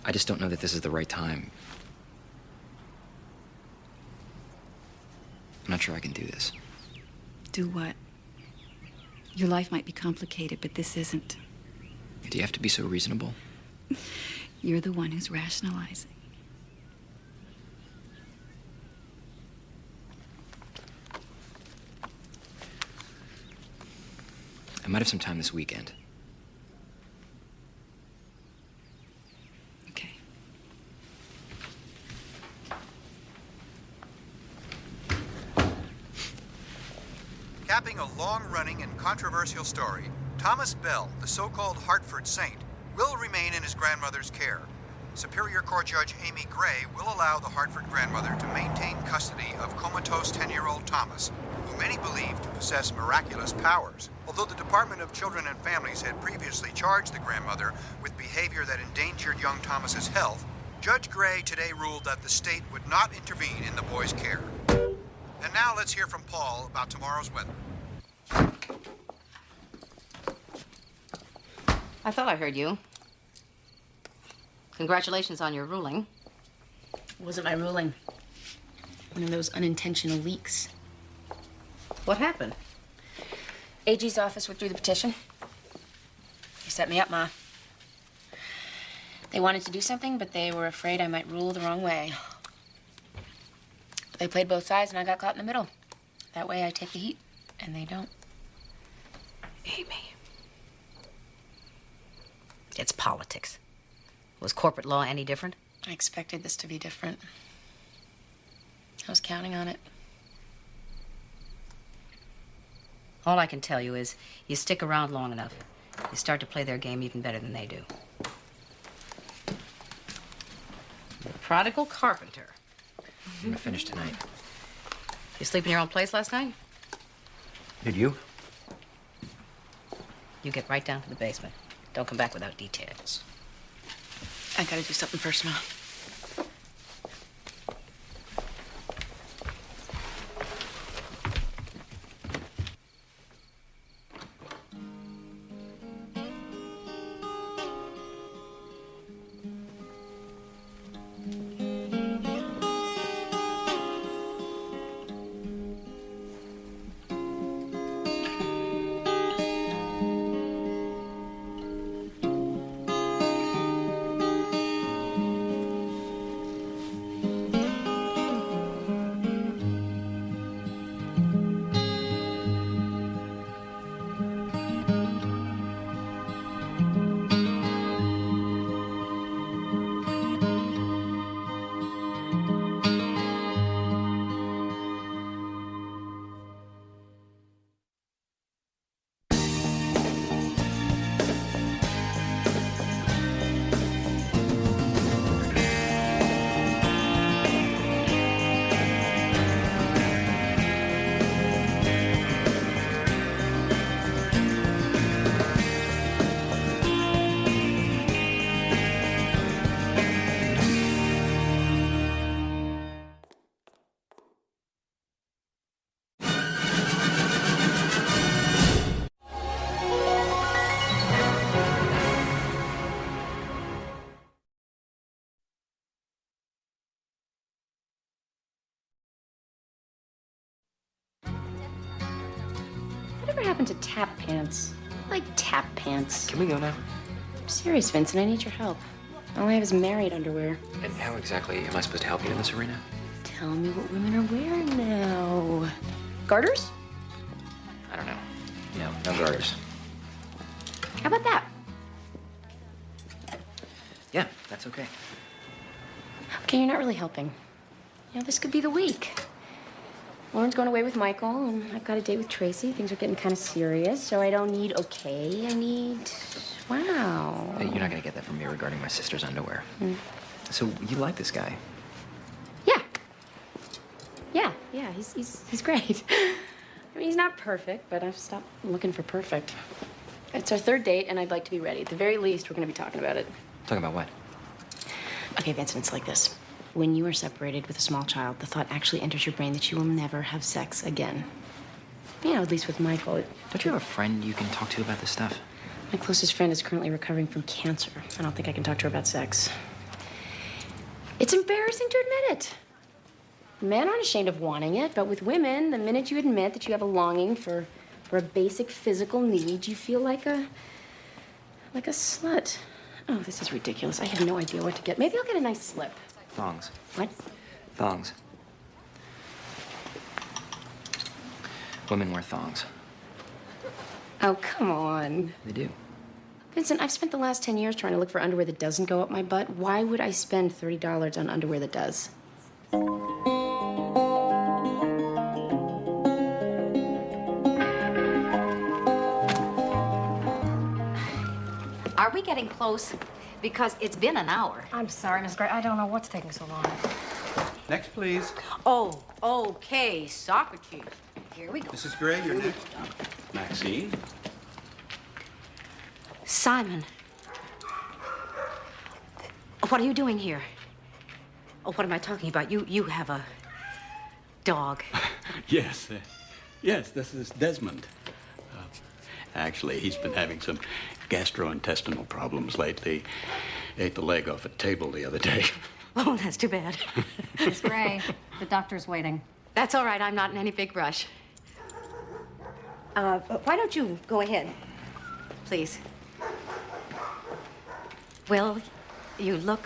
I just don't know that this is the right time. I'm not sure I can do this. Do what? Your life might be complicated, but this isn't. Do you have to be so reasonable? You're the one who's rationalizing. I might have some time this weekend. Okay. Capping a long-running and controversial story, Thomas Bell, the so-called Hartford Saint, will remain in his grandmother's care. Superior Court Judge Amy Gray will allow the Hartford grandmother to maintain custody of comatose 10-year-old Thomas, who many believe to possess miraculous powers. Although the Department of Children and Families had previously charged the grandmother with behavior that endangered young Thomas's health, Judge Gray today ruled that the state would not intervene in the boy's care. And now let's hear from Paul about tomorrow's weather. I thought I heard you. Congratulations on your ruling. It wasn't my ruling. One of those unintentional leaks. What happened? AG's office withdrew the petition. They set me up, Ma. They wanted to do something, but they were afraid I might rule the wrong way. They played both sides, and I got caught in the middle. That way I take the heat, and they don't. Amy. It's politics. Was corporate law any different? I expected this to be different. I was counting on it. All I can tell you is you stick around long enough, you start to play their game even better than they do. The prodigal carpenter. I'm gonna finish tonight. You sleep in your own place last night? Did you? You get right down to the basement. Don't come back without details. I gotta do something first, Ma. Whatever happened to tap pants? I like tap pants. Can we go now? I'm serious, Vincent. I need your help. All I have is married underwear. And how exactly am I supposed to help you in this arena? Tell me what women are wearing now. Garters? I don't know. No garters. How about that? Yeah, that's okay. Okay, you're not really helping. This could be the week. Lauren's going away with Michael, and I've got a date with Tracy. Things are getting kind of serious, so I don't need okay. I need wow. Hey, you're not gonna get that from me regarding my sister's underwear. Mm. So you like this guy? Yeah, he's great. I mean, he's not perfect, but I've stopped looking for perfect. It's our third date, and I'd like to be ready. At the very least, we're going to be talking about it. Talking about what? Okay, Vincent, it's like this. When you are separated with a small child, the thought actually enters your brain that you will never have sex again. At least with Michael. Don't you have a friend you can talk to about this stuff? My closest friend is currently recovering from cancer. I don't think I can talk to her about sex. It's embarrassing to admit it. Men aren't ashamed of wanting it, but with women, the minute you admit that you have a longing for a basic physical need, you feel like a slut. Oh, this is ridiculous. I have no idea what to get. Maybe I'll get a nice slip. Thongs. What? Thongs. Women wear thongs. Oh, come on. They do. Vincent, I've spent the last 10 years trying to look for underwear that doesn't go up my butt. Why would I spend $30 on underwear that does? Are we getting close? Because it's been an hour. I'm sorry, Miss Gray. I don't know what's taking so long. Next, please. Oh, okay, Socrates. Here we go. Mrs. Gray, you're next. Maxine. Simon. What are you doing here? Oh, what am I talking about? You have a dog. Yes. Yes, this is Desmond. Actually, he's been having some gastrointestinal problems lately. Ate the leg off a table the other day. Oh, that's too bad. Miss Gray, the doctor's waiting. That's all right. I'm not in any big rush. Why don't you go ahead, please? Well, you look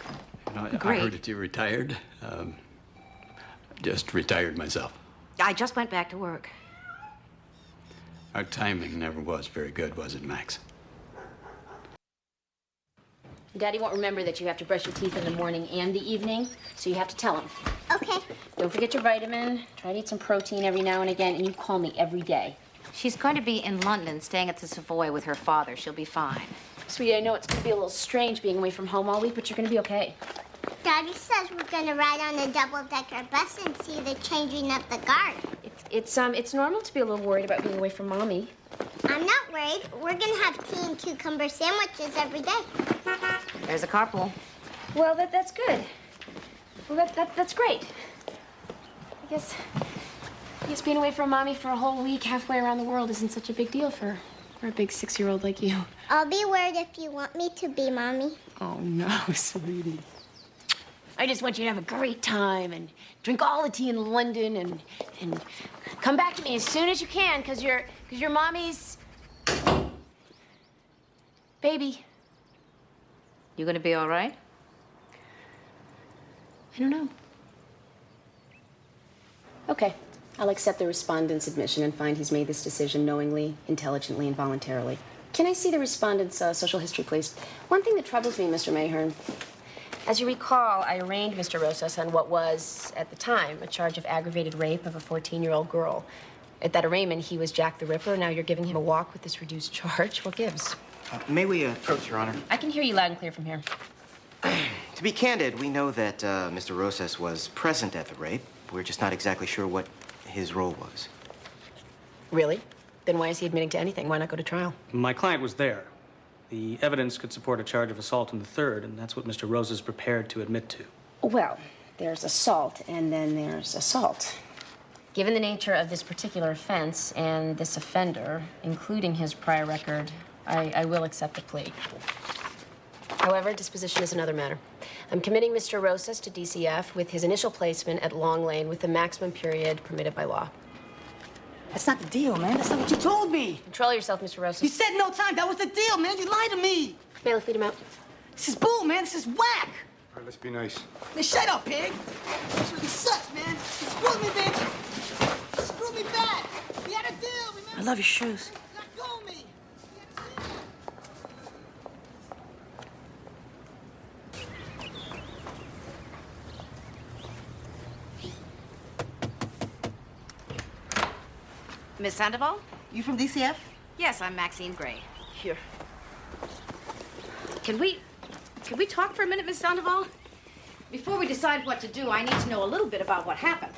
great. I heard that you retired. Just retired myself. I just went back to work. Our timing never was very good, was it, Max? Daddy won't remember that you have to brush your teeth in the morning and the evening, so you have to tell him. Okay. Don't forget your vitamin. Try to eat some protein every now and again, and you call me every day. She's going to be in London, staying at the Savoy with her father. She'll be fine. Sweetie, I know it's going to be a little strange being away from home all week, but you're going to be okay. Daddy says we're gonna ride on a double-decker bus and see the changing of the guard. It's normal to be a little worried about being away from Mommy. I'm not worried. We're gonna have tea and cucumber sandwiches every day. There's a carpool. Well, that's good. Well, that's great. I guess being away from Mommy for a whole week halfway around the world isn't such a big deal for a big 6-year-old like you. I'll be worried if you want me to be, Mommy. Oh, no, sweetie. I just want you to have a great time and drink all the tea in London and come back to me as soon as you can, because you're Mommy's baby. You gonna be all right? I don't know. Okay, I'll accept the respondent's admission and find he's made this decision knowingly, intelligently, and voluntarily. Can I see the respondent's social history, please? One thing that troubles me, Mr. Mayhern. As you recall, I arraigned Mr. Rosas on what was, at the time, a charge of aggravated rape of a 14-year-old girl. At that arraignment, he was Jack the Ripper. Now you're giving him a walk with this reduced charge. What gives? May we approach, Your Honor? I can hear you loud and clear from here. To be candid, we know that Mr. Rosas was present at the rape. We're just not exactly sure what his role was. Really? Then why is he admitting to anything? Why not go to trial? My client was there. The evidence could support a charge of assault in the third, and that's what Mr. Rose is prepared to admit to. Well, there's assault, and then there's assault. Given the nature of this particular offense and this offender, including his prior record, I will accept the plea. However, disposition is another matter. I'm committing Mr. Rosas to DCF with his initial placement at Long Lane with the maximum period permitted by law. That's not the deal, man. That's not what you told me. Control yourself, Mr. Rosas. You said no time. That was the deal, man. You lied to me. Bailiff, lead him out. This is bull, man. This is whack. All right, let's be nice. Man, shut up, pig. This really sucks, man. You screwed me, bitch. You screwed me bad. We had a deal, remember? I love your shoes. Let go of me. Miss Sandoval? You from DCF? Yes, I'm Maxine Gray. Here. Can we talk for a minute, Miss Sandoval? Before we decide what to do, I need to know a little bit about what happened.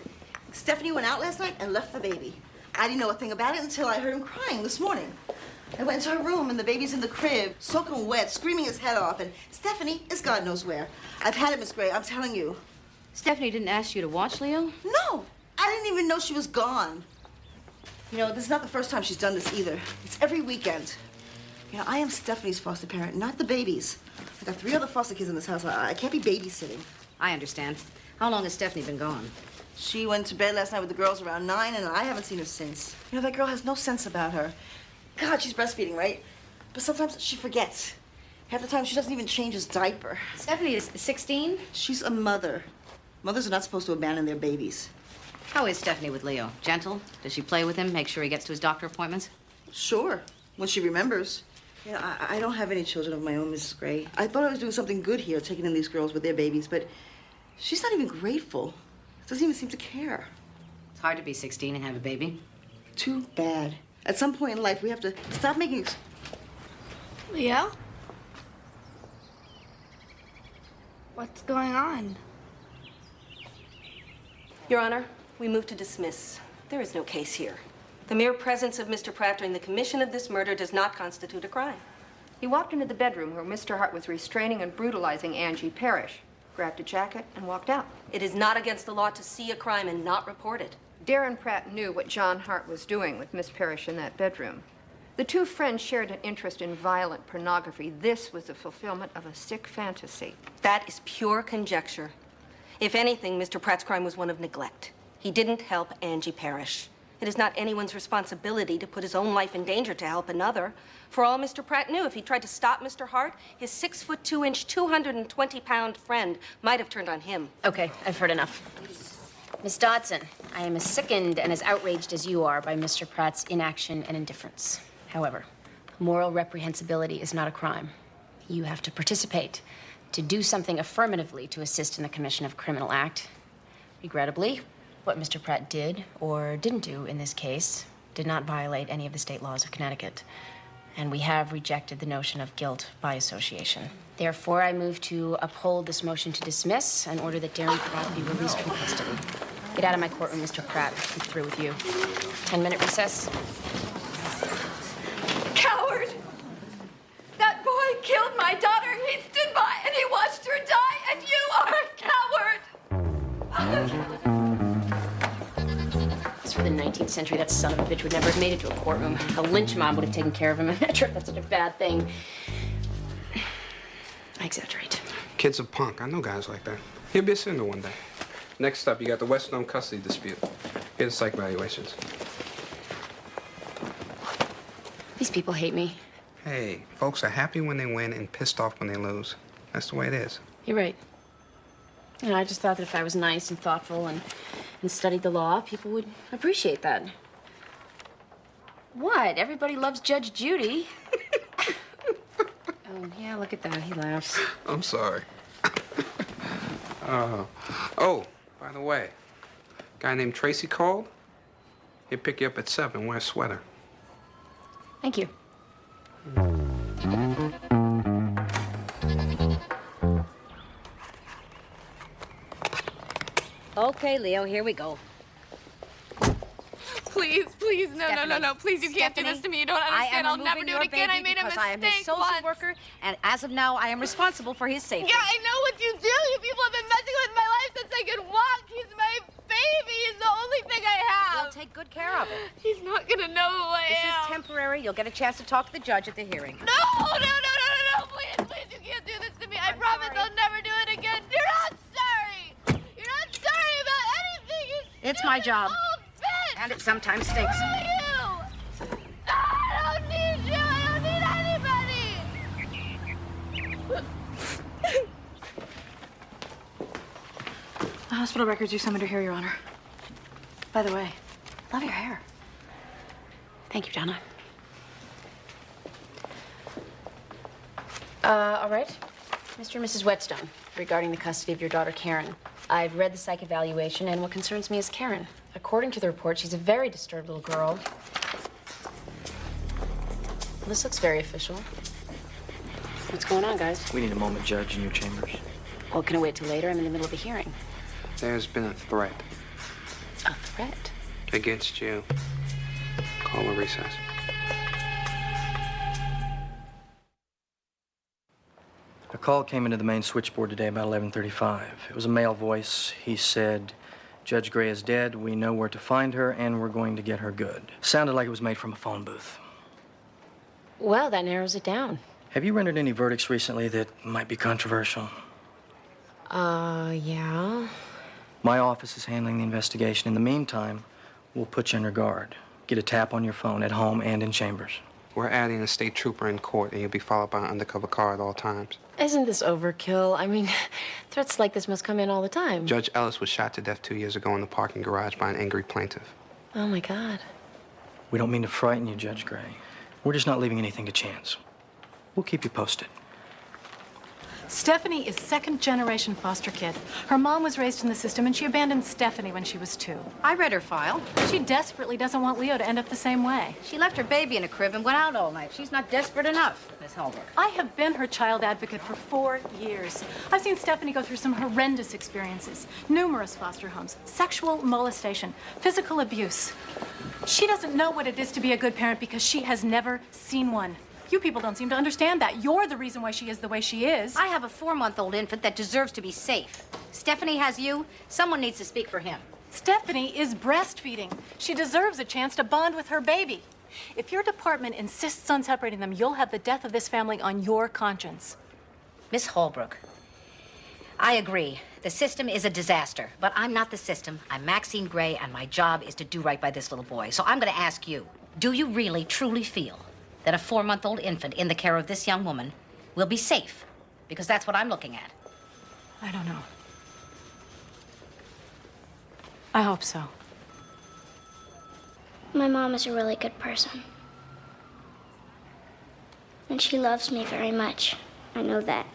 Stephanie went out last night and left the baby. I didn't know a thing about it until I heard him crying this morning. I went into her room and the baby's in the crib, soaking wet, screaming his head off, and Stephanie is God knows where. I've had it, Miss Gray, I'm telling you. Stephanie didn't ask you to watch Leo? No, I didn't even know she was gone. You know, this is not the first time she's done this either. It's every weekend. You know, I am Stephanie's foster parent, not the baby's. I got 3 other foster kids in this house. I can't be babysitting. I understand. How long has Stephanie been gone? She went to bed last night with the girls around 9, and I haven't seen her since. You know, that girl has no sense about her. God, she's breastfeeding, right? But sometimes she forgets. Half the time, she doesn't even change his diaper. Stephanie is 16? She's a mother. Mothers are not supposed to abandon their babies. How is Stephanie with Leo? Gentle? Does she play with him, make sure he gets to his doctor appointments? Sure, when she remembers. You know, I don't have any children of my own, Mrs. Gray. I thought I was doing something good here, taking in these girls with their babies, but she's not even grateful. Doesn't even seem to care. It's hard to be 16 and have a baby. Too bad. At some point in life, we have to stop making... Leo? What's going on? Your Honor, we move to dismiss. There is no case here. The mere presence of Mr. Pratt during the commission of this murder does not constitute a crime. He walked into the bedroom where Mr. Hart was restraining and brutalizing Angie Parrish, grabbed a jacket, and walked out. It is not against the law to see a crime and not report it. Darren Pratt knew what John Hart was doing with Miss Parrish in that bedroom. The two friends shared an interest in violent pornography. This was the fulfillment of a sick fantasy. That is pure conjecture. If anything, Mr. Pratt's crime was one of neglect. He didn't help Angie Parrish. It is not anyone's responsibility to put his own life in danger to help another. For all Mr. Pratt knew, if he tried to stop Mr. Hart, his 6'2", 220-pound friend might have turned on him. Okay, I've heard enough. Miss Dodson, I am as sickened and as outraged as you are by Mr. Pratt's inaction and indifference. However, moral reprehensibility is not a crime. You have to participate, to do something affirmatively to assist in the commission of a criminal act. Regrettably, what Mr. Pratt did or didn't do in this case did not violate any of the state laws of Connecticut. And we have rejected the notion of guilt by association. Therefore, I move to uphold this motion to dismiss and order that Darren Pratt be released from custody. Get out of my courtroom, Mr. Pratt. I'm through with you. 10-minute recess. Coward! That boy killed my daughter. He stood by and he watched her die, and you are a coward! For the 19th century, that son of a bitch would never have made it to a courtroom. A lynch mob would have taken care of him. I'm not sure if that's such a bad thing. I exaggerate. Kid's a punk. I know guys like that. He'll be a sinner one day. Next up, you got the Weststone custody dispute. Here's the psych evaluations. These people hate me. Hey, folks are happy when they win and pissed off when they lose. That's the way it is. You're right. You know, I just thought that if I was nice and thoughtful and studied the law, people would appreciate that. What? Everybody loves Judge Judy. Oh, yeah, look at that. He laughs. I'm sorry. Oh, by the way, a guy named Tracy called. He'll pick you up at 7. Wear a sweater. Thank you. Okay, Leo, here we go. Please, please, no. Please, you can't do this to me. You don't understand. I'll never do it again. I made a mistake I am his social worker, and as of now, I am responsible for his safety. Yeah, I know what you do. You people have been messing with my life since I could walk. He's my baby. He's the only thing I have. We'll take good care of it. He's not gonna know who I am. This is temporary. You'll get a chance to talk to the judge at the hearing. No. Please, you can't do this to me. I promise I'll never do it again. You're not sorry. You're not sorry about anything. It's my job. And it sometimes stinks. hospital records you summoned her here, Your Honor. By the way, love your hair. Thank you, Donna. All right. Mr. and Mrs. Whetstone, regarding the custody of your daughter, Karen. I've read the psych evaluation, and what concerns me is Karen. According to the report, she's a very disturbed little girl. This looks very official. What's going on, guys? We need a moment, Judge, in your chambers. Well, can I wait till later? I'm in the middle of a hearing. There's been a threat A threat? against you. Call a recess. A call came into the main switchboard today about 11:35. It was a male voice. He said, Judge Gray is dead, we know where to find her, and we're going to get her good. Sounded like it was made from a phone booth. Well, that narrows it down. Have you rendered any verdicts recently that might be controversial? Yeah. My office is handling the investigation. In the meantime, we'll put you under guard. Get a tap on your phone at home and in chambers. We're adding a state trooper in court, and you'll be followed by an undercover car at all times. Isn't this overkill? I mean, threats like this must come in all the time. Judge Ellis was shot to death 2 years ago in the parking garage by an angry plaintiff. Oh, my God. We don't mean to frighten you, Judge Gray. We're just not leaving anything to chance. We'll keep you posted. Stephanie is second-generation foster kid. Her mom was raised in the system, and she abandoned Stephanie when she was 2. I read her file. She desperately doesn't want Leo to end up the same way. She left her baby in a crib and went out all night. She's not desperate enough, Miss Holbrook. I have been her child advocate for 4 years. I've seen Stephanie go through some horrendous experiences. Numerous foster homes, sexual molestation, physical abuse. She doesn't know what it is to be a good parent because she has never seen one. You people don't seem to understand that. You're the reason why she is the way she is. I have a 4-month-old infant that deserves to be safe. Stephanie has you. Someone needs to speak for him. Stephanie is breastfeeding. She deserves a chance to bond with her baby. If your department insists on separating them, you'll have the death of this family on your conscience. Miss Holbrook, I agree. The system is a disaster, but I'm not the system. I'm Maxine Gray, and my job is to do right by this little boy. So I'm going to ask you, do you really, truly feel that a 4-month-old infant in the care of this young woman will be safe? Because that's what I'm looking at. I don't know. I hope so. My mom is a really good person. And she loves me very much. I know that.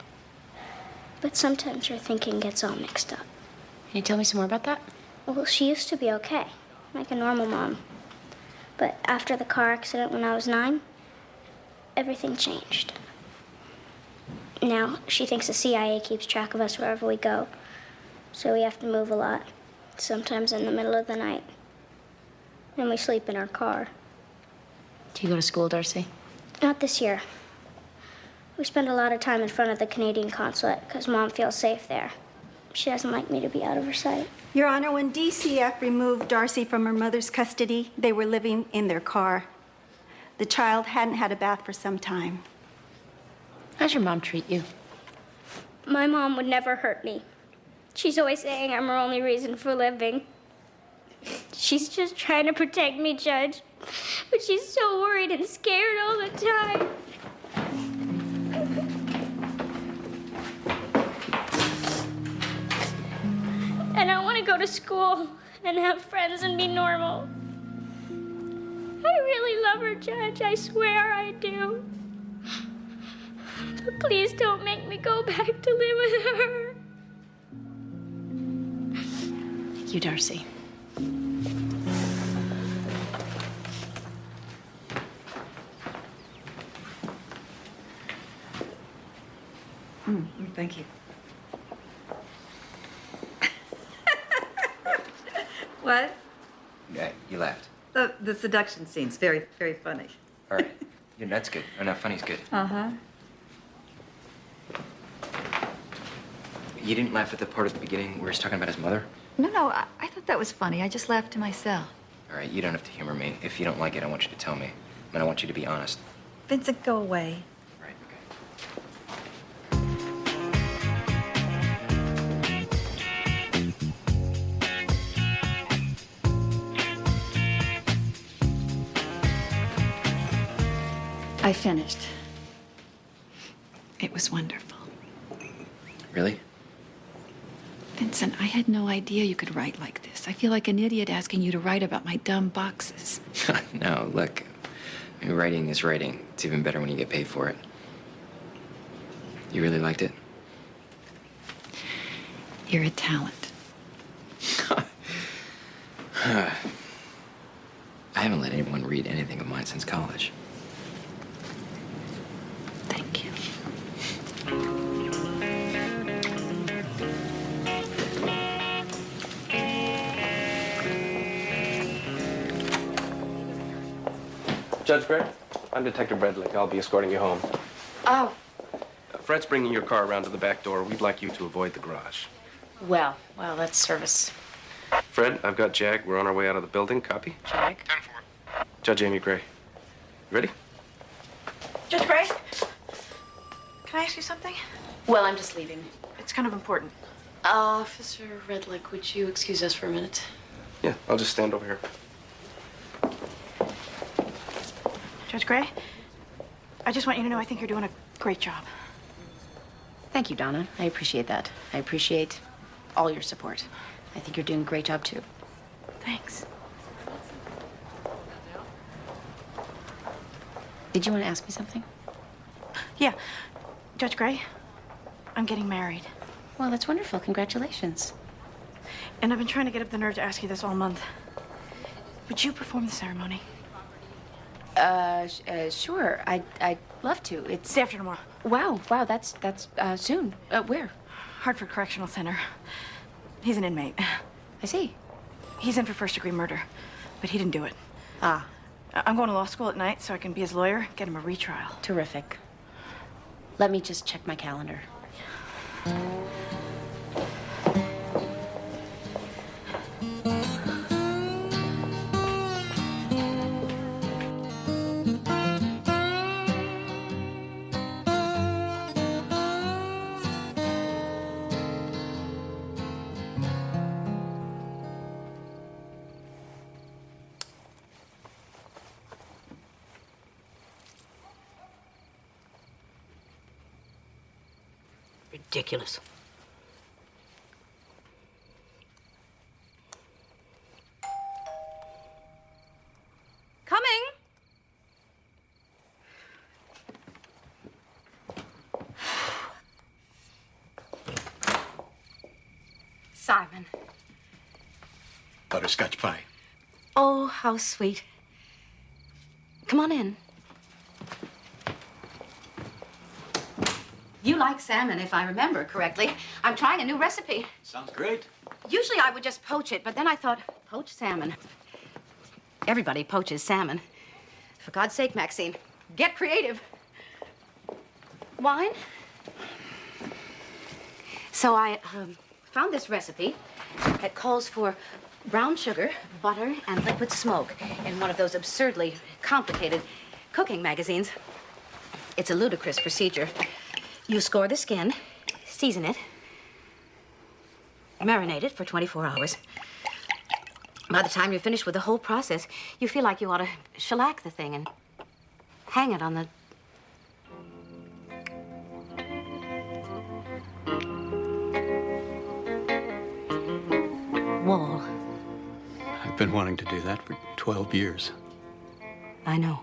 But sometimes her thinking gets all mixed up. Can you tell me some more about that? Well, she used to be okay, like a normal mom. But after the car accident when I was 9, everything changed. Now, she thinks the CIA keeps track of us wherever we go. So we have to move a lot, sometimes in the middle of the night. And we sleep in our car. Do you go to school, Darcy? Not this year. We spend a lot of time in front of the Canadian consulate because Mom feels safe there. She doesn't like me to be out of her sight. Your Honor, when DCF removed Darcy from her mother's custody, they were living in their car. The child hadn't had a bath for some time. How's your mom treat you? My mom would never hurt me. She's always saying I'm her only reason for living. She's just trying to protect me, Judge. But she's so worried and scared all the time. And I want to go to school and have friends and be normal. I really love her, Judge. I swear I do. But please don't make me go back to live with her. Thank you, Darcy. Thank you. What? Yeah, you laughed. The seduction scene's very, very funny. All right. Yeah, that's good. Or no, funny's good. Uh-huh. You didn't laugh at the part at the beginning where he's talking about his mother? No, I thought that was funny. I just laughed to myself. All right, you don't have to humor me. If you don't like it, I want you to tell me. And I want you to be honest. Vincent, go away. Right, I finished. It was wonderful. Really? Vincent, I had no idea you could write like this. I feel like an idiot asking you to write about my dumb boxes. No, look. I mean, writing is writing. It's even better when you get paid for it. You really liked it? You're a talent. I haven't let anyone read anything of mine since college. Thank you. Judge Gray, I'm Detective Redlick. I'll be escorting you home. Oh, Fred's bringing your car around to the back door. We'd like you to avoid the garage. well, that's service. Fred, I've got Jag. We're on our way out of the building. Copy? Jag? 10-4. Judge Amy Gray. You ready? Judge Gray, can I ask you something? Well, I'm just leaving. It's kind of important. Officer Redlick, would you excuse us for a minute? Yeah, I'll just stand over here. Judge Gray, I just want you to know I think you're doing a great job. Thank you, Donna. I appreciate that. I appreciate all your support. I think you're doing a great job, too. Thanks. Did you want to ask me something? Yeah. Judge Gray, I'm getting married. Well, that's wonderful. Congratulations. And I've been trying to get up the nerve to ask you this all month. Would you perform the ceremony? Sure. I'd love to. It's day after tomorrow. Wow, that's soon. Where? Hartford Correctional Center. He's an inmate. I see. He's in for first-degree murder, but he didn't do it. Ah. I'm going to law school at night so I can be his lawyer, get him a retrial. Terrific. Let me just check my calendar. Ridiculous. Coming. Simon. Butterscotch pie. Oh, how sweet. Come on in. You like salmon, if I remember correctly. I'm trying a new recipe. Sounds great. Usually I would just poach it, but then I thought, poach salmon. Everybody poaches salmon. For God's sake, Maxine, get creative. Wine? So I found this recipe. It calls for brown sugar, butter, and liquid smoke in one of those absurdly complicated cooking magazines. It's a ludicrous procedure. You score the skin, season it, marinate it for 24 hours. By the time you're finished with the whole process, you feel like you ought to shellac the thing and hang it on the... wall. I've been wanting to do that for 12 years. I know.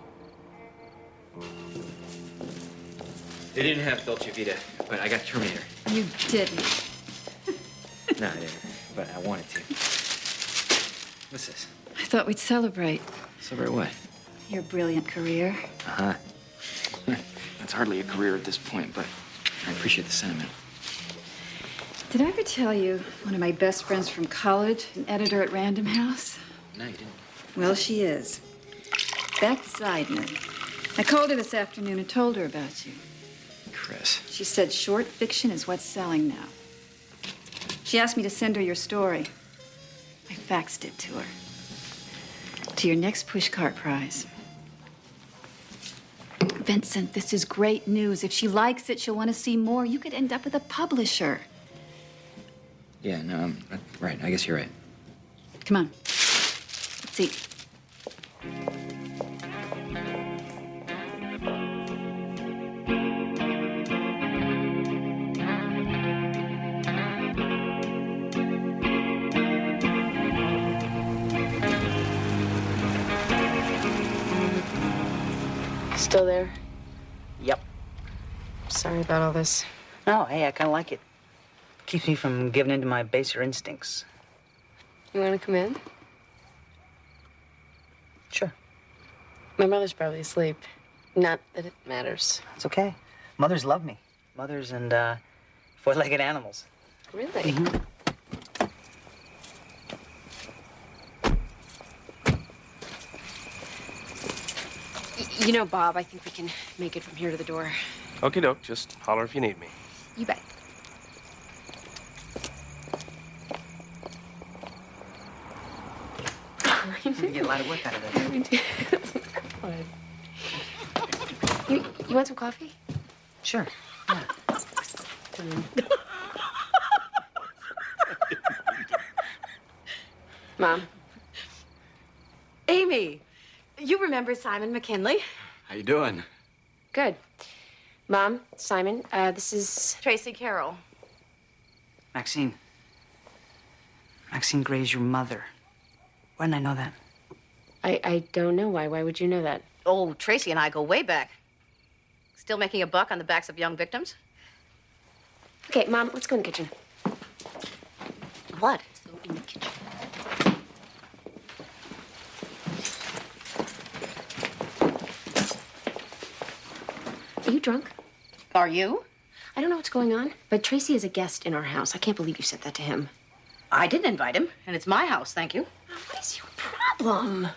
They didn't have Dolce Vita, but I got Terminator. You didn't. No, I didn't, but I wanted to. What's this? I thought we'd celebrate Celebrate what? your brilliant career. Uh-huh. That's hardly a career at this point, but I appreciate the sentiment. Did I ever tell you one of my best friends from college, an editor at Random House? No, you didn't. Well, she is. Back beside me. I called her this afternoon and told her about you. Chris. She said short fiction is what's selling now. She asked me to send her your story. I faxed it to her. To your next pushcart prize. Vincent, this is great news. If she likes it, she'll want to see more. You could end up with a publisher. Yeah, no, I'm right. I guess you're right. Come on. Let's eat. still there? Yep. Sorry about all this. No, hey, I kind of like it. Keeps me from giving in to my baser instincts. You want to come in? Sure. My mother's probably asleep. Not that it matters. It's okay. Mothers love me. Mothers and, four-legged animals. Really? You know, Bob, I think we can make it from here to the door. Okie doke, just holler if you need me. You bet. You get a lot of work out of that. You want some coffee? Sure. Yeah. Mom. Amy, you remember Simon McKinley? How you doing? Good. Mom, Simon, this is Tracy Carroll. Maxine. Maxine Gray's your mother. Why didn't I know that? I don't know why. Why would you know that? Oh, Tracy and I go way back. Still making a buck on the backs of young victims? Okay, Mom, let's go in the kitchen. What? Let's go in the kitchen. Are you drunk? Are you? I don't know what's going on, but Tracy is a guest in our house. I can't believe you said that to him. I didn't invite him, and it's my house, thank you. What is your problem?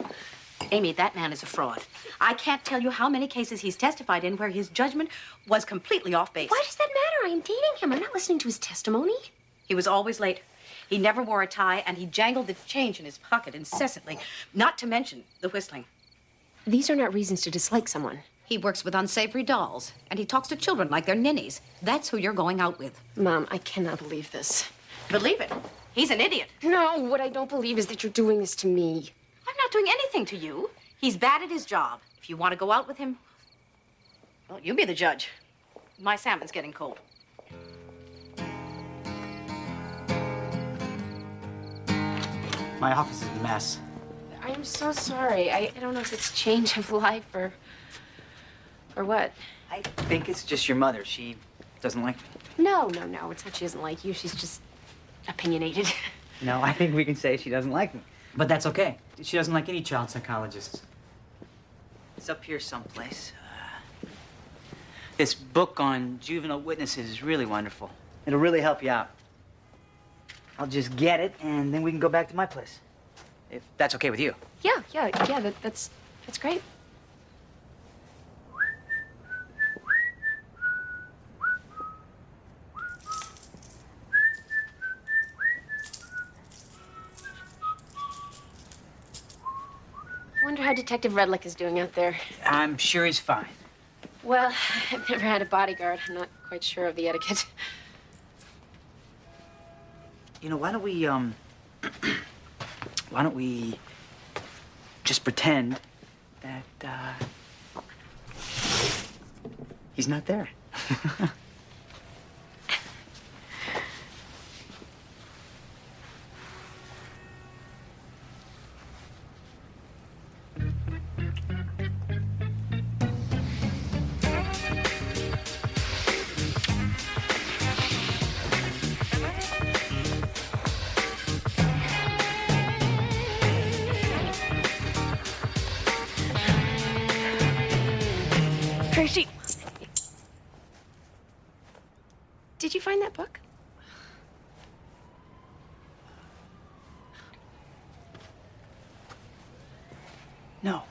Amy, that man is a fraud. I can't tell you how many cases he's testified in where his judgment was completely off base. Why does that matter? I'm dating him. I'm not listening to his testimony. He was always late. He never wore a tie, and he jangled the change in his pocket incessantly, not to mention the whistling. These are not reasons to dislike someone. He works with unsavory dolls, and he talks to children like they're ninnies. That's who you're going out with. Mom, I cannot believe this. Believe it. He's an idiot. No, what I don't believe is that you're doing this to me. I'm not doing anything to you. He's bad at his job. If you want to go out with him, well, you be the judge. My salmon's getting cold. My office is a mess. I am so sorry. I don't know if it's change of life or what. I think it's just your mother. She doesn't like me. No. It's not she doesn't like you. She's just opinionated. No, I think we can say she doesn't like me. But that's okay. She doesn't like any child psychologists. It's up here someplace. This book on juvenile witnesses is really wonderful. It'll really help you out. I'll just get it, and then we can go back to my place. If that's okay with you. Yeah, that's great. I wonder how Detective Redlick is doing out there. I'm sure he's fine. Well, I've never had a bodyguard. I'm not quite sure of the etiquette. You know, why don't we just pretend that, he's not there? Tracy! Did you find that book? No.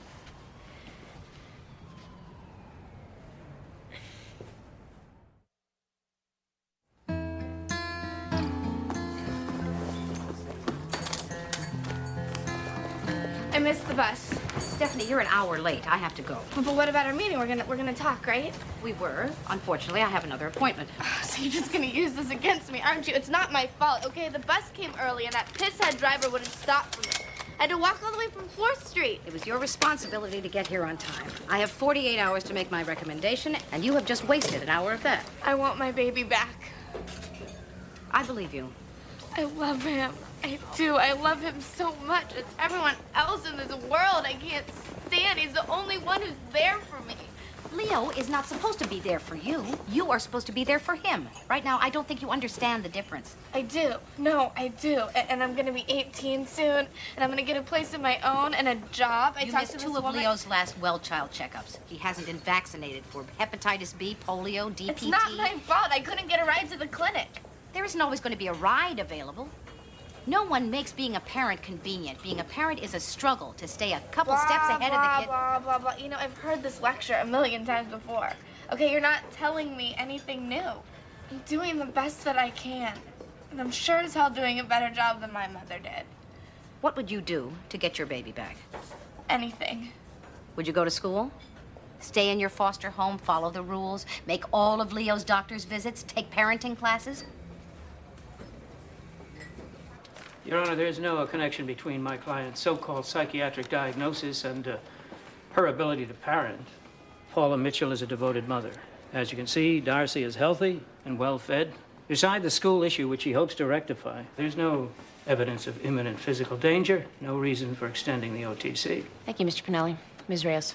I missed the bus. Stephanie, you're an hour late. I have to go. But what about our meeting? We're gonna talk, right? We were. Unfortunately, I have another appointment. So you're just gonna use this against me, aren't you? It's not my fault, okay? The bus came early and that pisshead driver wouldn't stop for me. I had to walk all the way from 4th Street. It was your responsibility to get here on time. I have 48 hours to make my recommendation, and you have just wasted an hour of that. I want my baby back. I believe you. I love him. I do. I love him so much. It's everyone else in this world I can't stand. He's the only one who's there for me. Leo is not supposed to be there for you. You are supposed to be there for him. Right now, I don't think you understand the difference. I do. No, I do. And I'm gonna be 18 soon, and I'm gonna get a place of my own and a job. You missed two of Leo's last well-child checkups. He hasn't been vaccinated for hepatitis B, polio, DPT. It's not my fault. I couldn't get a ride to the clinic. There isn't always going to be a ride available. No one makes being a parent convenient. Being a parent is a struggle to stay a couple steps ahead of the kid. Blah, blah, blah. You know, I've heard this lecture a million times before. Okay, you're not telling me anything new. I'm doing the best that I can. And I'm sure as hell doing a better job than my mother did. What would you do to get your baby back? Anything. Would you go to school? Stay in your foster home, follow the rules, make all of Leo's doctor's visits, take parenting classes? Your Honor, there's no connection between my client's so-called psychiatric diagnosis and her ability to parent. Paula Mitchell is a devoted mother. As you can see, Darcy is healthy and well-fed. Beside the school issue, which she hopes to rectify, there's no evidence of imminent physical danger, no reason for extending the OTC. Thank you, Mr. Pinelli. Ms. Reyes.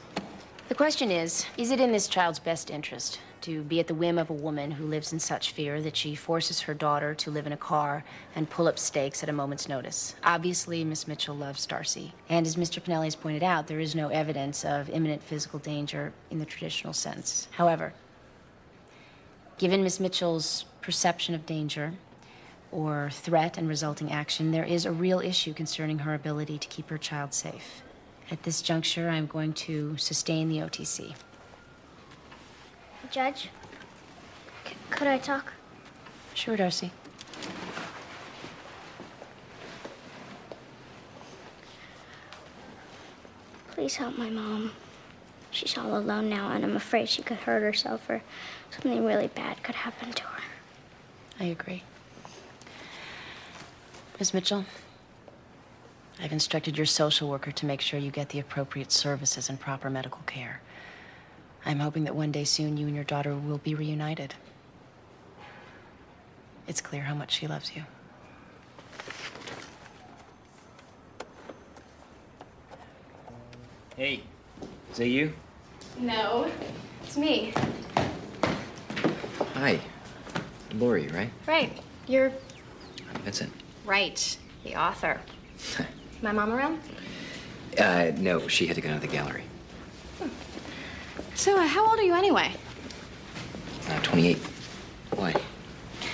The question is it in this child's best interest to be at the whim of a woman who lives in such fear that she forces her daughter to live in a car and pull up stakes at a moment's notice? Obviously, Miss Mitchell loves Darcy. And as Mr. Pinelli has pointed out, there is no evidence of imminent physical danger in the traditional sense. However, given Miss Mitchell's perception of danger or threat and resulting action, there is a real issue concerning her ability to keep her child safe. At this juncture, I'm going to sustain the OTC. Judge, could I talk? Sure, Darcy. Please help my mom. She's all alone now, and I'm afraid she could hurt herself or something really bad could happen to her. I agree. Ms. Mitchell, I've instructed your social worker to make sure you get the appropriate services and proper medical care. I'm hoping that one day soon you and your daughter will be reunited. It's clear how much she loves you. Hey, is that you? No, it's me. Hi. Lori, right? Right. You're I'm Vincent. Right. The author. my mom around? No, she had to go to the gallery. So, how old are you anyway? 28. Why?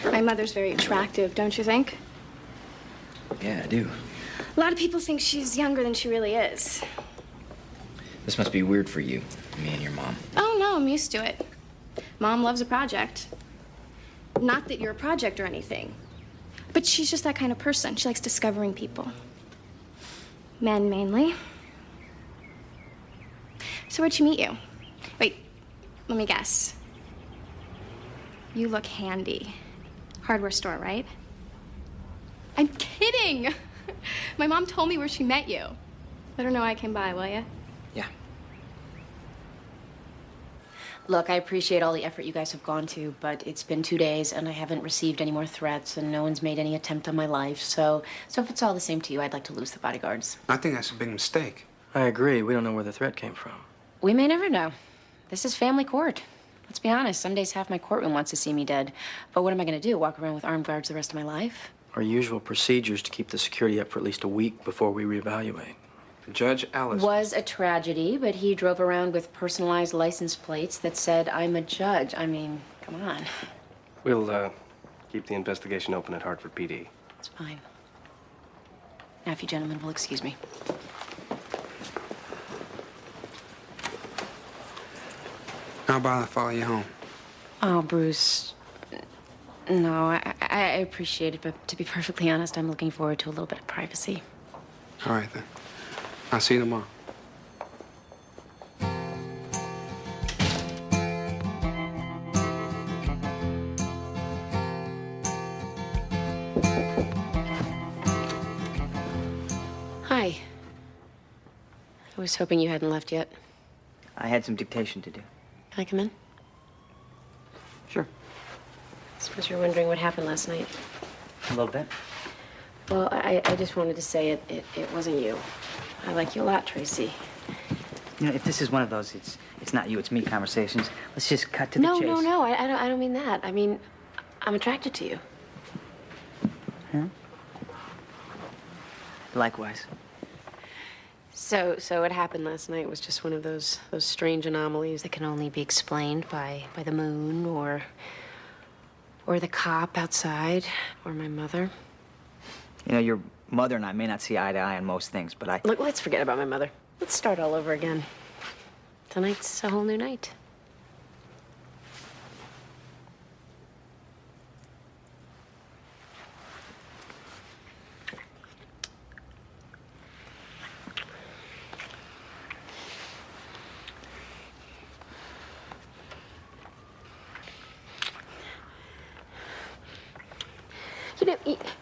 My mother's very attractive, don't you think? Yeah, I do. A lot of people think she's younger than she really is. This must be weird for you, me and your mom. Oh, no, I'm used to it. Mom loves a project. Not that you're a project or anything, but she's just that kind of person. She likes discovering people. Men, mainly. So where'd she meet you? Wait, let me guess. You look handy. Hardware store, right? I'm kidding! My mom told me where she met you. Let her know I came by, will ya? Yeah. Look, I appreciate all the effort you guys have gone to, but it's been 2 days and I haven't received any more threats and no one's made any attempt on my life. So if it's all the same to you, I'd like to lose the bodyguards. I think that's a big mistake. I agree. We don't know where the threat came from. We may never know. This is family court. Let's be honest, some days half my courtroom wants to see me dead. But what am I going to do, walk around with armed guards the rest of my life? Our usual procedure is to keep the security up for at least a week before we reevaluate. Judge Ellis Was a tragedy, but he drove around with personalized license plates that said, I'm a judge. I mean, come on. We'll keep the investigation open at Hartford PD. It's fine. Now, if you gentlemen will excuse me. How about I follow you home? Oh, Bruce. No, I appreciate it, but to be perfectly honest, I'm looking forward to a little bit of privacy. All right, then. I'll see you tomorrow. Hi. I was hoping you hadn't left yet. I had some dictation to do. Can I come in? Sure. I suppose you're wondering what happened last night. A little bit. Well, I just wanted to say it wasn't you. I like you a lot, Tracy. You know, if this is one of those it's not you, it's me conversations, let's just cut to the chase. No. I don't mean that. I mean, I'm attracted to you. Huh? Likewise. So what happened last night was just one of those strange anomalies that can only be explained by the moon or the cop outside or my mother. You know, your mother and I may not see eye to eye on most things, but Look, let's forget about my mother. Let's start all over again. Tonight's a whole new night.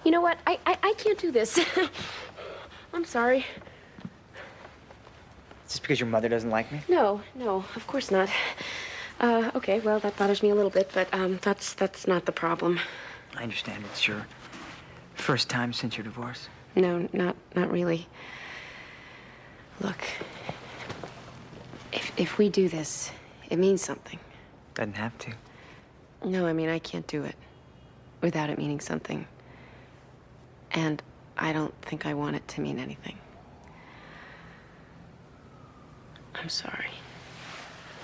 You know what? I can't do this. I'm sorry. Just because your mother doesn't like me? No, of course not. Okay, well, that bothers me a little bit, but that's not the problem. I understand it's your first time since your divorce. No, not really. Look, if we do this, it means something. Doesn't have to. No, I mean, I can't do it without it meaning something. And I don't think I want it to mean anything. I'm sorry.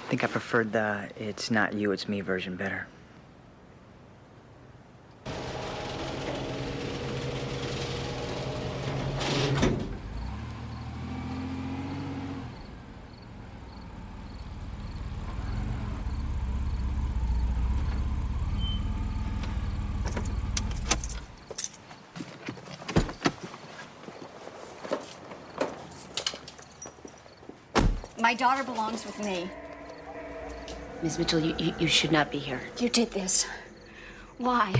I think I preferred the it's not you, it's me version better. My daughter belongs with me. Miss Mitchell, you should not be here. You did this. Why?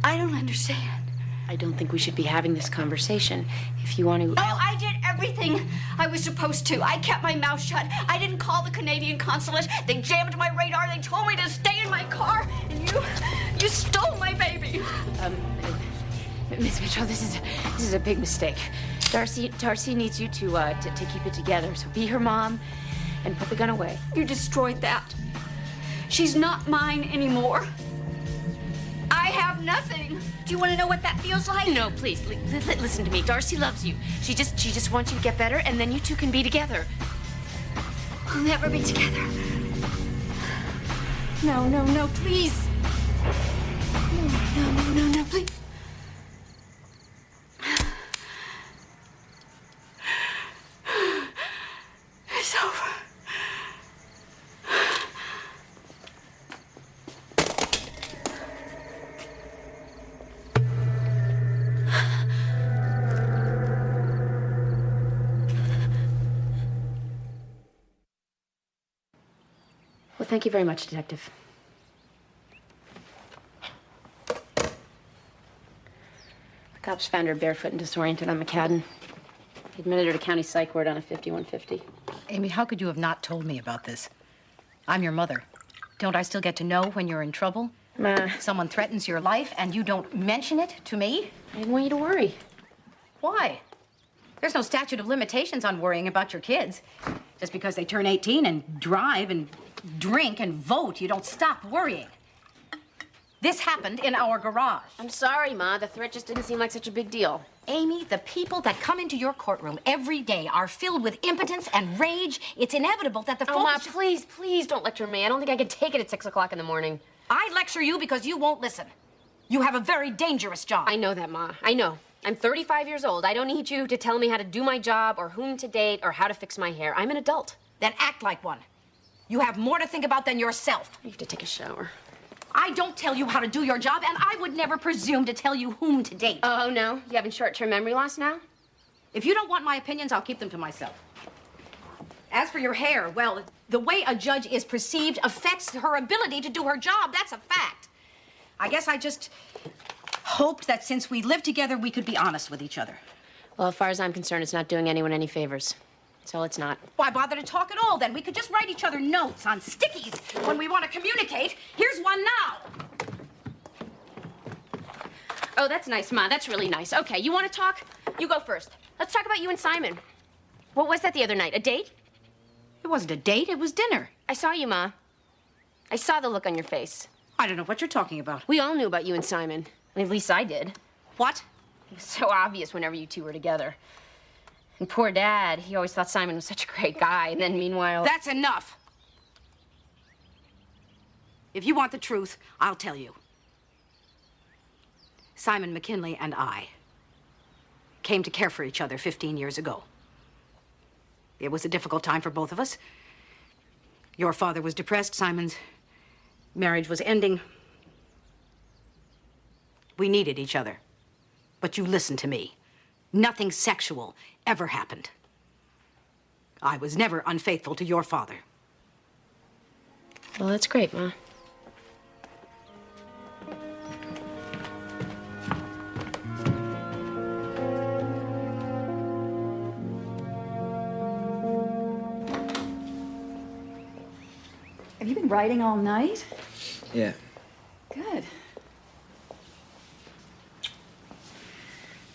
I don't understand. I don't think we should be having this conversation. If you want to... Oh, I did everything I was supposed to. I kept my mouth shut. I didn't call the Canadian consulate. They jammed my radar. They told me to stay in my car. And you stole my baby. Miss Mitchell, this is a big mistake. Darcy needs you to keep it together. So be her mom and put the gun away. You destroyed that. She's not mine anymore. I have nothing. Do you want to know what that feels like? No, please, listen to me. Darcy loves you. She just wants you to get better, and then you two can be together. We'll never be together. No, please. No, please. It's over. Well, thank you very much, Detective. The cops found her barefoot and disoriented on McCadden. He admitted her to county psych ward on a 5150. Amy, how could you have not told me about this? I'm your mother. Don't I still get to know when you're in trouble? Ma. Someone threatens your life and you don't mention it to me? I didn't want you to worry. Why? There's no statute of limitations on worrying about your kids. Just because they turn 18 and drive and drink and vote, you don't stop worrying. This happened in our garage. I'm sorry, Ma. The threat just didn't seem like such a big deal. Amy, the people that come into your courtroom every day are filled with impotence and rage. It's inevitable that the Oh, Ma, folks... please don't lecture me. I don't think I could take it at 6 o'clock in the morning. I lecture you because you won't listen. You have a very dangerous job. I know that, Ma. I know. I'm 35 years old. I don't need you to tell me how to do my job or whom to date or how to fix my hair. I'm an adult. Then act like one. You have more to think about than yourself. I have to take a shower. I don't tell you how to do your job, and I would never presume to tell you whom to date. Oh, no? You having short-term memory loss now? If you don't want my opinions, I'll keep them to myself. As for your hair, well, the way a judge is perceived affects her ability to do her job. That's a fact. I guess I just hoped that since we lived together, we could be honest with each other. Well, as far as I'm concerned, it's not doing anyone any favors. So it's not. Why bother to talk at all, then? We could just write each other notes on stickies when we want to communicate. Here's one now. Oh, that's nice, Ma. That's really nice. Okay, you want to talk? You go first. Let's talk about you and Simon. What was that the other night? A date? wasn't a date, it was dinner. I saw you, Ma. I saw the look on your face. I don't know what you're talking about. We all knew about you and Simon. At least I did. What? It was so obvious whenever you two were together. And poor Dad, he always thought Simon was such a great guy, and then meanwhile... That's enough! If you want the truth, I'll tell you. Simon McKinley and I came to care for each other 15 years ago. It was a difficult time for both of us. Your father was depressed, Simon's marriage was ending. We needed each other. But you listened to me. Nothing sexual ever happened. I was never unfaithful to your father. Well, that's great, Ma. Have you been writing all night? Yeah. Good.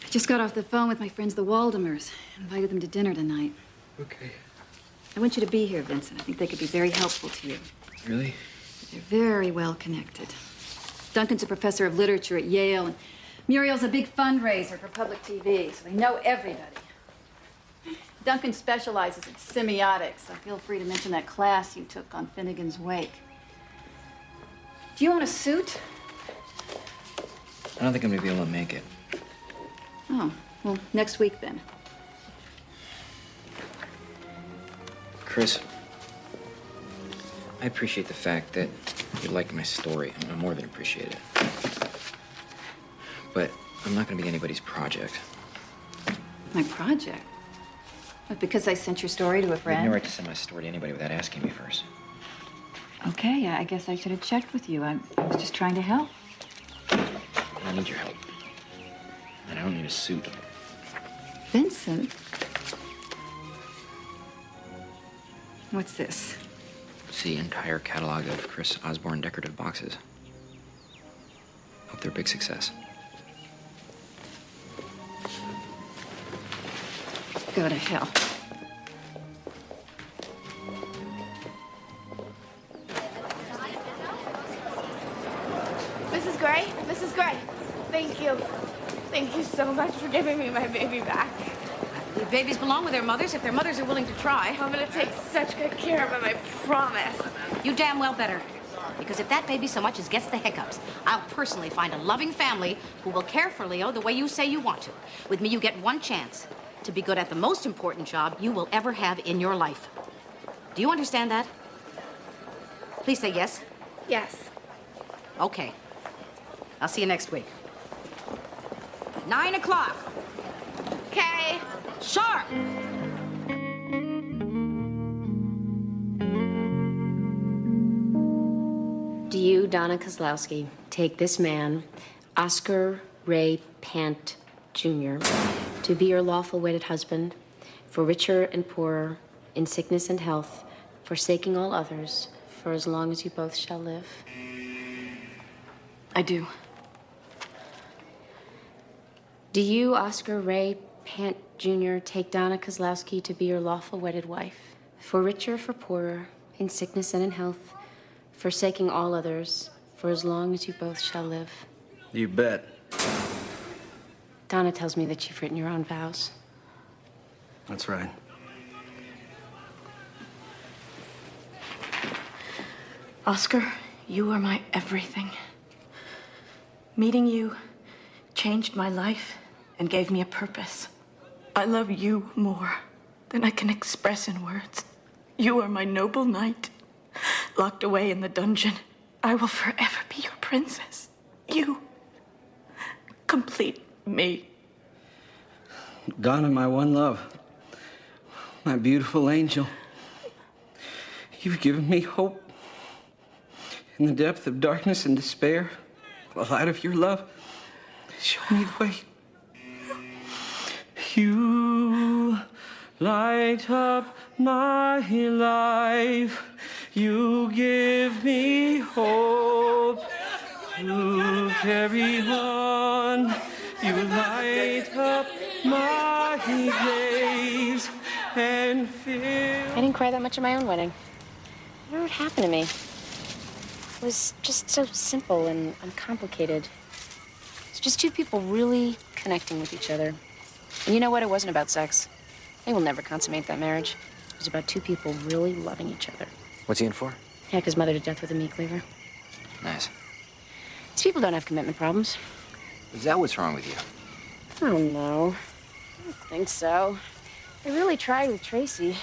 I just got off the phone with my friends, the Waldemers. Invited them to dinner tonight. Okay. I want you to be here, Vincent. I think they could be very helpful to you. Really? They're very well connected. Duncan's a professor of literature at Yale, and Muriel's a big fundraiser for public TV, so they know everybody. Duncan specializes in semiotics, so feel free to mention that class you took on Finnegan's Wake. Do you want a suit? I don't think I'm gonna be able to make it. Oh, well, next week then. Chris, I appreciate the fact that you liked my story. I more than appreciate it. But I'm not gonna be anybody's project. My project? What, because I sent your story to a You have friend? no right to send my story to anybody without asking me first. Okay, I guess I should have checked with you. I was just trying to help. I need your help. And I don't need a suit. Vincent? What's this? It's the entire catalog of Chris Osborne decorative boxes. Hope they're a big success. Go to hell. Mrs. Gray? Mrs. Gray, thank you. Thank you so much for giving me my baby back. The babies belong with their mothers if their mothers are willing to try. I'm gonna take such good care of him, I promise. You damn well better. Because if that baby so much as gets the hiccups, I'll personally find a loving family who will care for Leo the way you say you want to. With me, you get one chance to be good at the most important job you will ever have in your life. Do you understand that? Please say yes. Yes. Okay. I'll see you next week. 9 o'clock. Okay. Sharp! Do you, Donna Kozlowski, take this man, Oscar Ray Pant Jr., to be your lawful wedded husband, for richer and poorer, in sickness and health, forsaking all others, for as long as you both shall live? I do. Do you, Oscar Ray Pant Jr., take Donna Kozlowski to be your lawful wedded wife, for richer, for poorer, in sickness and in health, forsaking all others, for as long as you both shall live? You bet. Donna tells me that you've written your own vows. That's right. Oscar, you are my everything. Meeting you changed my life and gave me a purpose. I love you more than I can express in words. You are my noble knight, locked away in the dungeon. I will forever be your princess. You complete me. Donna, my one love, my beautiful angel, you've given me hope. In the depth of darkness and despair, the light of your love, show me the way. You light up my life. You give me hope to carry on. You light up my days. and feel. I didn't cry that much at my own wedding. I don't know what happened to me. It was just so simple and uncomplicated. It's just two people really connecting with each other. And you know what? It wasn't about sex. They will never consummate that marriage. It was about two people really loving each other. What's he in for? Heck, his mother to death with a meat cleaver. Nice. These people don't have commitment problems. Is that what's wrong with you? I don't know. I don't think so. I really tried with Tracy.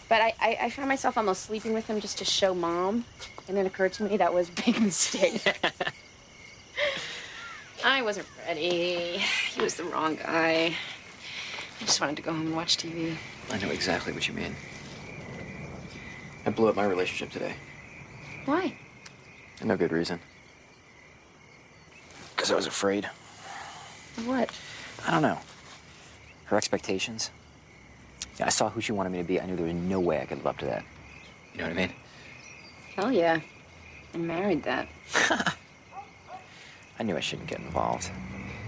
But I found myself almost sleeping with him just to show Mom. And then it occurred to me that was a big mistake. I wasn't ready. He was the wrong guy. I just wanted to go home and watch TV. I know exactly what you mean. I blew up my relationship today. Why? For no good reason. Because I was afraid. What? I don't know. Her expectations. Yeah, I saw who she wanted me to be. I knew there was no way I could live up to that. You know what I mean? Hell yeah. I married that. I knew I shouldn't get involved.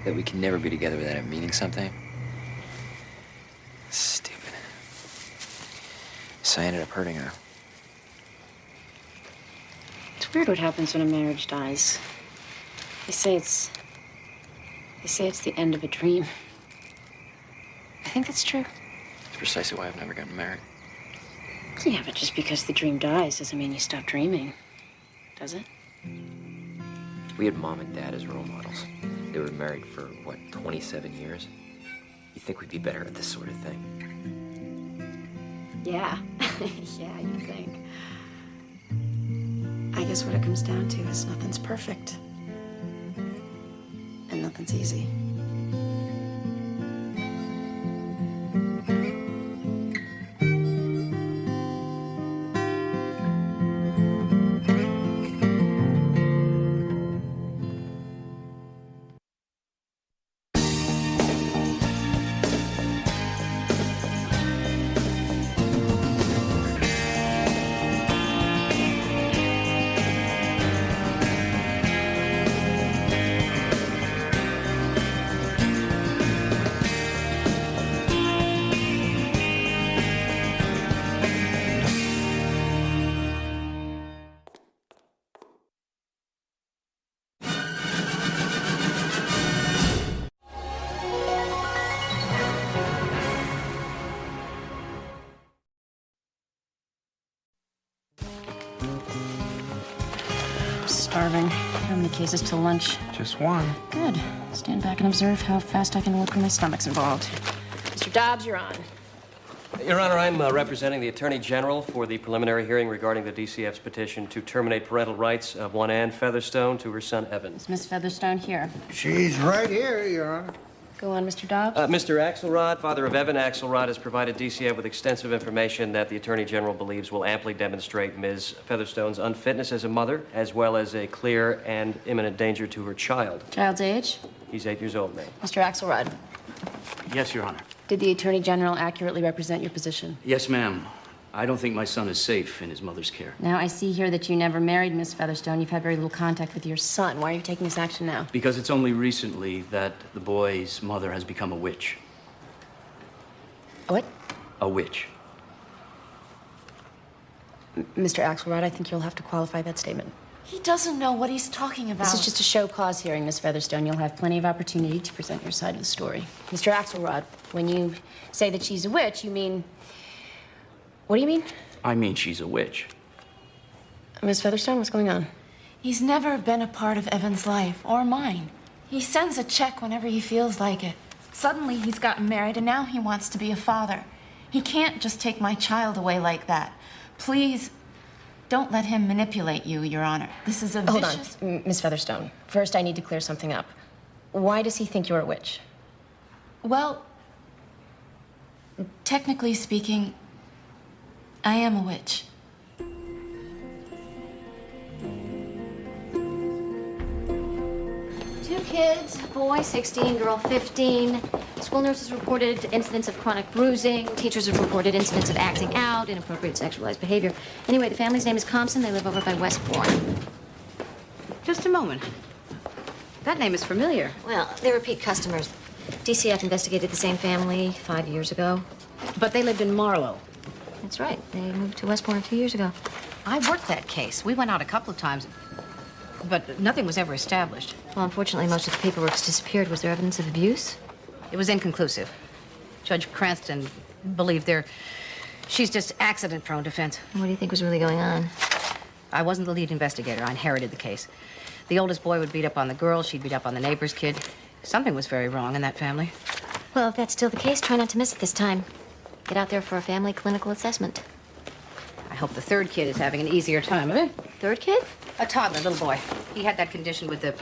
That we can never be together without it meaning something. Stupid. So I ended up hurting her. It's weird what happens when a marriage dies. They say it's the end of a dream. I think that's true. It's precisely why I've never gotten married. Yeah, but just because the dream dies doesn't mean you stop dreaming, does it? We had Mom and Dad as role models. They were married for, what, 27 years? You think we'd be better at this sort of thing? Yeah. Yeah, you think. I guess what it comes down to is nothing's perfect. And nothing's easy. Starving. How many cases till lunch? Just one. Good. Stand back and observe how fast I can work when my stomach's involved. Mr. Dobbs, you're on. Your Honor, I'm representing the Attorney General for the preliminary hearing regarding the DCF's petition to terminate parental rights of one Ann Featherstone to her son, Evan. Is Miss Featherstone here? She's right here, Your Honor. Go on, Mr. Dobbs. Mr. Axelrod, father of Evan Axelrod, has provided DCF with extensive information that the Attorney General believes will amply demonstrate Ms. Featherstone's unfitness as a mother, as well as a clear and imminent danger to her child. Child's age? He's 8 years old, ma'am. Mr. Axelrod, Yes, Your Honor. did the Attorney General accurately represent your position? Yes, ma'am. I don't think my son is safe in his mother's care. Now, I see here that you never married Miss Featherstone. You've had very little contact with your son. Why are you taking this action now? Because it's only recently that the boy's mother has become a witch. What? A witch. Mr. Axelrod, I think you'll have to qualify that statement. He doesn't know what he's talking about. This is just a show cause hearing, Miss Featherstone. You'll have plenty of opportunity to present your side of the story. Mr. Axelrod, when you say that she's a witch, you mean... What do you mean? I mean, she's a witch. Miss Featherstone, what's going on? He's never been a part of Evan's life, or mine. He sends a check whenever he feels like it. Suddenly, he's gotten married, and now he wants to be a father. He can't just take my child away like that. Please, don't let him manipulate you, Your Honor. This is a vicious... Hold on, Miss Featherstone. First, I need to clear something up. Why does he think you're a witch? Well, technically speaking, I am a witch. Two kids, boy 16, girl 15. School nurses reported incidents of chronic bruising. Teachers have reported incidents of acting out, inappropriate sexualized behavior. Anyway, the family's name is Compson. They live over by Westbourne. Just a moment. That name is familiar. Well, they're repeat customers. DCF investigated the same family 5 years ago. But they lived in Marlow. That's right. They moved to Westmore 2 years ago. I worked that case. We went out a couple of times, but nothing was ever established. Well, unfortunately, most of the paperwork's disappeared. Was there evidence of abuse? It was inconclusive. Judge Cranston believed she's just accident-prone defense. What do you think was really going on? I wasn't the lead investigator. I inherited the case. The oldest boy would beat up on the girl. She'd beat up on the neighbor's kid. Something was very wrong in that family. Well, if that's still the case, try not to miss it this time. Get out there for a family clinical assessment. I hope the third kid is having an easier time of it. Third kid? A toddler, little boy. He had that condition with the,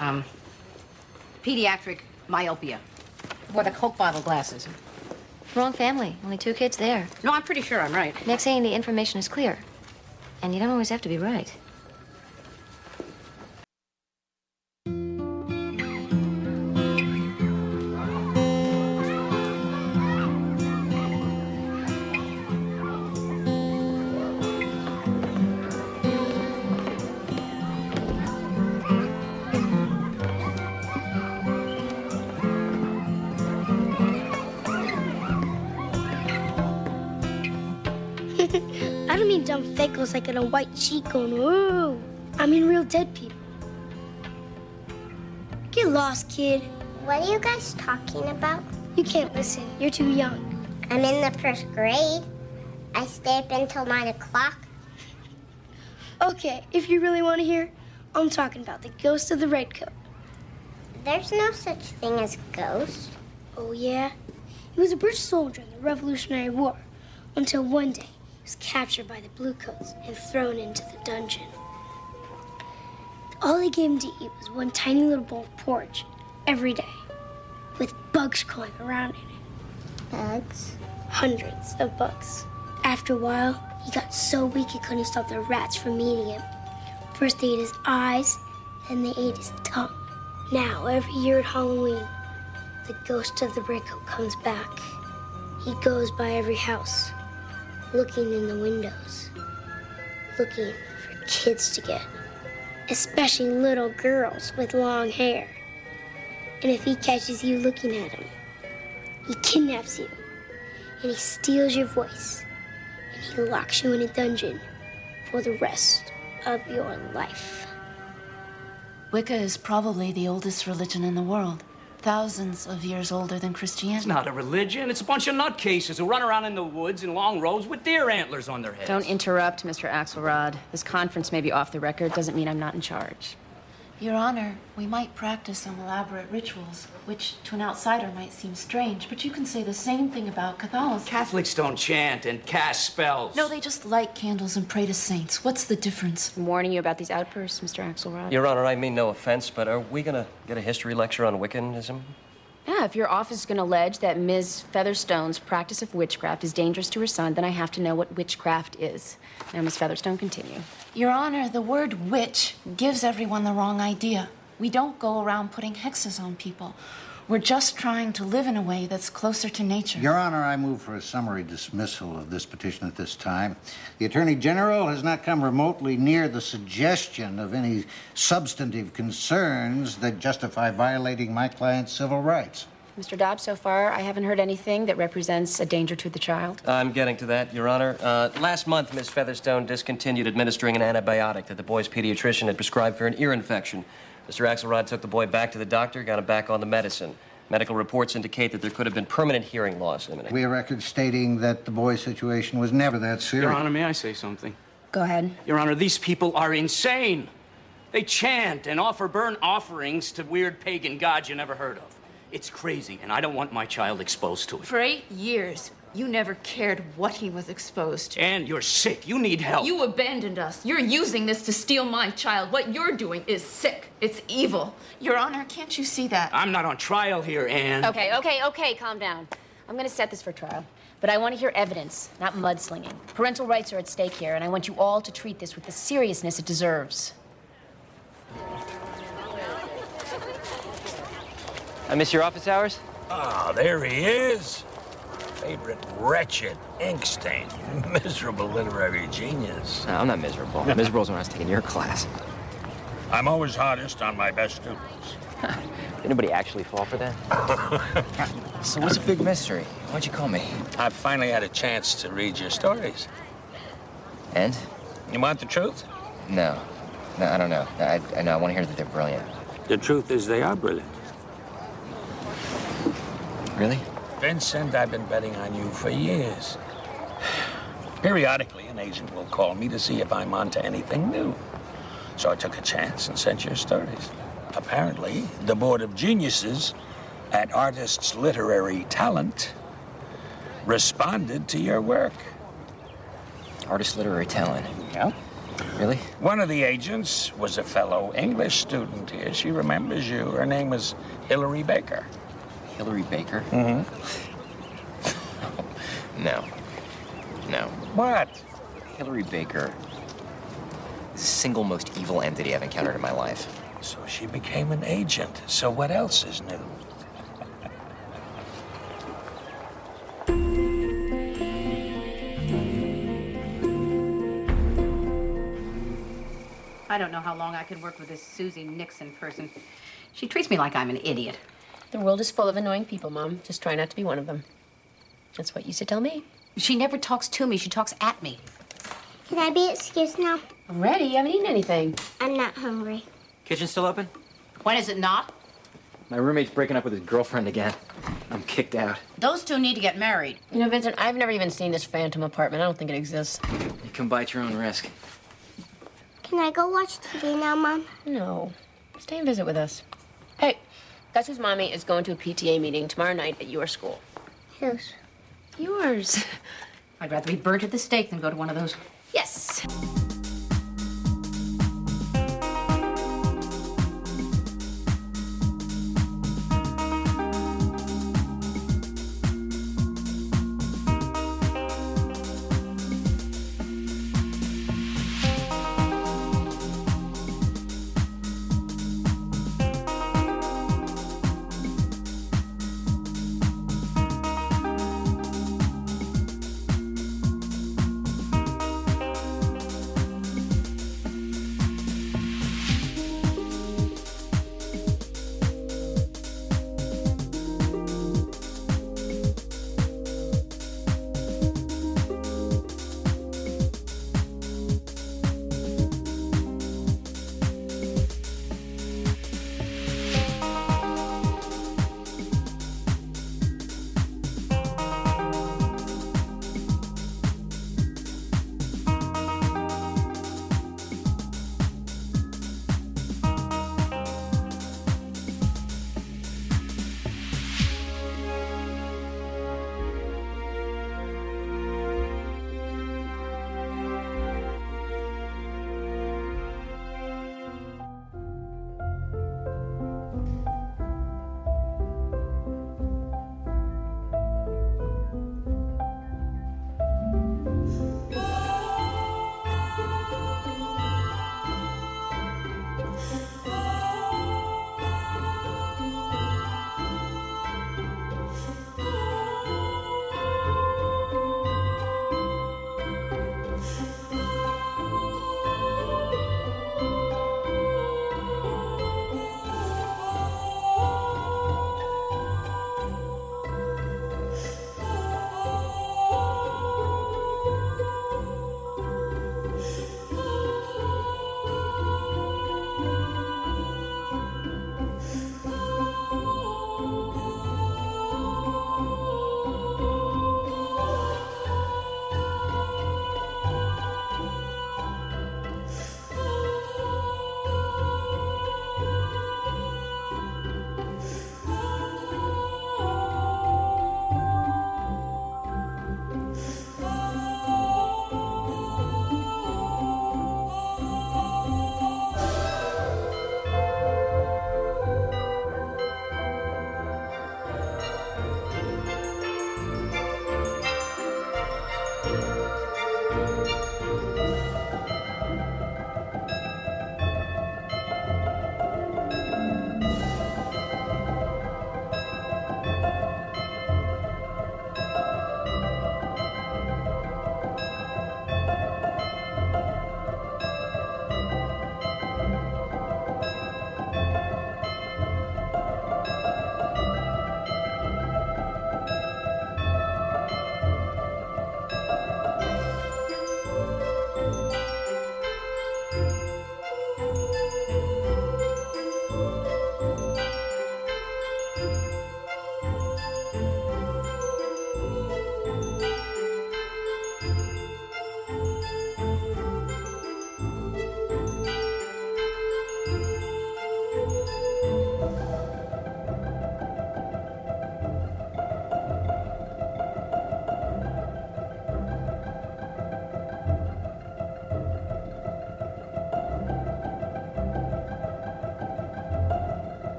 pediatric myopia. Wore the Coke bottle glasses. Wrong family. Only 2 kids there. No, I'm pretty sure I'm right. Next saying the information is clear. And you don't always have to be right. I don't mean dumb fakos like in a white sheet going, ooh. I mean real dead people. Get lost, kid. What are you guys talking about? You can't listen. You're too young. I'm in the 1st grade. I stay up until 9 o'clock. Okay, if you really want to hear, I'm talking about the ghost of the red coat. There's no such thing as ghost. Oh, yeah? He was a British soldier in the Revolutionary War until one day he was captured by the Bluecoats and thrown into the dungeon. All they gave him to eat was one tiny little bowl of porridge every day with bugs crawling around in it. Bugs? Hundreds of bugs. After a while, he got so weak he couldn't stop the rats from eating him. First they ate his eyes, then they ate his tongue. Now, every year at Halloween, the ghost of the Redcoat comes back. He goes by every house, looking in the windows, looking for kids to get, especially little girls with long hair. And if he catches you looking at him, he kidnaps you, and he steals your voice, and he locks you in a dungeon for the rest of your life. Wicca is probably the oldest religion in the world. Thousands of years older than Christianity. It's not a religion. It's a bunch of nutcases who run around in the woods in long robes with deer antlers on their heads. Don't interrupt, Mr. Axelrod. This conference may be off the record. Doesn't mean I'm not in charge. Your Honor, we might practice some elaborate rituals, which to an outsider might seem strange, but you can say the same thing about Catholicism. Catholics don't chant and cast spells. No, they just light candles and pray to saints. What's the difference? I'm warning you about these outbursts, Mr. Axelrod. Your Honor, I mean no offense, but are we gonna get a history lecture on Wiccanism? Yeah, if your office is going to allege that Ms. Featherstone's practice of witchcraft is dangerous to her son, then I have to know what witchcraft is. Now, Ms. Featherstone, continue. Your Honor, the word witch gives everyone the wrong idea. We don't go around putting hexes on people. We're just trying to live in a way that's closer to nature. Your Honor, I move for a summary dismissal of this petition at this time. The Attorney General has not come remotely near the suggestion of any substantive concerns that justify violating my client's civil rights. Mr. Dobbs, so far, I haven't heard anything that represents a danger to the child. I'm getting to that, Your Honor. Last month, Miss Featherstone discontinued administering an antibiotic that the boy's pediatrician had prescribed for an ear infection. Mr. Axelrod took the boy back to the doctor, got him back on the medicine. Medical reports indicate that there could have been permanent hearing loss imminent. We have records stating that the boy's situation was never that serious. Your Honor, may I say something? Go ahead. Your Honor, these people are insane. They chant and offer burnt offerings to weird pagan gods you never heard of. It's crazy, and I don't want my child exposed to it. For 8 years, you never cared what he was exposed to. And you're sick. You need help. You abandoned us. You're using this to steal my child. What you're doing is sick. It's evil. Your Honor, can't you see that? I'm not on trial here, Anne. Okay, calm down. I'm going to set this for trial. But I want to hear evidence, not mudslinging. Parental rights are at stake here, and I want you all to treat this with the seriousness it deserves. I miss your office hours? Ah, there he is. Favorite wretched ink stain. Miserable literary genius. No, I'm not miserable. Miserable is when I was taking your class. I'm always hardest on my best students. Did anybody actually fall for that? So what's a big mystery? Why'd you call me? I've finally had a chance to read your stories. And? You want the truth? No, I don't know. I want to hear that they're brilliant. The truth is they are brilliant. Really? Vincent, I've been betting on you for years. Periodically, an agent will call me to see if I'm onto anything new. So I took a chance and sent your stories. Apparently, the Board of Geniuses at Artists' Literary Talent responded to your work. Artist literary talent? Yeah. Really? One of the agents was a fellow English student here. She remembers you. Her name was Hillary Baker. Hillary Baker? Mm-hmm. No. What? Hillary Baker is the single most evil entity I've encountered in my life. So she became an agent. So what else is new? I don't know how long I could work with this Susie Nixon person. She treats me like I'm an idiot. The world is full of annoying people, Mom. Just try not to be one of them. That's what you used to tell me. She never talks to me. She talks at me. Can I be excused now? I'm ready. You haven't eaten anything. I'm not hungry. Kitchen still open? When is it not? My roommate's breaking up with his girlfriend again. I'm kicked out. Those two need to get married. You know, Vincent, I've never even seen this phantom apartment. I don't think it exists. You can bite your own risk. Can I go watch TV now, Mom? No. Stay and visit with us. Hey, guess whose mommy is going to a PTA meeting tomorrow night at your school? Whose? Yours. I'd rather be burnt at the stake than go to one of those. Yes.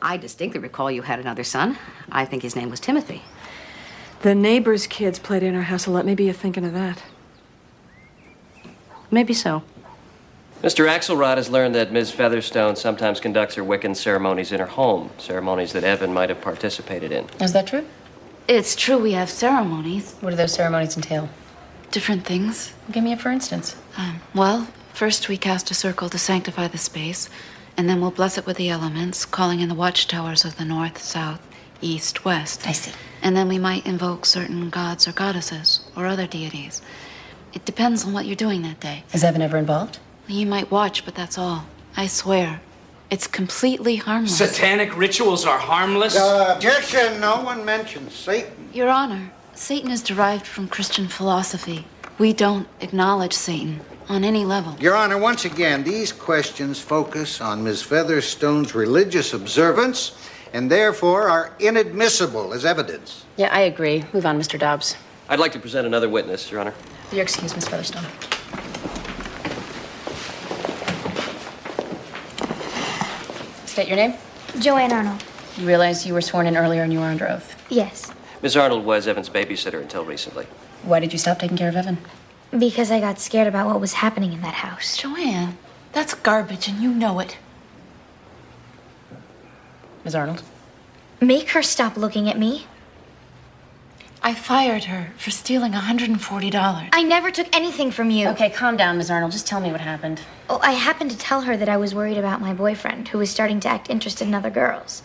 I distinctly recall you had another son. I think his name was Timothy. The neighbor's kids played in our house a lot. Maybe you're thinking of that. Maybe so. Mr. Axelrod has learned that Ms. Featherstone sometimes conducts her Wiccan ceremonies in her home, ceremonies that Evan might have participated in. Is that true? It's true we have ceremonies. What do those ceremonies entail? Different things. Give me a for instance. Well, first we cast a circle to sanctify the space, and then we'll bless it with the elements, calling in the watchtowers of the north, south, east, west. I see. And then we might invoke certain gods or goddesses or other deities. It depends on what you're doing that day. Is Evan ever involved? You might watch, but that's all. I swear. It's completely harmless. Satanic rituals are harmless? Objection! No one mentions Satan. Your Honor, Satan is derived from Christian philosophy. We don't acknowledge Satan on any level. Your Honor, once again, these questions focus on Ms. Featherstone's religious observance and therefore are inadmissible as evidence. Yeah, I agree. Move on, Mr. Dobbs. I'd like to present another witness, Your Honor. Your excuse, Miss Featherstone. State your name. Joanne Arnold. You realize you were sworn in earlier and you were under oath. Yes. Ms. Arnold was Evan's babysitter until recently. Why did you stop taking care of Evan? Because I got scared about what was happening in that house. Joanne, that's garbage and you know it. Ms. Arnold? Make her stop looking at me. I fired her for stealing $140. I never took anything from you. Okay, calm down, Ms. Arnold. Just tell me what happened. Oh, I happened to tell her that I was worried about my boyfriend, who was starting to act interested in other girls.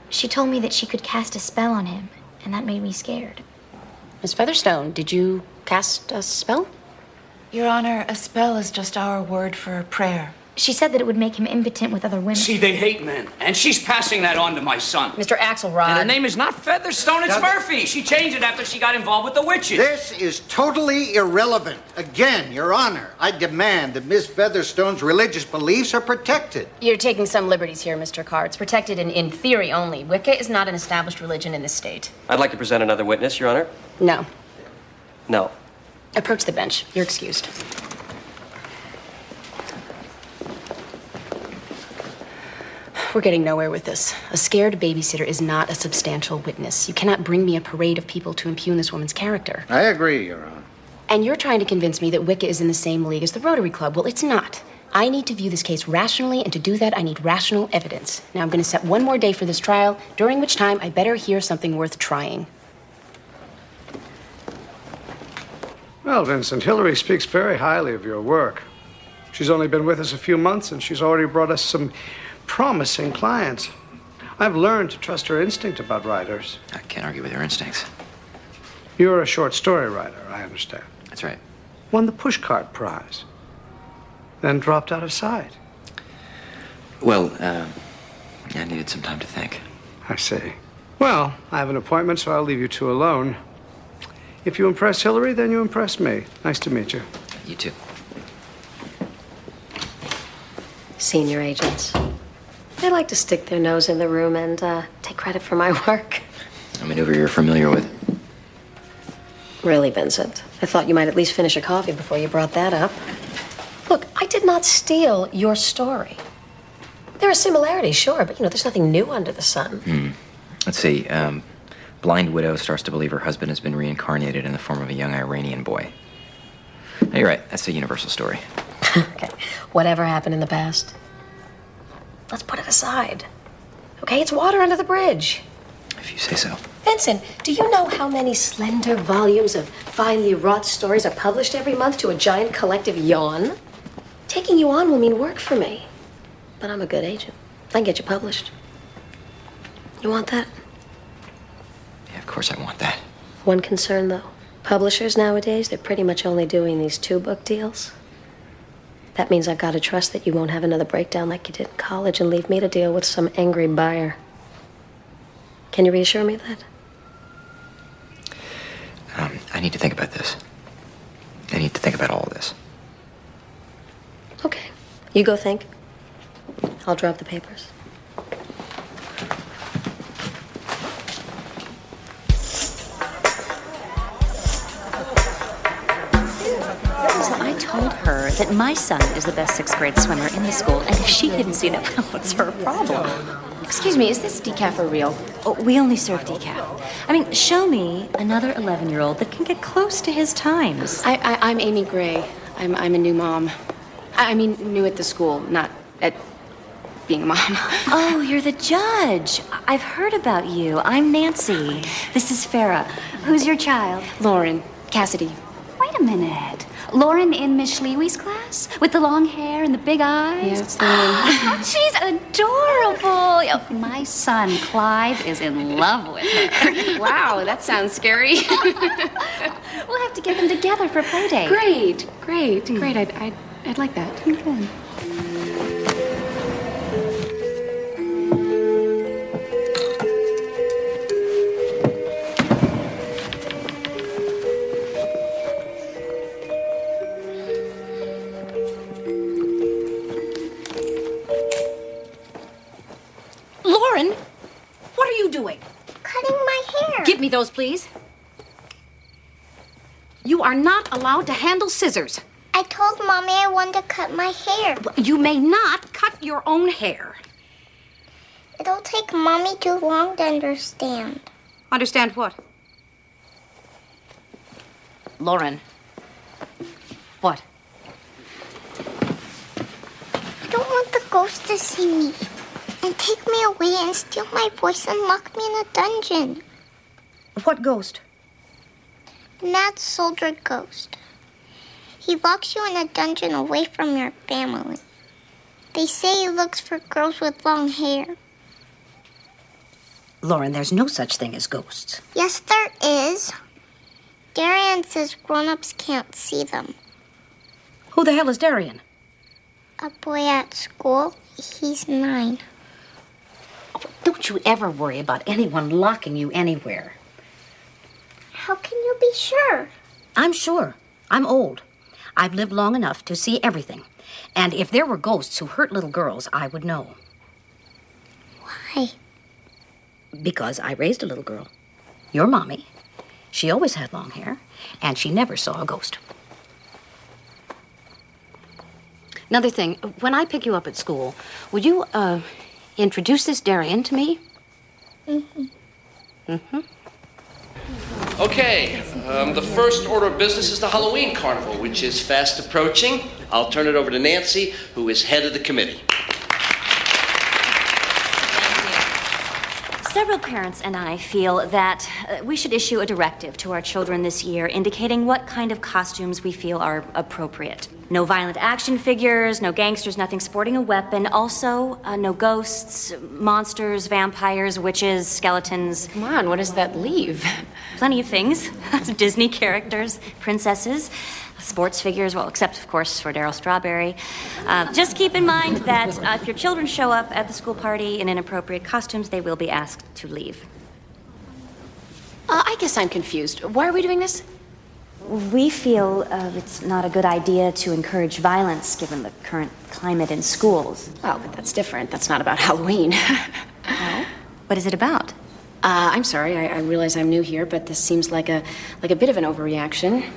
She told me that she could cast a spell on him, and that made me scared. Miss Featherstone, did you cast a spell? Your Honor, a spell is just our word for a prayer. She said that it would make him impotent with other women. See, they hate men. And she's passing that on to my son. Mr. Axelrod. And her name is not Featherstone, it's Murphy. She changed it after she got involved with the witches. This is totally irrelevant. Again, Your Honor, I demand that Miss Featherstone's religious beliefs are protected. You're taking some liberties here, Mr. Carr. It's protected in theory only. Wicca is not an established religion in this state. I'd like to present another witness, Your Honor. No. No. Approach the bench. You're excused. We're getting nowhere with this. A scared babysitter is not a substantial witness. You cannot bring me a parade of people to impugn this woman's character. I agree, Your Honor. And you're trying to convince me that Wicca is in the same league as the Rotary Club. Well, it's not. I need to view this case rationally, and to do that, I need rational evidence. Now, I'm going to set one more day for this trial, during which time I better hear something worth trying. Well, Vincent, Hillary speaks very highly of your work. She's only been with us a few months, and she's already brought us some promising clients. I've learned to trust her instinct about writers. I can't argue with her instincts. You're a short story writer, I understand. That's right. Won the Pushcart Prize, then dropped out of sight. Well, I needed some time to think. I see. Well, I have an appointment, so I'll leave you two alone. If you impress Hillary, then you impress me. Nice to meet you. You too. Senior agents. They like to stick their nose in the room and take credit for my work. A maneuver you're familiar with. Really, Vincent? I thought you might at least finish a coffee before you brought that up. Look, I did not steal your story. There are similarities, sure, but there's nothing new under the sun. Let's see. Blind widow starts to believe her husband has been reincarnated in the form of a young Iranian boy. No, you're right. That's a universal story. Okay. Whatever happened in the past, let's put it aside. Okay? It's water under the bridge. If you say so. Vincent, do you know how many slender volumes of finely wrought stories are published every month to a giant collective yawn? Taking you on will mean work for me. But I'm a good agent. I can get you published. You want that? Yeah, of course I want that. One concern, though. Publishers nowadays, they're pretty much only doing these 2-book deals. That means I've got to trust that you won't have another breakdown like you did in college and leave me to deal with some angry buyer. Can you reassure me of that? I need to think about this. I need to think about all of this. Okay. You go think. I'll drop the papers. So I told her that my son is the best 6th grade swimmer in the school, and if she hadn't seen it, what's her problem? Excuse me, is this decaf for real? Oh, we only serve decaf. I mean, show me another 11-year-old that can get close to his times. I'm Amy Gray. I'm a new mom. I mean, new at the school, not at being a mom. Oh, you're the judge. I've heard about you. I'm Nancy. This is Farah. Who's your child? Lauren. Cassidy. Wait a minute. Lauren in Miss Schlewy's class? With the long hair and the big eyes? Yeah, it's the one. She's adorable. My son, Clive, is in love with her. Wow, that sounds scary. We'll have to get them together for a play date. Great. I'd like that. Good. Lauren, what are you doing? Cutting my hair. Give me those, please. You are not allowed to handle scissors. I told Mommy I wanted to cut my hair. You may not cut your own hair. It'll take Mommy too long to understand. Understand what? Lauren. What? I don't want the ghost to see me and take me away and steal my voice and lock me in a dungeon. What ghost? Mad soldier ghost. He locks you in a dungeon away from your family. They say he looks for girls with long hair. Lauren, there's no such thing as ghosts. Yes, there is. Darian says grown-ups can't see them. Who the hell is Darian? A boy at school. He's 9. Don't you ever worry about anyone locking you anywhere. How can you be sure? I'm sure. I'm old. I've lived long enough to see everything. And if there were ghosts who hurt little girls, I would know. Why? Because I raised a little girl. Your mommy. She always had long hair, and she never saw a ghost. Another thing, when I pick you up at school, would you, introduce this Darian to me? Okay, the first order of business is the Halloween Carnival, which is fast approaching. I'll turn it over to Nancy, who is head of the committee. Several parents and I feel that we should issue a directive to our children this year indicating what kind of costumes we feel are appropriate. No violent action figures, no gangsters, nothing sporting a weapon. Also, no ghosts, monsters, vampires, witches, skeletons. Come on, what does that leave? Plenty of things. Disney characters, princesses, sports figures, well, except, of course, for Daryl Strawberry. Just keep in mind that if your children show up at the school party in inappropriate costumes, they will be asked to leave. I guess I'm confused. Why are we doing this? We feel it's not a good idea to encourage violence given the current climate in schools. Well, but that's different. That's not about Halloween. What is it about? I'm sorry. I realize I'm new here, but this seems like a bit of an overreaction.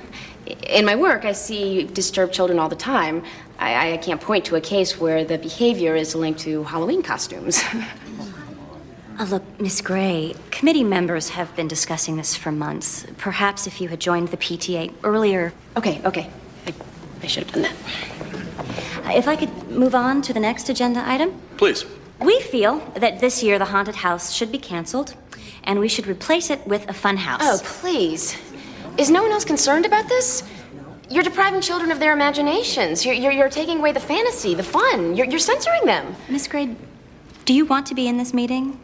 In my work, I see disturbed children all the time. I can't point to a case where the behavior is linked to Halloween costumes. Look, Miss Gray, committee members have been discussing this for months. Perhaps if you had joined the PTA earlier. Okay. I should have done that. If I could move on to the next agenda item. Please. We feel that this year the haunted house should be canceled, and we should replace it with a fun house. Oh, please. Is no one else concerned about this? You're depriving children of their imaginations. You're taking away the fantasy, the fun. You're censoring them. Miss Gray, do you want to be in this meeting?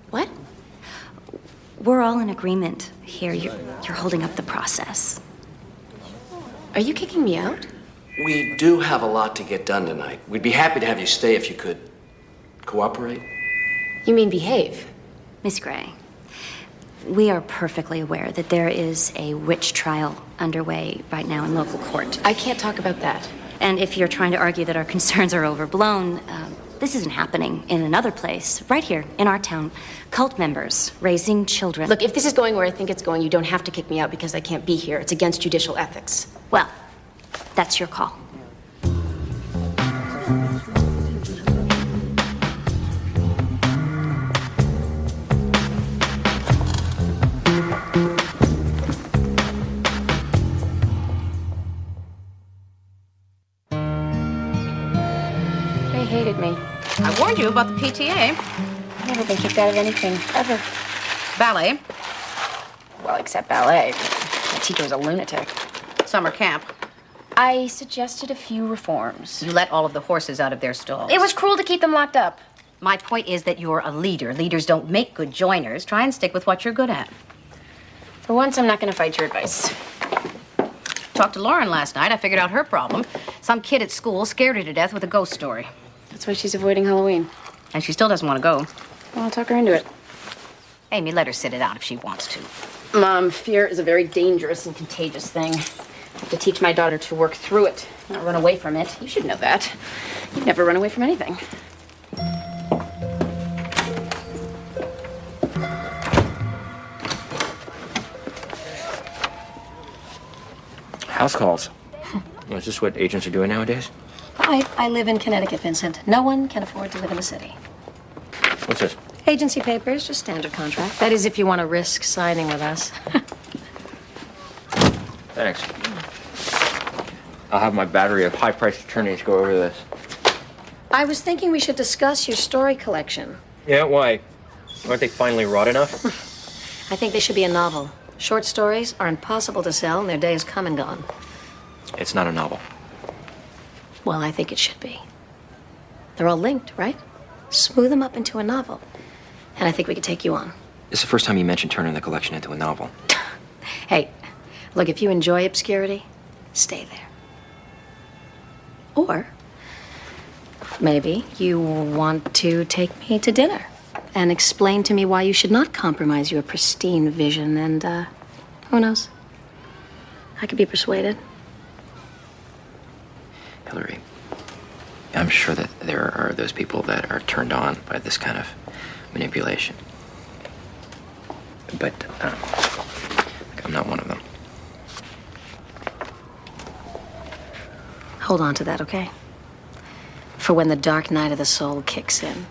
What? We're all in agreement here. You're holding up the process. Are you kicking me out? We do have a lot to get done tonight. We'd be happy to have you stay if you could cooperate. You mean behave? Miss Gray, we are perfectly aware that there is a witch trial underway right now in local court. I can't talk about that. And if you're trying to argue that our concerns are overblown, this isn't happening in another place, right here in our town. Cult members raising children. Look, if this is going where I think it's going, you don't have to kick me out because I can't be here. It's against judicial ethics. Well, that's your call. you about the PTA. I've never been kicked out of anything, ever. Ballet. Well, except ballet. My teacher was a lunatic. Summer camp. I suggested a few reforms. You let all of the horses out of their stalls. It was cruel to keep them locked up. My point is that you're a leader. Leaders don't make good joiners. Try and stick with what you're good at. For once, I'm not going to fight your advice. Talked to Lauren last night. I figured out her problem. Some kid at school scared her to death with a ghost story. That's why she's avoiding Halloween. And she still doesn't want to go. Well, I'll talk her into it. Amy, let her sit it out if she wants to. Mom, fear is a very dangerous and contagious thing. I have to teach my daughter to work through it, not run away from it. You should know that. You've never run away from anything. House calls. Is this what agents are doing nowadays? I live in Connecticut, Vincent. No one can afford to live in the city. What's this? Agency papers, just standard contract. That is if you want to risk signing with us. Thanks. I'll have my battery of high-priced attorneys go over this. I was thinking we should discuss your story collection. Yeah, why? Aren't they finally wrought enough? I think they should be a novel. Short stories are impossible to sell, and their day is come and gone. It's not a novel. Well, I think it should be. They're all linked, right? Smooth them up into a novel. And I think we could take you on. It's the first time you mentioned turning the collection into a novel. Hey, look, if you enjoy obscurity, stay there. Or maybe you want to take me to dinner and explain to me why you should not compromise your pristine vision, and who knows? I could be persuaded. Hillary, I'm sure that there are those people that are turned on by this kind of manipulation. But I'm not one of them. Hold on to that, okay? For when the dark night of the soul kicks in.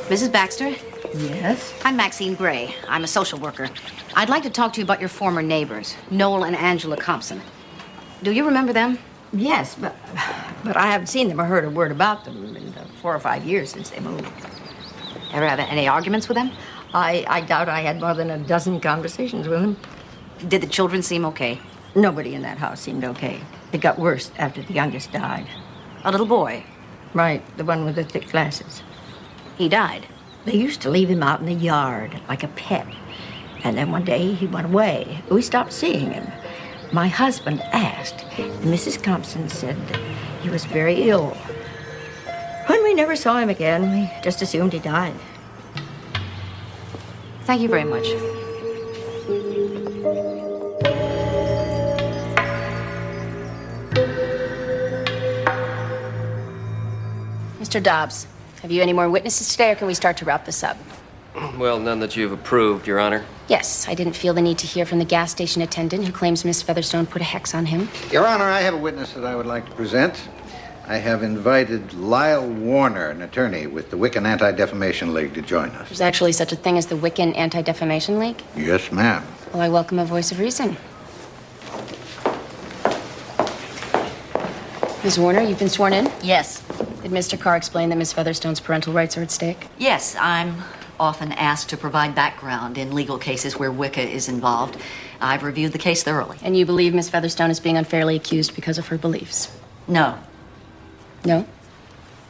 Mrs. Baxter? Yes? I'm Maxine Gray. I'm a social worker. I'd like to talk to you about your former neighbors, Noel and Angela Compson. Do you remember them? Yes, but I haven't seen them or heard a word about them in the 4 or 5 years since they moved. Ever have any arguments with them? I doubt I had more than a dozen conversations with them. Did the children seem okay? Nobody in that house seemed okay. It got worse after the youngest died. A little boy? Right, the one with the thick glasses. He died? They used to leave him out in the yard like a pet. And then one day he went away. We stopped seeing him. My husband asked, and Mrs. Compson said that he was very ill. When we never saw him again, we just assumed he died. Thank you very much. Mr. Dobbs, have you any more witnesses today, or can we start to wrap this up? Well, none that you've approved, Your Honor. Yes, I didn't feel the need to hear from the gas station attendant who claims Miss Featherstone put a hex on him. Your Honor, I have a witness that I would like to present. I have invited Lyle Warner, an attorney with the Wiccan Anti-Defamation League, to join us. There's actually such a thing as the Wiccan Anti-Defamation League? Yes, ma'am. Well, I welcome a voice of reason. Ms. Warner, you've been sworn in? Yes. Did Mr. Carr explain that Miss Featherstone's parental rights are at stake? Yes, I'm often asked to provide background in legal cases where Wicca is involved. I've reviewed the case thoroughly. And you believe Miss Featherstone is being unfairly accused because of her beliefs? No. No?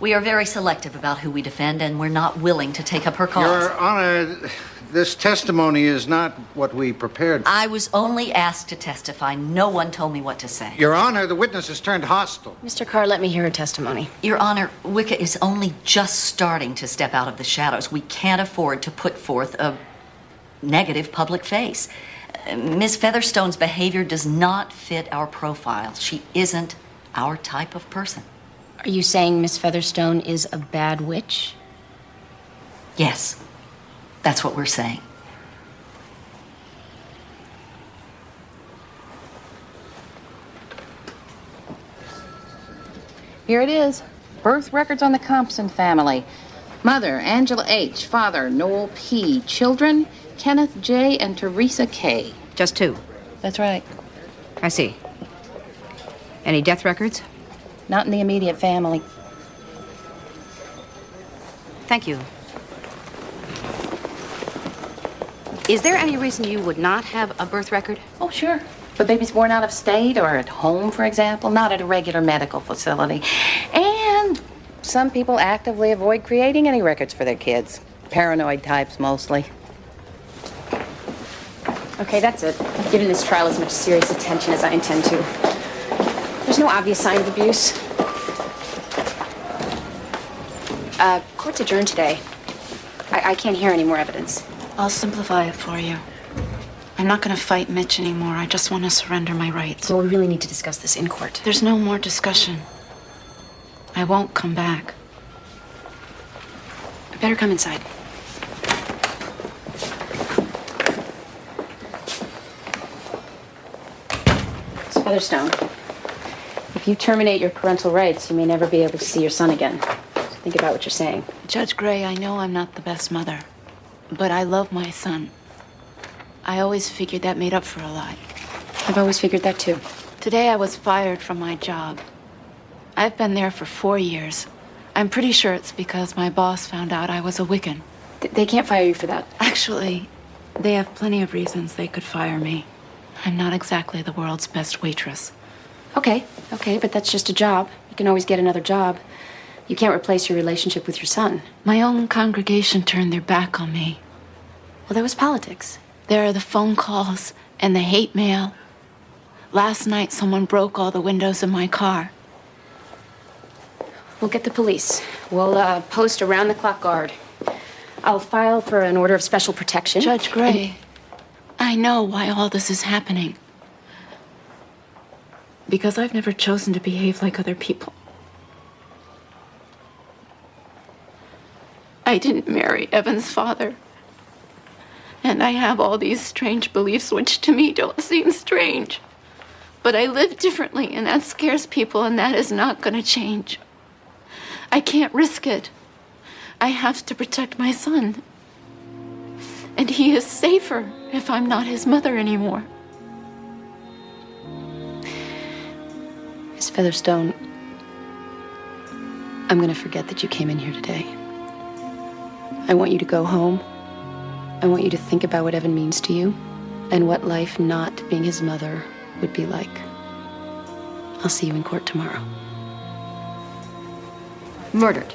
We are very selective about who we defend, and we're not willing to take up her cause. Your Honor, this testimony is not what we prepared. I was only asked to testify. No one told me what to say. Your Honor, the witness has turned hostile. Mr. Carr, let me hear her testimony. Your Honor, Wicca is only just starting to step out of the shadows. We can't afford to put forth a negative public face. Miss Featherstone's behavior does not fit our profile. She isn't our type of person. Are you saying Miss Featherstone is a bad witch? Yes, that's what we're saying. Here it is. Birth records on the Compson family. Mother, Angela H. Father, Noel P. Children, Kenneth J. and Teresa K. Just two. That's right. I see. Any death records? Not in the immediate family. Thank you. Is there any reason you would not have a birth record? Oh, sure. But babies born out of state or at home, for example, not at a regular medical facility. And some people actively avoid creating any records for their kids. Paranoid types, mostly. Okay, that's it. I've given this trial as much serious attention as I intend to. There's no obvious sign of abuse. Court's adjourned today. I can't hear any more evidence. I'll simplify it for you. I'm not going to fight Mitch anymore. I just want to surrender my rights. Well, we really need to discuss this in court. There's no more discussion. I won't come back. I better come inside. Miss Featherstone, if you terminate your parental rights, you may never be able to see your son again. So think about what you're saying. Judge Gray, I know I'm not the best mother, but I love my son. I always figured that made up for a lot. I've always figured that too. Today I was fired from my job. I've been there for 4 years. I'm pretty sure it's because my boss found out I was a Wiccan. They can't fire you for that. Actually, they have plenty of reasons they could fire me. I'm not exactly the world's best waitress. Okay, but that's just a job. You can always get another job. You can't replace your relationship with your son. My own congregation turned their back on me. Well, that was politics. There are the phone calls and the hate mail. Last night, someone broke all the windows in my car. We'll get the police. We'll post a round-the-clock guard. I'll file for an order of special protection. Judge Gray, I know why all this is happening. Because I've never chosen to behave like other people. I didn't marry Evan's father. And I have all these strange beliefs which to me don't seem strange. But I live differently, and that scares people, and that is not going to change. I can't risk it. I have to protect my son. And he is safer if I'm not his mother anymore. Miss Featherstone, I'm going to forget that you came in here today. I want you to go home. I want you to think about what Evan means to you and what life not being his mother would be like. I'll see you in court tomorrow. Murdered.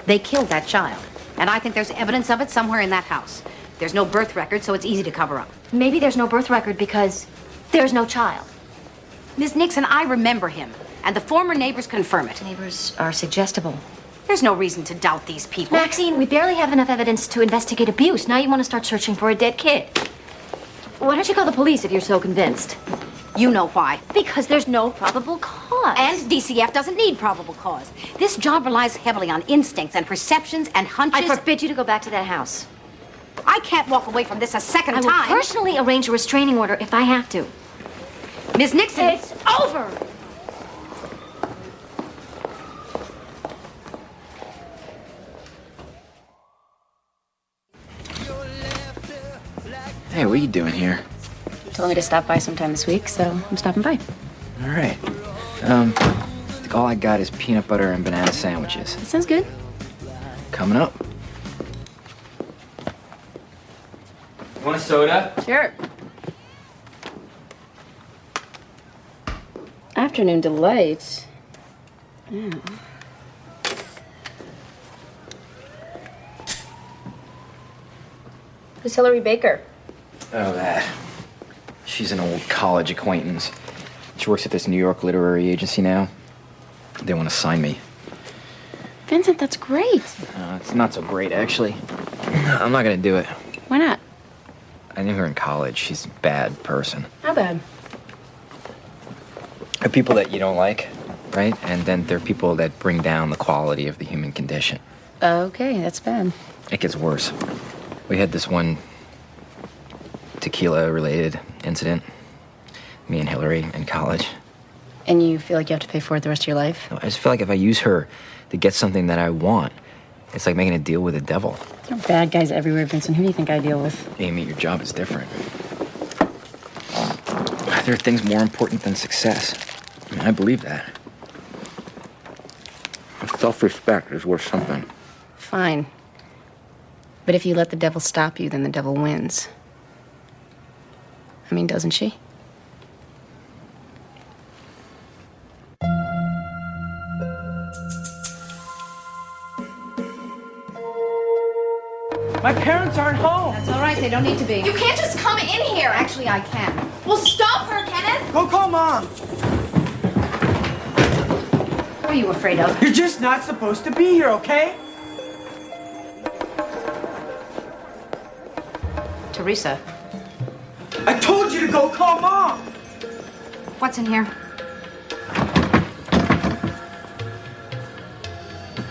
They killed that child. And I think there's evidence of it somewhere in that house. There's no birth record, so it's easy to cover up. Maybe there's no birth record because there's no child. Ms. Nixon, I remember him, and the former neighbors confirm it. Neighbors are suggestible. There's no reason to doubt these people. Maxine, we barely have enough evidence to investigate abuse. Now you want to start searching for a dead kid. Why don't you call the police if you're so convinced? You know why. Because there's no probable cause. And DCF doesn't need probable cause. This job relies heavily on instincts and perceptions and hunches. I forbid you to go back to that house. I can't walk away from this a second time. I will personally arrange a restraining order if I have to. Ms. Nixon! It's over! Hey, what are you doing here? Told me to stop by sometime this week, so I'm stopping by. All right. I think all I got is peanut butter and banana sandwiches. That sounds good. Coming up. Want a soda? Sure. Afternoon delight. Mm. Who's Hillary Baker? Oh, that. She's an old college acquaintance. She works at this New York literary agency now. They want to sign me. Vincent, that's great. It's not so great, actually. I'm not gonna do it. Why not? I knew her in college. She's a bad person. How bad? There are people that you don't like, right? And then there are people that bring down the quality of the human condition. Okay, that's bad. It gets worse. We had this one tequila-related incident. Me and Hillary in college. And you feel like you have to pay for it the rest of your life? I just feel like if I use her to get something that I want, It's like making a deal with the devil. There are bad guys everywhere, Vincent. Who do you think I deal with? Amy, your job is different. There are things more important than success. I believe that. Self-respect is worth something. Fine. But if you let the devil stop you, then the devil wins. I mean, doesn't she? My parents aren't home. That's all right. They don't need to be. You can't just come in here. Actually, I can. Well, stop her, Kenneth. Go call Mom. What are you afraid of? You're just not supposed to be here, okay? Teresa. I told you to go call Mom. What's in here?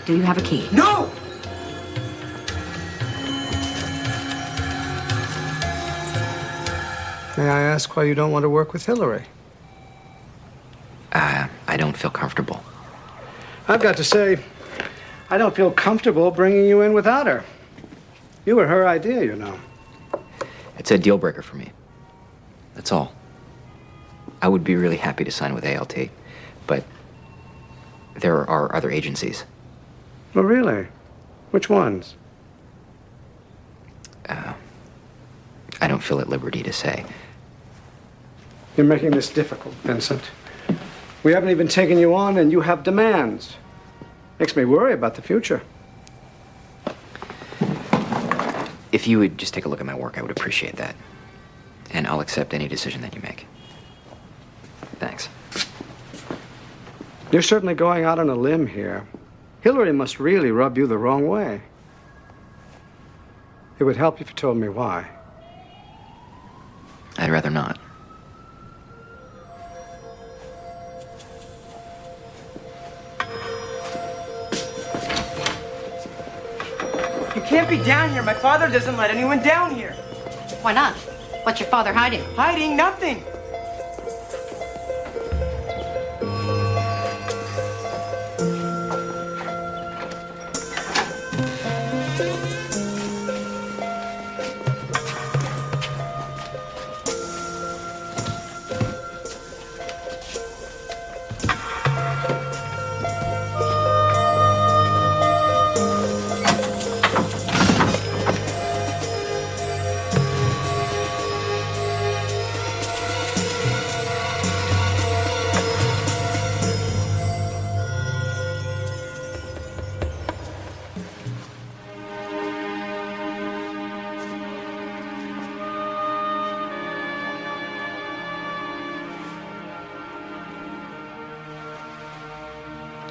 Do you have a key? No! May I ask why you don't want to work with Hillary? I don't feel comfortable. I've got to say, I don't feel comfortable bringing you in without her. You were her idea, you know. It's a deal breaker for me. That's all. I would be really happy to sign with ALT, but there are other agencies. Oh, really? Which ones? I don't feel at liberty to say. You're making this difficult, Vincent. We haven't even taken you on, and you have demands. Makes me worry about the future. If you would just take a look at my work, I would appreciate that. And I'll accept any decision that you make. Thanks. You're certainly going out on a limb here. Hillary must really rub you the wrong way. It would help if you told me why. I'd rather not. You can't be down here. My father doesn't let anyone down here. Why not? What's your father hiding? Hiding nothing.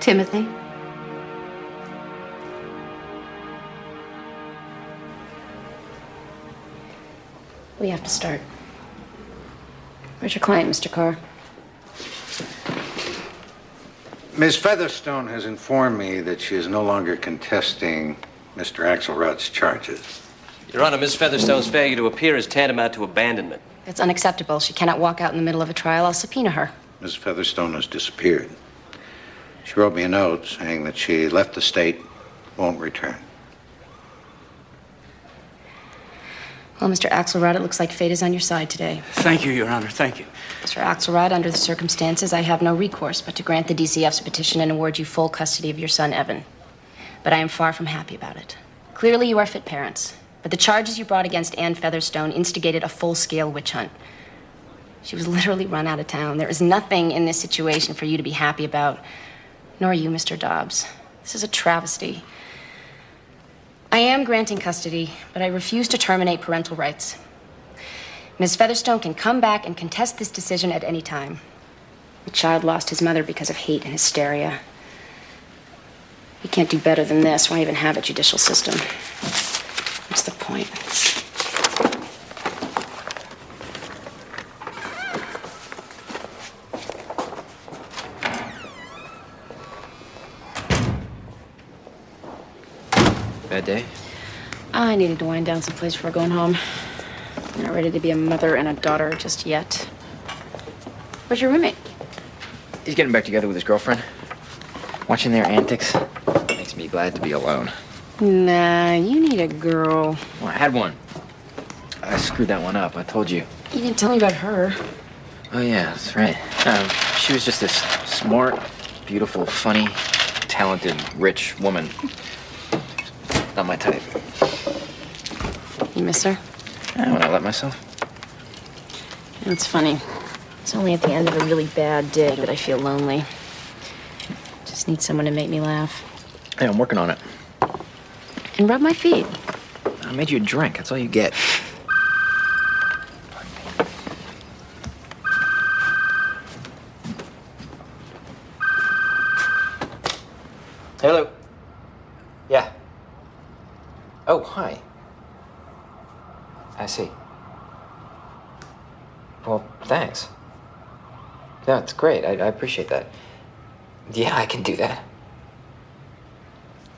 Timothy? We have to start. Where's your client, Mr. Carr? Ms. Featherstone has informed me that she is no longer contesting Mr. Axelrod's charges. Your Honor, Miss Featherstone's failure to appear is tantamount to abandonment. That's unacceptable. She cannot walk out in the middle of a trial. I'll subpoena her. Ms. Featherstone has disappeared. She wrote me a note saying that she left the state, won't return. Well, Mr. Axelrod, it looks like fate is on your side today. Thank you, Your Honor. Thank you. Mr. Axelrod, under the circumstances, I have no recourse but to grant the DCF's petition and award you full custody of your son, Evan. But I am far from happy about it. Clearly, you are fit parents, but the charges you brought against Anne Featherstone instigated a full-scale witch hunt. She was literally run out of town. There is nothing in this situation for you to be happy about, nor you, Mr. Dobbs. This is a travesty. I am granting custody, but I refuse to terminate parental rights. Ms. Featherstone can come back and contest this decision at any time. The child lost his mother because of hate and hysteria. We can't do better than this. Why even have a judicial system? What's the point? Bad day? I needed to wind down someplace before going home. I'm not ready to be a mother and a daughter just yet. Where's your roommate? He's getting back together with his girlfriend. Watching their antics makes me glad to be alone. Nah, you need a girl. Well, I had one. I screwed that one up. I told you. You didn't tell me about her. Oh, yeah, that's right. She was just this smart, beautiful, funny, talented, rich woman. Not my type. You miss her? When I let myself. It's funny. It's only at the end of a really bad day that I feel lonely. Just need someone to make me laugh. Hey, I'm working on it. And rub my feet. I made you a drink. That's all you get. Hello. Yeah. Oh, hi. I see. Well, thanks. No, it's great. I appreciate that. Yeah, I can do that.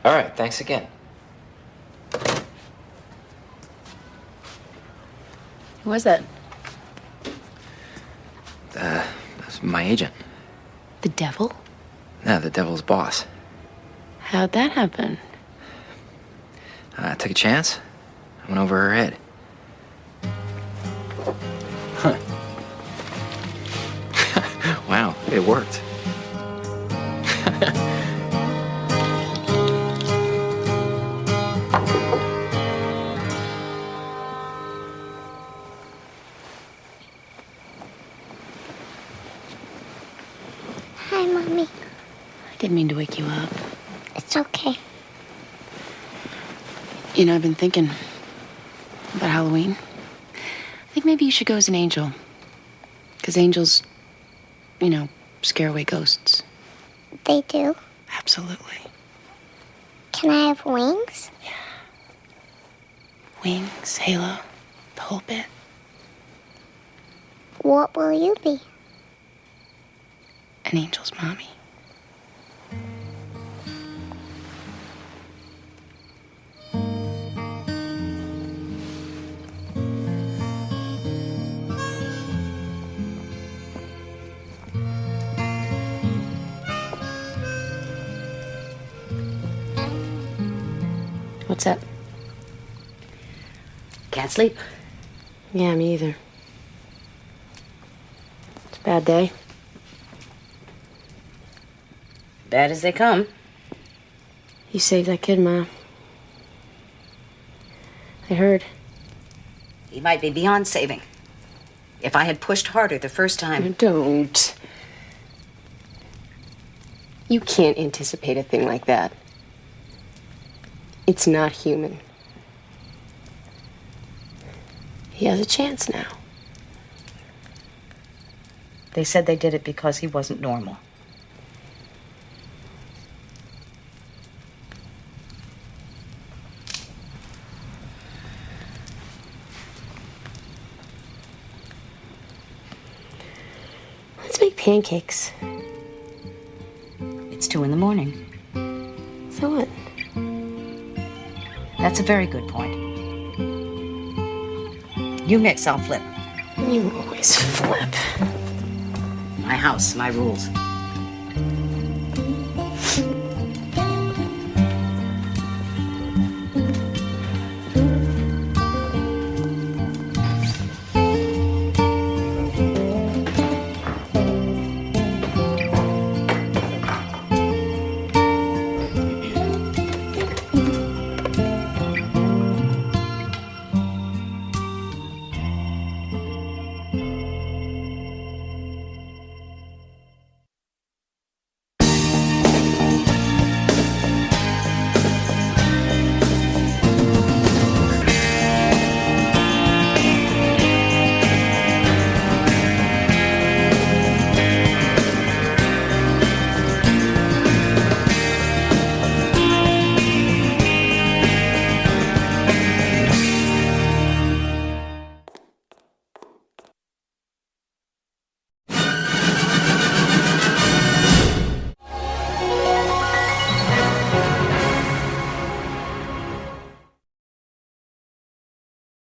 All right, thanks again. Who was that? That's my agent. The devil? No, the devil's boss. How'd that happen? I took a chance. I went over her head. Huh. Wow, it worked. Hi, Mommy. I didn't mean to wake you up. It's okay. You know, I've been thinking about Halloween. I think maybe you should go as an angel. Because angels, you know, scare away ghosts. They do? Absolutely. Can I have wings? Wings, halo, the whole bit. What will you be? An angel's mommy. What's up? Can't sleep. Yeah, me either. It's a bad day. Bad as they come. You saved that kid, Ma. I heard. He might be beyond saving. If I had pushed harder the first time. Don't. You can't anticipate a thing like that. It's not human. He has a chance now. They said they did it because he wasn't normal. Let's make pancakes. It's 2 a.m. So what? That's a very good point. You mix, I'll flip. You always flip. My house, my rules.